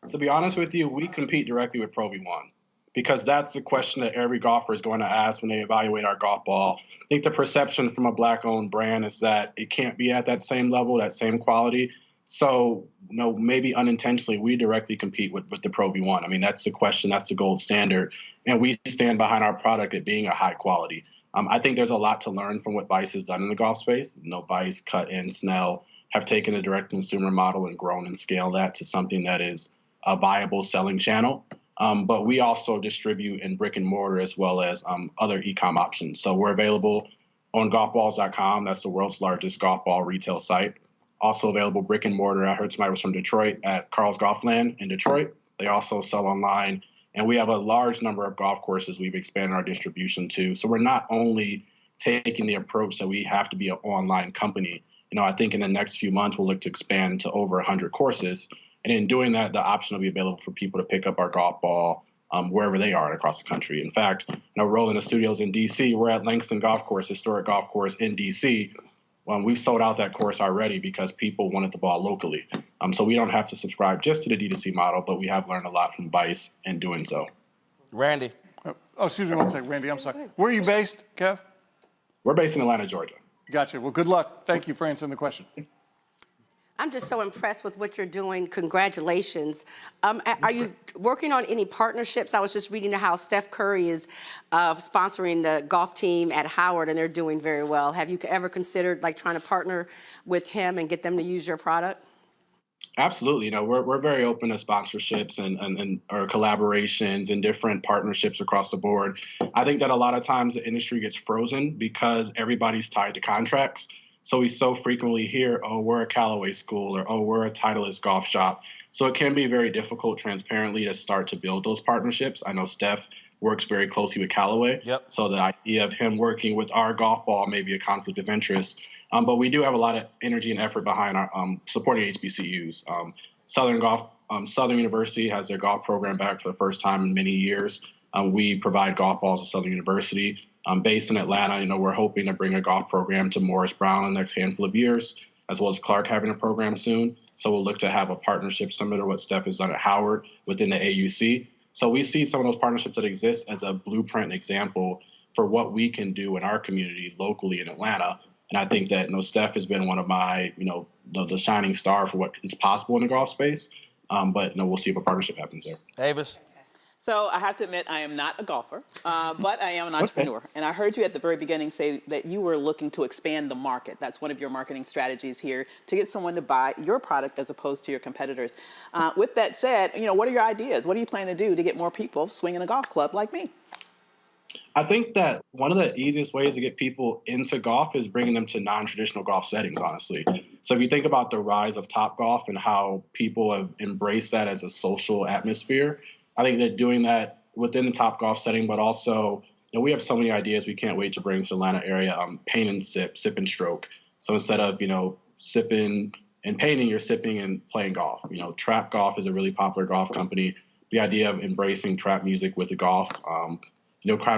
To be honest with you, we compete directly with Pro V1. Because that's the question that every golfer is going to ask when they evaluate our golf ball. I think the perception from a Black-owned brand is that it can't be at that same level, that same quality. So, maybe unintentionally, we directly compete with the Pro V1. That's the question. That's the gold standard. And we stand behind our product at being a high quality. I think there's a lot to learn from what Vice has done in the golf space. Vice, Cut, and Snell have taken a direct-consumer model and grown and scaled that to something that is a viable selling channel. But we also distribute in brick and mortar as well as other e-com options. So we're available on golfballs.com. That's the world's largest golf ball retail site. Also available brick and mortar. I heard somebody was from Detroit at Carl's Golfland in Detroit. They also sell online. And we have a large number of golf courses we've expanded our distribution to. So we're not only taking the approach that we have to be an online company. I think in the next few months we'll look to expand to over 100 courses. And in doing that, the option will be available for people to pick up our golf ball wherever they are across the country. In fact, Roland, the studio's in D.C. We're at Langston Golf Course, historic golf course in D.C. We've sold out that course already because people wanted the ball locally. So we don't have to subscribe just to the D2C model, but we have learned a lot from Vice in doing so. Randy. Oh, excuse me one second, Randy, I'm sorry. Where are you based, Kev? We're based in Atlanta, Georgia. Gotcha. Well, good luck. Thank you for answering the question. I'm just so impressed with what you're doing. Congratulations. Are you working on any partnerships? I was just reading how Steph Curry is sponsoring the golf team at Howard, and they're doing very well. Have you ever considered trying to partner with him and get them to use your product? Absolutely. We're very open to sponsorships and or collaborations and different partnerships across the board. I think that a lot of times the industry gets frozen because everybody's tied to contracts. So we so frequently hear, oh, we're a Callaway school, or, oh, we're a Titleist golf shop. So it can be very difficult, transparently, to start to build those partnerships. I know Steph works very closely with Callaway. Yep. So the idea of him working with our golf ball may be a conflict of interest. But we do have a lot of energy and effort behind our supporting HBCUs. Southern University has their golf program back for the first time in many years. We provide golf balls at Southern University. Based in Atlanta, we're hoping to bring a golf program to Morris Brown in the next handful of years, as well as Clark having a program soon. So we'll look to have a partnership similar to what Steph has done at Howard within the AUC. So we see some of those partnerships that exist as a blueprint and example for what we can do in our community locally in Atlanta. And I think that Steph has been one of my, the shining star for what is possible in the golf space. But we'll see if a partnership happens there. Avis. So I have to admit, I am not a golfer, but I am an entrepreneur. Okay. And I heard you at the very beginning say that you were looking to expand the market. That's one of your marketing strategies here, to get someone to buy your product as opposed to your competitors. With that said, what are your ideas? What do you plan to do to get more people swinging a golf club like me? I think that one of the easiest ways to get people into golf is bringing them to non-traditional golf settings, honestly. So if you think about the rise of Topgolf and how people have embraced that as a social atmosphere, I think that doing that within the Topgolf setting, but also, we have so many ideas we can't wait to bring to the Atlanta area. Paint and sip, sip and stroke. So instead of, sipping and painting, you're sipping and playing golf. Trap Golf is a really popular golf company. The idea of embracing trap music with the golf, kind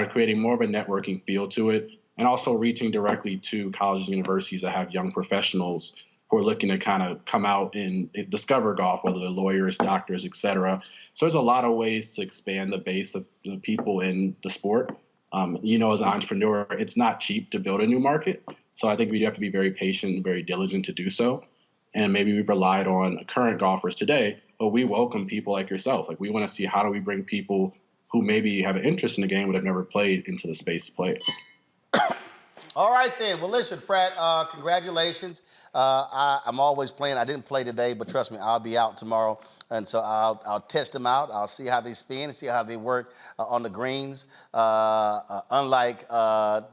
of creating more of a networking feel to it, and also reaching directly to colleges and universities that have young professionals who are looking to kind of come out and discover golf, whether they're lawyers, doctors, et cetera. So there's a lot of ways to expand the base of the people in the sport. As an entrepreneur, it's not cheap to build a new market. So I think we have to be very patient and very diligent to do so. And maybe we've relied on current golfers today, but we welcome people like yourself. We want to see, how do we bring people who maybe have an interest in the game but have never played into the space to play it. All right, then. Well, listen, Fred, congratulations. I'm always playing. I didn't play today, but trust me, I'll be out tomorrow. And so I'll test them out. I'll see how they spin and see how they work on the greens. Unlike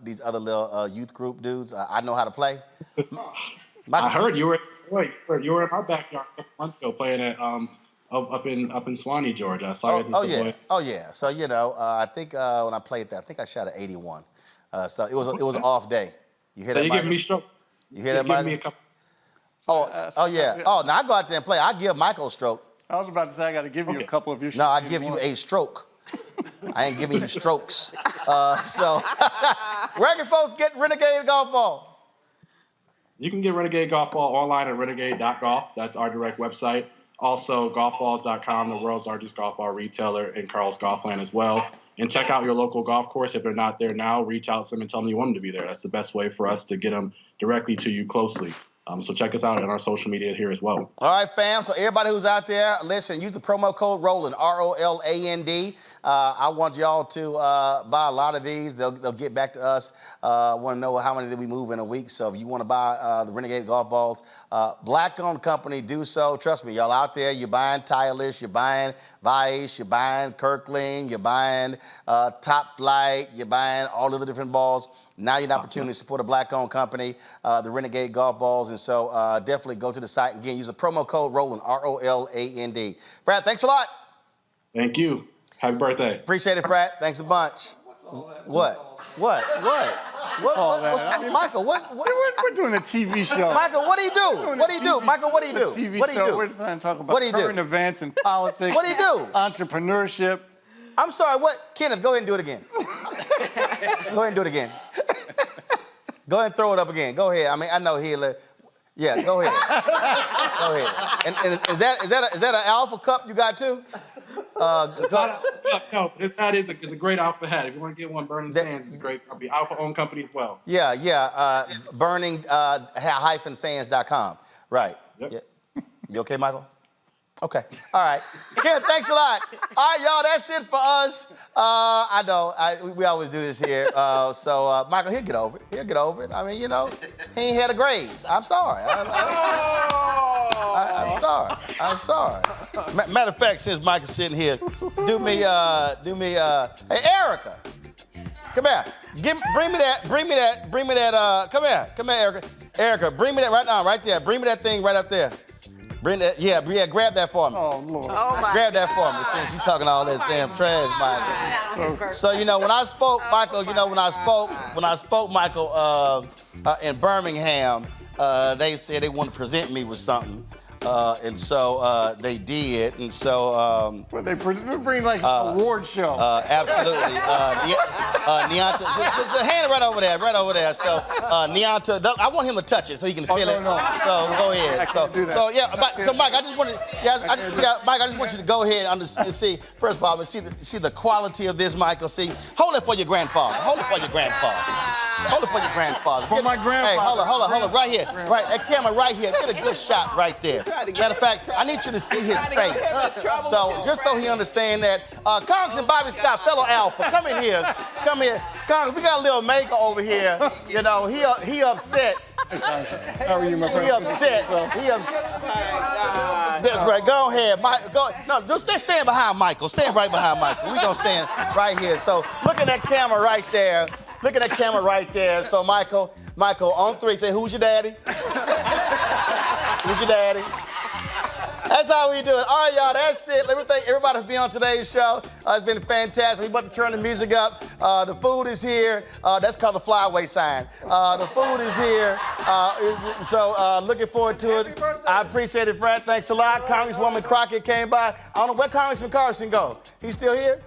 these other little youth group dudes, I know how to play. I heard you were in our backyard a couple months ago playing at up in Swanee, Georgia. I saw you. Oh yeah. So I think when I played that, I think I shot an 81. So it was an off day. You hear that? You giving me stroke? You hear that, Michael? Oh yeah. Oh, now I go out there and play. I give Michael a stroke. I was about to say I got to give you a couple of your. No, I give you a stroke. I ain't giving you strokes. So where can folks get Renegade Golf Ball? You can get Renegade Golf Ball online at renegade.golf. That's our direct website. Also, golfballs.com, the world's largest golf ball retailer in Carl's Golfland as well. And check out your local golf course. If they're not there now, reach out to them and tell them you want them to be there. That's the best way for us to get them directly to you closely. So check us out on our social media here as well. All right, fam. So everybody who's out there, listen, use the promo code ROLAND, ROLAND. I want y'all to buy a lot of these. They'll get back to us. I want to know how many did we move in a week. So if you want to buy the Renegade Golf Balls, black-owned company, do so. Trust me, y'all out there, you're buying Titleist, you're buying Vice, you're buying Kirkland, you're buying Top Flight, you're buying all of the different balls. Now you have an opportunity to support a black-owned company, the Renegade Golf Balls. And so definitely go to the site and again, use the promo code ROLAND, ROLAND. Brad, thanks a lot. Thank you. Happy birthday. Appreciate it, Frat. Thanks a bunch. What? Michael, we're doing a TV show. Michael, what do you do? What do you do? Michael, what do you do? TV What do you show. do? We're trying to talk about What do you do? current events and politics. What do you do? Entrepreneurship. I'm sorry, what? Kenneth, go ahead and do it again. Go ahead and do it again. Go ahead and throw it up again. Go ahead. I mean, I know he'll. Yeah, go ahead. Go ahead. And is that an alpha cup you got too? No, this hat is a great alpha hat. If you want to get one, Burning Sands is a great company. Alpha-owned company as well. Yeah. Burning-sands.com. Right. Yep. Yeah. You okay, Michael? Okay. All right. Ken, thanks a lot. All right, y'all, that's it for us. I know, we always do this here. So Michael, he'll get over it. He'll get over it. I mean, you know, he ain't had the grades. I'm sorry. I'm sorry. I'm sorry. Matter of fact, since Michael's sitting here, do me, hey, Erica, come here. Bring me that, come here, Erica. Erica, bring me that right now, right there. Bring me that thing right up there. Bring that, yeah, grab that for me. Oh, Lord. Grab that for me, since you talking all this damn trash, Michael. So, you know, when I spoke, Michael, Michael, in Birmingham, they said they wanted to present me with something. And so they did, and so they bring like an award show. Absolutely. Neonta, just hand it right over there. So Neonta, I want him to touch it so he can feel it. No. So go ahead. So yeah. So Mike, I just want you to go ahead and see. First of all, see the quality of this, Michael. See, hold it for your grandfather. For my grandfather. Hey, hold on, right here. Right, that camera right here. Get a good shot right there. Matter of fact, I need you to see his face. So, just so he understand that. Congressman Bobby Scott, fellow Alpha, come in here. Congress, we got a little maker over here. You know, he upset. How are you, my friend? He upset. That's right. Go ahead, Mike. No, just stand behind Michael. Stand right behind Michael. We're going to stand right here. So, look at that camera right there. So, Michael, on 3, say, who's your daddy? Who's your daddy? That's how we do it. All right, y'all, that's it. Let me thank everybody for being on today's show. It's been fantastic. We're about to turn the music up. The food is here. That's called the flyaway sign. The food is here. So looking forward to it. I appreciate it, Fred. Thanks a lot. Congresswoman Crockett came by. I don't know where Congressman Carson go. He's still here?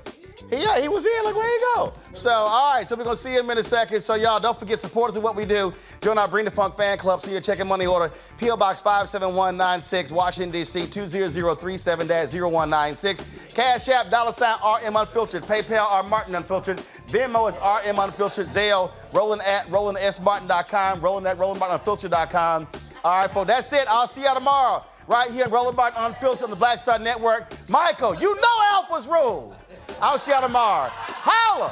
Yeah, he was here. Like, where'd he go? So, all right, so we're going to see him in a second. So, y'all, don't forget, support us in what we do. Join our Bring the Funk fan club. See your check and money order. P.O. Box 57196, Washington, D.C., 20037-0196. Cash App, $RM Unfiltered. PayPal, R Martin Unfiltered. Venmo is RM Unfiltered. Zelle, Roland at RolandSMartin.com. Roland at RolandMartinUnfiltered.com. All right, folks, that's it. I'll see y'all tomorrow right here in Roland Martin Unfiltered on the Black Star Network. Michael, you know Alpha's rule. I'll see y'all tomorrow. Holla!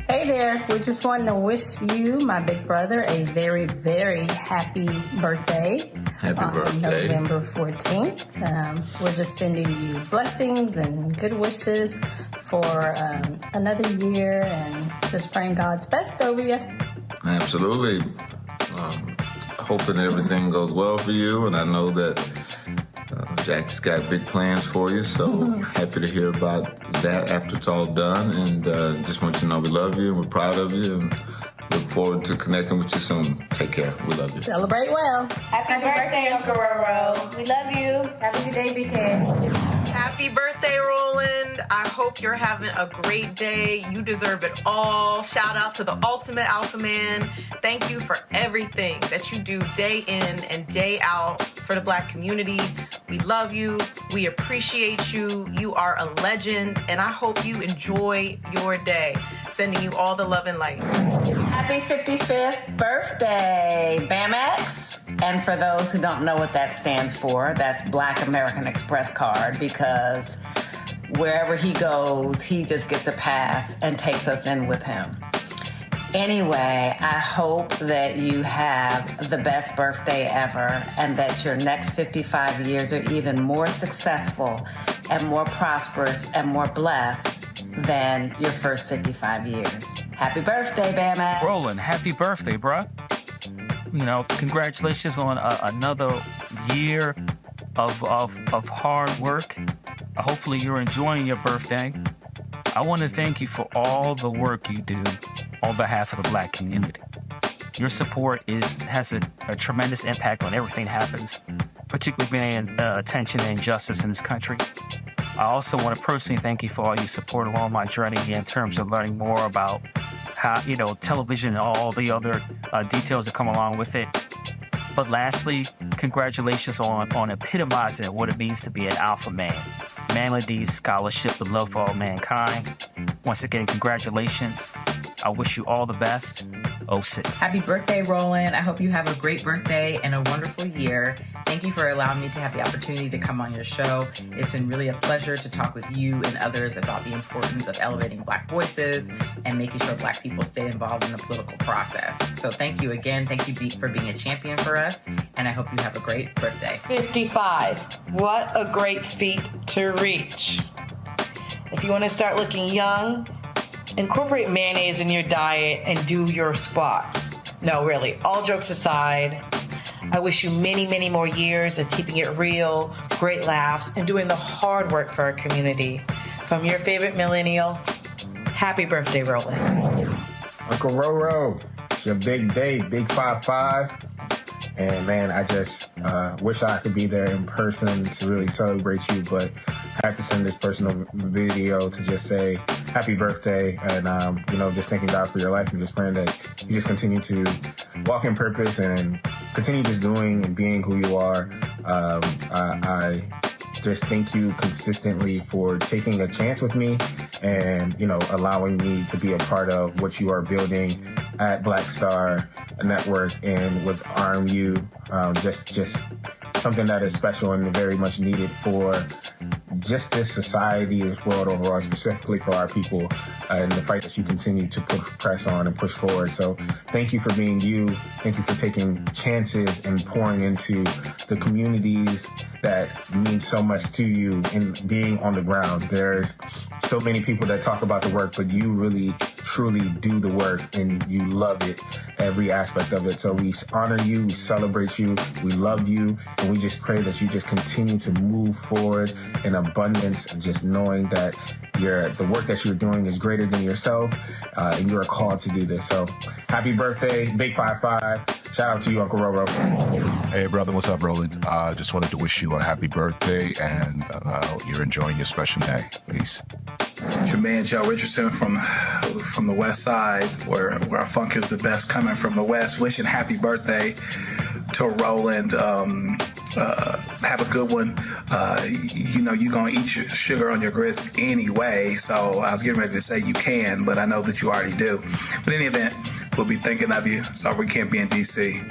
Hey there. We just wanted to wish you, my big brother, a very, very happy birthday. Happy birthday. November 14th. We're just sending you blessings and good wishes for another year and just praying God's best over you. Absolutely. Hoping everything goes well for you, and I know that Jack's got big plans for you, so happy to hear about that after it's all done, and just want you to know we love you, and we're proud of you, and look forward to connecting with you soon. Take care. We love you. Celebrate well. Happy birthday, Uncle Roro. We love you. Have a good day, BK. Happy birthday, Roland. I hope you're having a great day. You deserve it all. Shout out to the ultimate alpha man. Thank you for everything that you do day in and day out for the Black community. We love you. We appreciate you. You are a legend, and I hope you enjoy your day. Sending you all the love and light. Happy 55th birthday, BAMX. And for those who don't know what that stands for, that's Black American Express card, because wherever he goes, he just gets a pass and takes us in with him. Anyway, I hope that you have the best birthday ever and that your next 55 years are even more successful and more prosperous and more blessed than your first 55 years. Happy birthday, BAMX. Roland, happy birthday, bruh. You know, congratulations on another year of hard work Hopefully you're enjoying your birthday. I want to thank you for all the work you do on behalf of the Black community. Your support has a tremendous impact on everything that happens, particularly paying attention to injustice in this country. I also want to personally thank you for all your support along my journey in terms of learning more about how, television and all the other details that come along with it. But lastly, congratulations on epitomizing what it means to be an alpha man. Manly scholarship and love for all mankind. Once again, congratulations. I wish you all the best. 06. Happy birthday, Roland. I hope you have a great birthday and a wonderful year. Thank you for allowing me to have the opportunity to come on your show. It's been really a pleasure to talk with you and others about the importance of elevating Black voices and making sure Black people stay involved in the political process. So thank you again. Thank you for being a champion for us. And I hope you have a great birthday. 55. What a great feat to reach. If you want to start looking young, incorporate mayonnaise in your diet and do your squats. No, really, all jokes aside, I wish you many, many more years of keeping it real, great laughs, and doing the hard work for our community. From your favorite millennial, happy birthday, Roland. Uncle Roro, it's your big day, big 5-5. And man, I just wish I could be there in person to really celebrate you, but I have to send this personal video to just say happy birthday and, just thanking God for your life and just praying that you just continue to walk in purpose and continue just doing and being who you are. I just thank you consistently for taking a chance with me and, allowing me to be a part of what you are building at Black Star Network and with RMU. Just something that is special and very much needed for just this society, this world overall, specifically for our people, and the fight that you continue to press on and push forward. So thank you for being you. Thank you for taking chances and pouring into the communities that mean so much to you and being on the ground. There's so many people that talk about the work, but you really, truly do the work and you love it, every aspect of it. So we honor you, we celebrate you, we love you, and we just pray that you just continue to move forward in abundance and just knowing that the work that you're doing is greater than yourself and you're called to do this. So happy birthday, big 5-5. Shout out to you, Uncle Roro. Hey, brother, what's up, Roland? Just wanted to wish you a happy birthday and you're enjoying your special day. Peace. It's your man, Joe Richardson from the West Side, where our funk is the best, coming from the West. Wishing happy birthday to Roland. Have a good one. You're going to eat sugar on your grits anyway, so I was getting ready to say you can, but I know that you already do. But in any event, we'll be thinking of you. Sorry we can't be in D.C.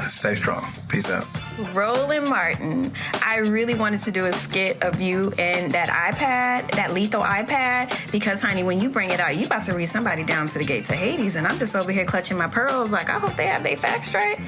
Stay strong. Peace out. Roland Martin, I really wanted to do a skit of you and that iPad, that lethal iPad, because, honey, when you bring it out, you about to read somebody down to the gates of Hades, and I'm just over here clutching my pearls like, I hope they have their facts straight.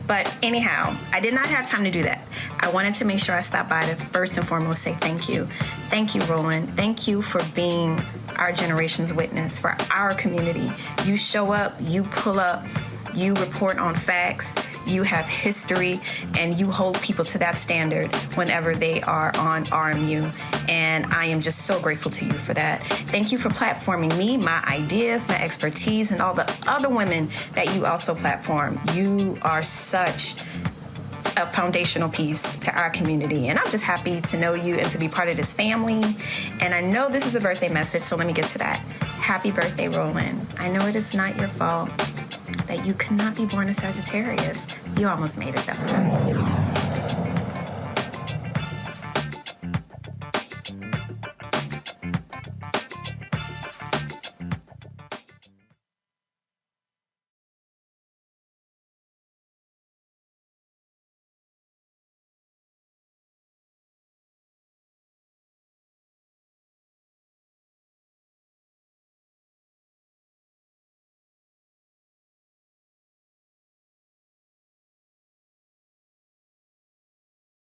But anyhow, I did not have time to do that. I wanted to make sure I stopped by to first and foremost say thank you. Thank you, Roland. Thank you for being our generation's witness for our community. You show up, you pull up, you report on facts, you have history, and you hold people to that standard whenever they are on RMU. And I am just so grateful to you for that. Thank you for platforming me, my ideas, my expertise, and all the other women that you also platform. You are such a foundational piece to our community. And I'm just happy to know you and to be part of this family. And I know this is a birthday message, so let me get to that. Happy birthday, Roland. I know it is not your fault that you could not be born a Sagittarius. You almost made it, though.